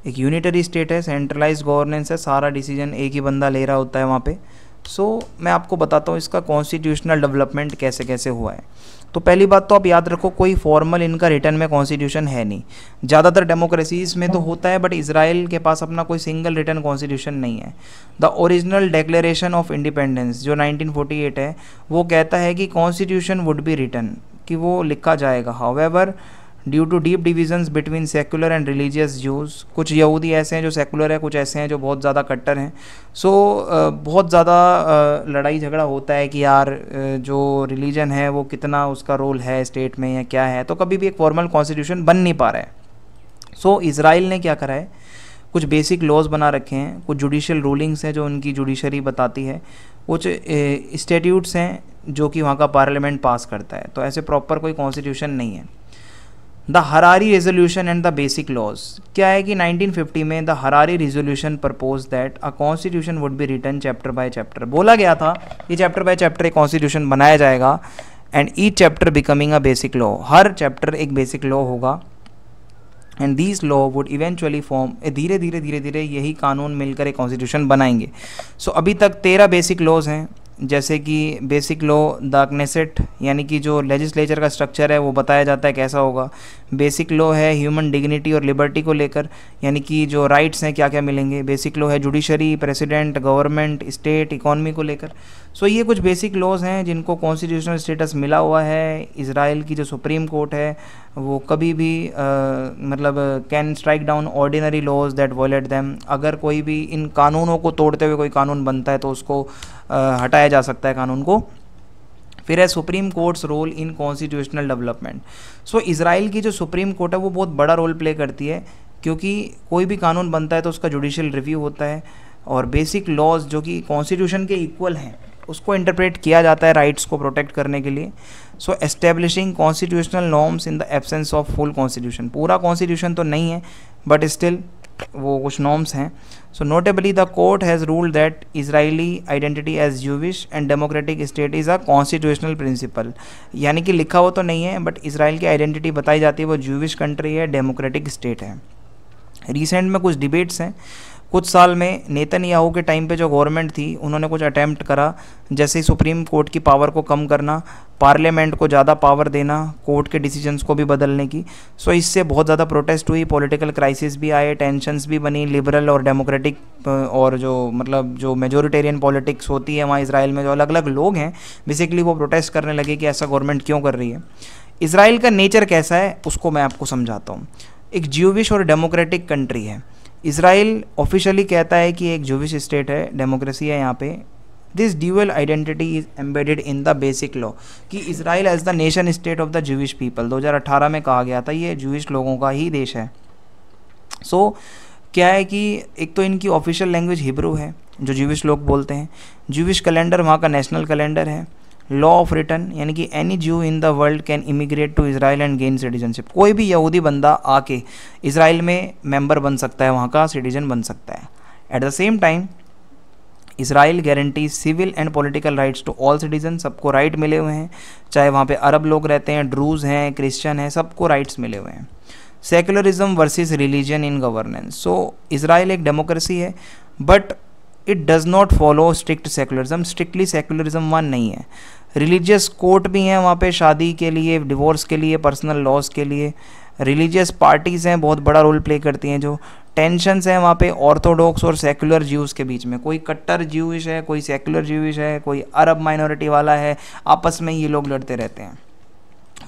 एक यूनिटरी स्टेट है, सेंट्रलाइज गवर्नेंस है, सारा डिसीजन एक ही बंदा ले रहा होता है वहाँ पे। सो मैं आपको बताता हूँ इसका कॉन्स्टिट्यूशनल डेवलपमेंट कैसे कैसे हुआ है। तो पहली बात तो आप याद रखो, कोई फॉर्मल इनका रिटर्न में कॉन्स्टिट्यूशन है नहीं। ज़्यादातर डेमोक्रेसीज में तो होता है, बट इजराइल के पास अपना कोई सिंगल रिटर्न कॉन्स्टिट्यूशन नहीं है। The original declaration of independence जो 1948 है वो कहता है कि कॉन्स्टिट्यूशन वुड बी रिटन, कि वो लिखा जाएगा। However due to deep divisions between secular and religious Jews, कुछ यहूदी ऐसे हैं जो सेकुलर है, कुछ ऐसे हैं जो बहुत ज़्यादा कट्टर हैं। सो बहुत ज़्यादा लड़ाई झगड़ा होता है कि यार जो रिलीजन है वो कितना उसका रोल है स्टेट में या क्या है, तो कभी भी एक फॉर्मल कॉन्स्टिट्यूशन बन नहीं पा रहा है। सो इजराइल ने क्या करा है, कुछ बेसिक लॉज बना रखे हैं, कुछ जुडिशियल रूलिंग्स हैं जो उनकी जुडिशरी बताती है, कुछ स्टैट्यूट्स हैं जो कि वहाँ का पार्लियामेंट पास करता है। तो ऐसे प्रॉपर कोई कॉन्स्टिट्यूशन नहीं है। The Harari resolution and the basic laws क्या है कि 1950 में the Harari resolution propose that a constitution would be written chapter by chapter. बोला गया था कि चैप्टर बाय चैप्टर एक कॉन्स्टिट्यूशन बनाया जाएगा, and each chapter becoming a basic law, हर चैप्टर एक बेसिक लॉ होगा, and these law would eventually form, धीरे धीरे यही कानून मिलकर एक कॉन्स्टिट्यूशन बनाएंगे। सो अभी तक 13 बेसिक लॉज हैं, जैसे कि बेसिक लॉ द क्नेसेट, यानी कि जो लेजिस्लेचर का स्ट्रक्चर है वो बताया जाता है कैसा होगा। बेसिक लॉ है ह्यूमन डिग्निटी और लिबर्टी को लेकर, यानी कि जो राइट्स हैं क्या क्या मिलेंगे। बेसिक लॉ है judiciary, president, government, state, economy को लेकर। सो ये कुछ बेसिक लॉज हैं जिनको कॉन्स्टिट्यूशनल स्टेटस मिला हुआ है। इजराइल की जो सुप्रीम कोर्ट है वो कभी भी मतलब can strike down ordinary laws that violate them. अगर कोई भी इन कानूनों को तोड़ते हुए कोई कानून बनता है तो उसको हटाया जा सकता है कानून को। फिर है supreme courts role in constitutional development. So Israel की जो सुप्रीम कोर्ट है वो बहुत बड़ा रोल प्ले करती है, क्योंकि कोई भी कानून बनता है तो उसका जुडिशियल रिव्यू होता है, और बेसिक लॉज जो कि कॉन्स्टिट्यूशन के इक्वल हैं उसको इंटरप्रेट किया जाता है राइट्स को प्रोटेक्ट करने के लिए। So establishing constitutional norms in the absence of full constitution, पूरा कॉन्स्टिट्यूशन तो नहीं है बट स्टिल वो कुछ नॉर्म्स हैं। So notably the court has ruled that Israeli identity as Jewish and democratic state is a constitutional principle, यानी कि लिखा हुआ तो नहीं है बट इसराइल की आइडेंटिटी बताई जाती है वो ज्यूविश कंट्री है, डेमोक्रेटिक स्टेट है। रिसेंट में कुछ डिबेट्स हैं, कुछ साल में नेतन्याहू के टाइम पे जो गवर्नमेंट थी उन्होंने कुछ अटैम्प्ट करा, जैसे सुप्रीम कोर्ट की पावर को कम करना, पार्लियामेंट को ज़्यादा पावर देना, कोर्ट के डिसीजंस को भी बदलने की। सो इससे बहुत ज़्यादा प्रोटेस्ट हुई, पॉलिटिकल क्राइसिस भी आए, टेंशन्स भी बनी, लिबरल और डेमोक्रेटिक और जो मेजोरिटेरियन पॉलिटिक्स होती है वहाँ इसराइल में जो अलग अलग लोग हैं बेसिकली वो प्रोटेस्ट करने लगे कि ऐसा गवर्नमेंट क्यों कर रही है। इसराइल का नेचर कैसा है उसको मैं आपको समझाता हूँ। एक ज्यूविश और डेमोक्रेटिक कंट्री है इसराइल। ऑफिशियली कहता है कि एक ज्यूविश स्टेट है, डेमोक्रेसी है यहाँ पे। This dual identity is embedded in the basic law कि Israel as the nation state of the Jewish people 2018 में कहा गया था ये ज्यूविश लोगों का ही देश है। सो क्या है कि एक तो इनकी ऑफिशियल लैंग्वेज हिब्रू है जो ज्यूविश लोग बोलते हैं। ज्यूविश कैलेंडर वहाँ का नेशनल कैलेंडर है। लॉ ऑफ रिटर्न यानी कि any Jew in the world can immigrate to Israel and gain citizenship. कोई भी यहूदी बंदा आके इसराइल में मेंबर बन सकता है, वहाँ का सिटीजन बन सकता है। At the same time Israel guarantee civil and political rights to all citizen. सबको राइट मिले हुए हैं, चाहे वहाँ पे अरब लोग रहते हैं, ड्रूज हैं, क्रिश्चियन हैं, सबको राइट्स मिले हुए हैं। Secularism versus religion in governance. So Israel एक डेमोक्रेसी है but it does not follow strict secularism. Strictly secularism वहाँ नहीं है। रिलीजियस कोर्ट भी हैं वहाँ पे शादी के लिए, डिवोर्स के लिए, पर्सनल लॉज के लिए। रिलीजियस पार्टीज़ हैं, बहुत बड़ा रोल प्ले करती हैं। जो टेंशन्स हैं वहाँ पे ऑर्थोडॉक्स और सेकुलर ज्यूज़ के बीच में, कोई कट्टर ज्यूइश है, कोई सेकुलर ज्यूइश है, कोई अरब माइनॉरिटी वाला है, आपस में ये लोग लड़ते रहते हैं।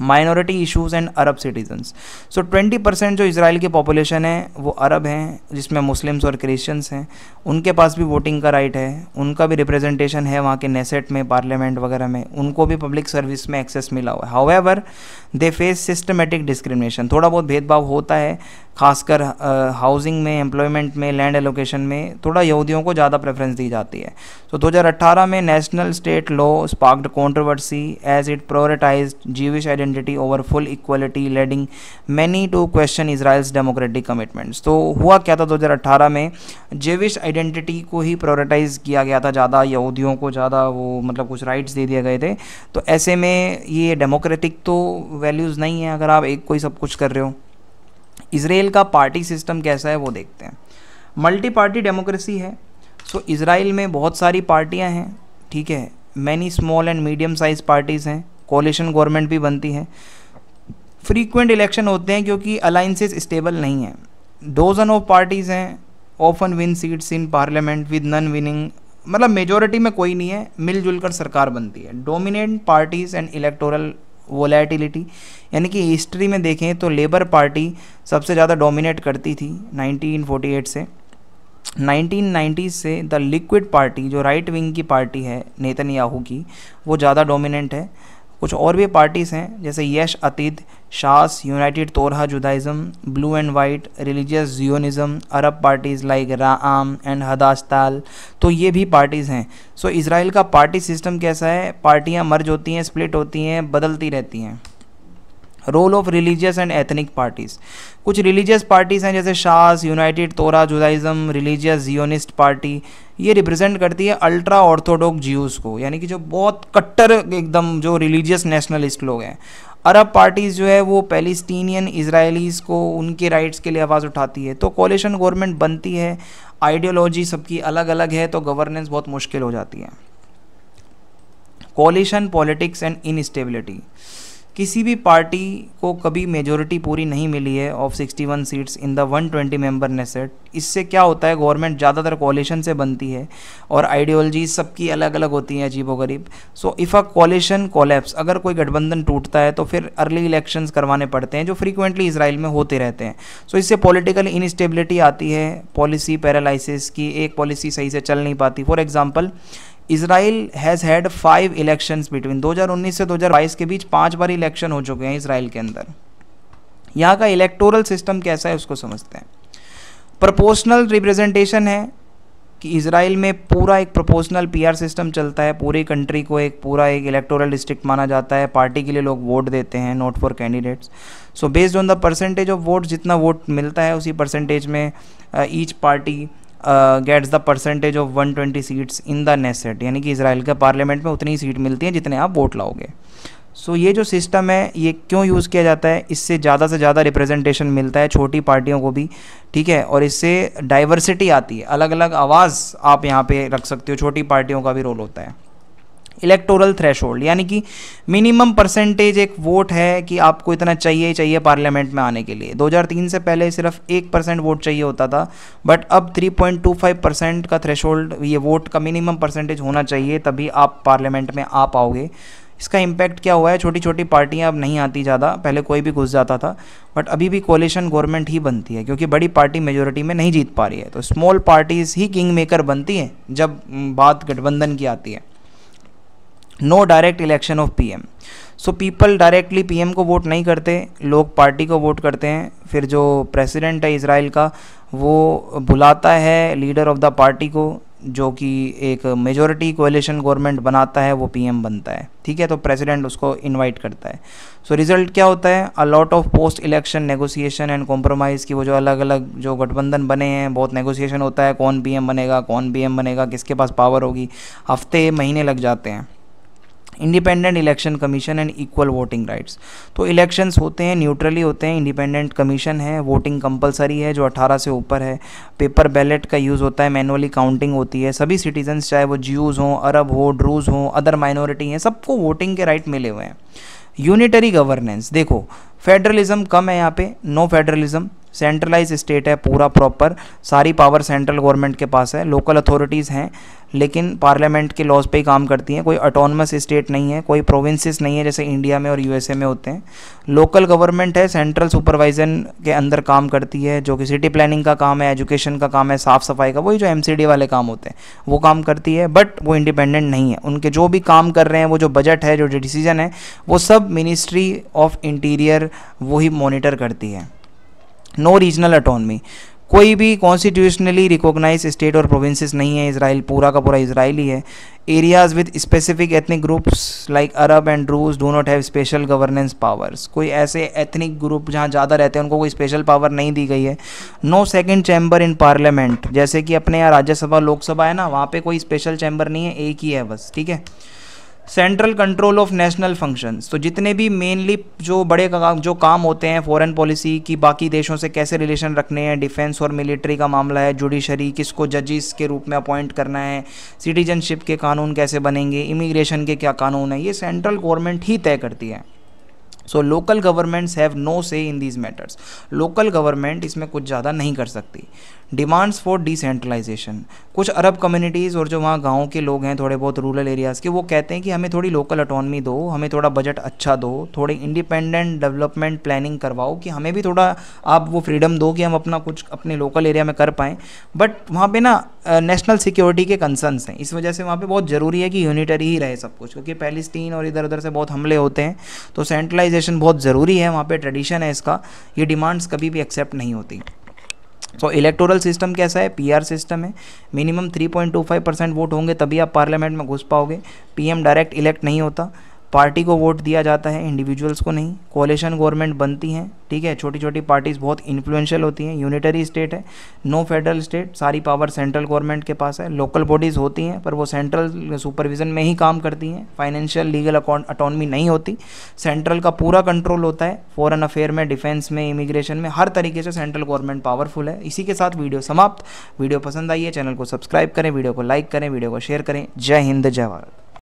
Minority issues and Arab citizens. So 20% जो इसराइल की पॉपुलेशन है वो अरब हैं, जिसमें मुस्लिम्स और क्रिश्चियंस हैं। उनके पास भी वोटिंग का राइट है, उनका भी रिप्रेजेंटेशन है वहाँ के नेसेट में, पार्लियामेंट वगैरह में, उनको भी पब्लिक सर्विस में एक्सेस मिला हुआ है। However they face systematic discrimination. थोड़ा बहुत भेदभाव होता है, खासकर हाउसिंग में, एम्प्लॉयमेंट में, लैंड एलोकेशन में थोड़ा यहूदियों को ज़्यादा प्रेफरेंस दी जाती है। तो 2018 में national state law sparked controversy as it prioritized Jewish identity over full equality, leading many to question Israel's democratic commitments. तो हुआ क्या था 2018 में, ज्यूइश आइडेंटिटी को ही प्रायोरिटाइज किया गया था ज़्यादा, यहूदियों को ज़्यादा वो मतलब कुछ राइट्स दे दिए गए थे। तो ऐसे में ये डेमोक्रेटिक तो वैल्यूज़ नहीं है अगर आप एक कोई सब कुछ कर रहे हो। इसराइल का पार्टी सिस्टम कैसा है वो देखते हैं। मल्टी पार्टी डेमोक्रेसी है। सो इसराइल में बहुत सारी पार्टियां हैं, ठीक है। Many small and medium size parties हैं, कोalition गवर्नमेंट भी बनती है। फ्रीक्वेंट इलेक्शन होते हैं क्योंकि अलाइंसेस स्टेबल नहीं है। डोजन ऑफ पार्टीज़ हैं, often win seats in parliament with none winning, मतलब मेजोरिटी में कोई नहीं है, मिलजुल कर सरकार बनती है। Dominant parties and electoral volatility यानी कि हिस्ट्री में देखें तो लेबर पार्टी सबसे ज़्यादा डोमिनेट करती थी 1948 से। 1990s से द लिक्विड पार्टी जो राइट विंग की पार्टी है नेतन्याहू की, वो ज़्यादा डोमिनेंट है। कुछ और भी पार्टीज़ हैं जैसे Yesh Atid, Shas, United Torah Judaism, Blue and White, Religious Zionism, Arab parties like Ra'am and Hadash Ta'al. तो ये भी पार्टीज़ हैं। सो इसराइल का पार्टी सिस्टम कैसा है, पार्टियां मर्ज होती हैं, स्प्लिट होती हैं, बदलती रहती हैं। Role of religious and ethnic parties. कुछ रिलीजियस पार्टीज़ हैं जैसे Shas, United Torah Judaism, religious Zionist party. ये रिप्रेजेंट करती है अल्ट्रा ऑर्थोडॉक्स ज्यूज़ को, यानी कि जो बहुत कट्टर एकदम जो रिलीजियस नेशनलिस्ट लोग हैं। अरब पार्टीज़ जो है वो पैलेस्टीनियन इजरायलीज़ को उनके राइट्स के लिए आवाज़ उठाती है। तो कोalition गवर्नमेंट बनती है, आइडियोलॉजी सबकी अलग अलग है, तो गवर्नेंस बहुत मुश्किल हो जाती है। कोalition पॉलिटिक्स एंड इनस्टेबिलिटी। किसी भी पार्टी को कभी मेजोरिटी पूरी नहीं मिली है of 61 seats in the 120 member Knesset. इससे क्या होता है, गवर्नमेंट ज़्यादातर कोalition से बनती है और आइडियोलॉजी सबकी अलग अलग होती हैं, अजीबोगरीब। सो इफ़ अ कोalition कोलैप्स, अगर कोई गठबंधन टूटता है तो फिर अर्ली इलेक्शंस करवाने पड़ते हैं जो फ्रीक्वेंटली इसराइल में होते रहते हैं। सो इससे पॉलिटिकल इनस्टेबिलिटी आती है, पॉलिसी पैरालिसिस की, एक पॉलिसी सही से चल नहीं पाती। For example Israel has had 5 elections between 2019 से 2022 के बीच 5 बार इलेक्शन हो चुके हैं इसराइल के अंदर। यहाँ का इलेक्टोरल सिस्टम कैसा है उसको समझते हैं। प्रोपोर्शनल रिप्रेजेंटेशन है कि इसराइल में पूरा एक प्रोपोर्शनल पीआर सिस्टम चलता है। पूरी कंट्री को एक पूरा एक इलेक्टोरल डिस्ट्रिक्ट माना जाता है। पार्टी के लिए लोग वोट देते हैं, not for candidates. So based on the percentage of vote, जितना वोट मिलता है उसी परसेंटेज में each party gets the percentage of 120 seats in the Knesset, यानी कि इसराइल के पार्लियामेंट में उतनी सीट मिलती हैं जितने आप वोट लाओगे। सो ये जो सिस्टम है ये क्यों यूज़ किया जाता है, इससे ज़्यादा से ज़्यादा रिप्रेजेंटेशन मिलता है छोटी पार्टियों को भी, ठीक है, और इससे डाइवर्सिटी आती है, अलग अलग आवाज़ आप यहाँ पे रख सकते हो, छोटी पार्टियों का भी रोल होता है। इलेक्टोरल थ्रेशोल्ड यानी कि मिनिमम परसेंटेज एक वोट है कि आपको इतना चाहिए ही चाहिए पार्लियामेंट में आने के लिए। 2003 से पहले सिर्फ 1% वोट चाहिए होता था, बट अब 3.25% का थ्रेशोल्ड, ये वोट का मिनिमम परसेंटेज होना चाहिए, तभी आप पार्लियामेंट में आ पाओगे। इसका इम्पैक्ट क्या हुआ है, छोटी छोटी पार्टियां अब नहीं आती ज़्यादा, पहले कोई भी घुस जाता था, बट अभी भी कोalition गवर्नमेंट ही बनती है क्योंकि बड़ी पार्टी मेजोरिटी में नहीं जीत पा रही है। तो स्मॉल पार्टीज ही किंग मेकर बनती हैं जब बात गठबंधन की आती है। No direct election of PM, so people directly PM को वोट नहीं करते, लोग पार्टी को वोट करते हैं। फिर जो प्रेसिडेंट है इजराइल का, वो बुलाता है लीडर ऑफ द पार्टी को, जो कि एक मेजोरिटी कोalition गवर्नमेंट बनाता है, वो पीएम बनता है, ठीक है। तो प्रेसिडेंट उसको इनवाइट करता है। सो रिजल्ट क्या होता है, a lot of post election negotiation and compromise की, वो जो अलग अलग जो गठबंधन बने हैं, बहुत नेगोशिएशन होता है, कौन पीएम बनेगा, कौन पीएम बनेगा, किसके पास पावर होगी, हफ्ते महीने लग जाते हैं। Independent election commission and equal voting rights, तो इलेक्शंस होते हैं, न्यूट्रली होते हैं, इंडिपेंडेंट कमीशन है, वोटिंग कंपलसरी है जो 18 से ऊपर है, पेपर बैलेट का यूज़ होता है, मैनुअली काउंटिंग होती है, सभी सिटीजन्स चाहे वो ज्यूज़ हों, अरब हो, ड्रूज़ हों, अदर माइनॉरिटी हैं, सबको वोटिंग के राइट मिले हुए हैं। यूनिटरी गवर्नेंस, देखो फेडरलिज्म कम है यहाँ पे, नो फेडरलिज्म, सेंट्रलाइज स्टेट है पूरा प्रॉपर, सारी पावर सेंट्रल गवर्नमेंट के पास है, लोकल अथॉरिटीज़ हैं लेकिन पार्लियामेंट के लॉज पे ही काम करती हैं, कोई ऑटोनमस स्टेट नहीं है, कोई प्रोविंसेस नहीं है जैसे इंडिया में और यूएसए में होते हैं। लोकल गवर्नमेंट है, सेंट्रल सुपरवाइजन के अंदर काम करती है, जो कि सिटी प्लानिंग का काम है, एजुकेशन का काम है, साफ़ सफाई का, वही जो एमसीडी वाले काम होते हैं वो काम करती है, बट वो इंडिपेंडेंट नहीं है। उनके जो भी काम कर रहे हैं, वो जो बजट है, जो डिसीजन है, वो सब मिनिस्ट्री ऑफ इंटीरियर वही मॉनिटर करती है। नो रीजनल ऑटोनमी, कोई भी कॉन्स्टिट्यूशनली रिकॉग्नाइज स्टेट और प्रोविंसेस नहीं है, इसराइल पूरा का पूरा इसराइली है। Areas with specific ethnic groups like Arab and ड्रूज do not have special governance powers, कोई ऐसे एथनिक ग्रुप जहाँ ज़्यादा रहते हैं उनको कोई स्पेशल पावर नहीं दी गई है। No second chamber in parliament, जैसे कि अपने यहाँ राज्यसभा लोकसभा है ना, वहाँ पे कोई स्पेशल चैम्बर नहीं है, एक ही है बस, ठीक है। Central control of national functions, तो जितने भी मेनली जो बड़े जो काम होते हैं फॉरेन पॉलिसी की, बाकी देशों से कैसे रिलेशन रखने हैं, डिफेंस और मिलिट्री का मामला है, जुडिशरी किसको जजिस के रूप में अपॉइंट करना है, सिटीजनशिप के कानून कैसे बनेंगे, इमिग्रेशन के क्या कानून है, ये सेंट्रल गवर्नमेंट ही तय करती है। So local governments have no say in these matters, local government इसमें कुछ ज़्यादा नहीं कर सकती। डिमांड्स फॉर डिसेंट्रलाइजेशन, कुछ अरब कम्युनिटीज़ और जो वहाँ गाँव के लोग हैं थोड़े बहुत रूरल एरियाज़ के, वो कहते हैं कि हमें थोड़ी लोकल ऑटोनमी दो, हमें थोड़ा बजट अच्छा दो, थोड़ी इंडिपेंडेंट डेवलपमेंट प्लानिंग करवाओ, कि हमें भी थोड़ा आप वो फ्रीडम दो कि हम अपना कुछ अपने लोकल एरिया में कर पाएँ। बट वहाँ पे ना नेशनल सिक्योरिटी के कंसर्न्स हैं, इस वजह से वहाँ पे बहुत ज़रूरी है कि यूनिटरी ही रहे सब कुछ, क्योंकि पैलेस्टीन और इधर उधर से बहुत हमले होते हैं, तो सेंट्रलाइजेशन बहुत ज़रूरी है, वहाँ पे ट्रेडिशन है इसका, ये डिमांड्स कभी भी एक्सेप्ट नहीं होती। सो इलेक्टोरल सिस्टम कैसा है, पीआर सिस्टम है, मिनिमम 3.25% वोट होंगे तभी आप पार्लियामेंट में घुस पाओगे। पीएम डायरेक्ट इलेक्ट नहीं होता, पार्टी को वोट दिया जाता है, इंडिविजुअल्स को नहीं। कोalition गवर्नमेंट बनती हैं, ठीक है, छोटी छोटी पार्टीज़ बहुत इन्फ्लुएंशियल होती हैं। यूनिटरी स्टेट है, नो फेडरल स्टेट, सारी पावर सेंट्रल गवर्नमेंट के पास है। लोकल बॉडीज़ होती हैं पर वो सेंट्रल सुपरविजन में ही काम करती हैं, फाइनेंशियल लीगल अटॉनमी नहीं होती। सेंट्रल का पूरा कंट्रोल होता है, फॉरेन अफेयर में, डिफेंस में, इमिग्रेशन में, हर तरीके से सेंट्रल गवर्नमेंट पावरफुल है। इसी के साथ वीडियो समाप्त। वीडियो पसंद आई है, चैनल को सब्सक्राइब करें, वीडियो को लाइक करें, वीडियो को शेयर करें। जय हिंद, जय भारत।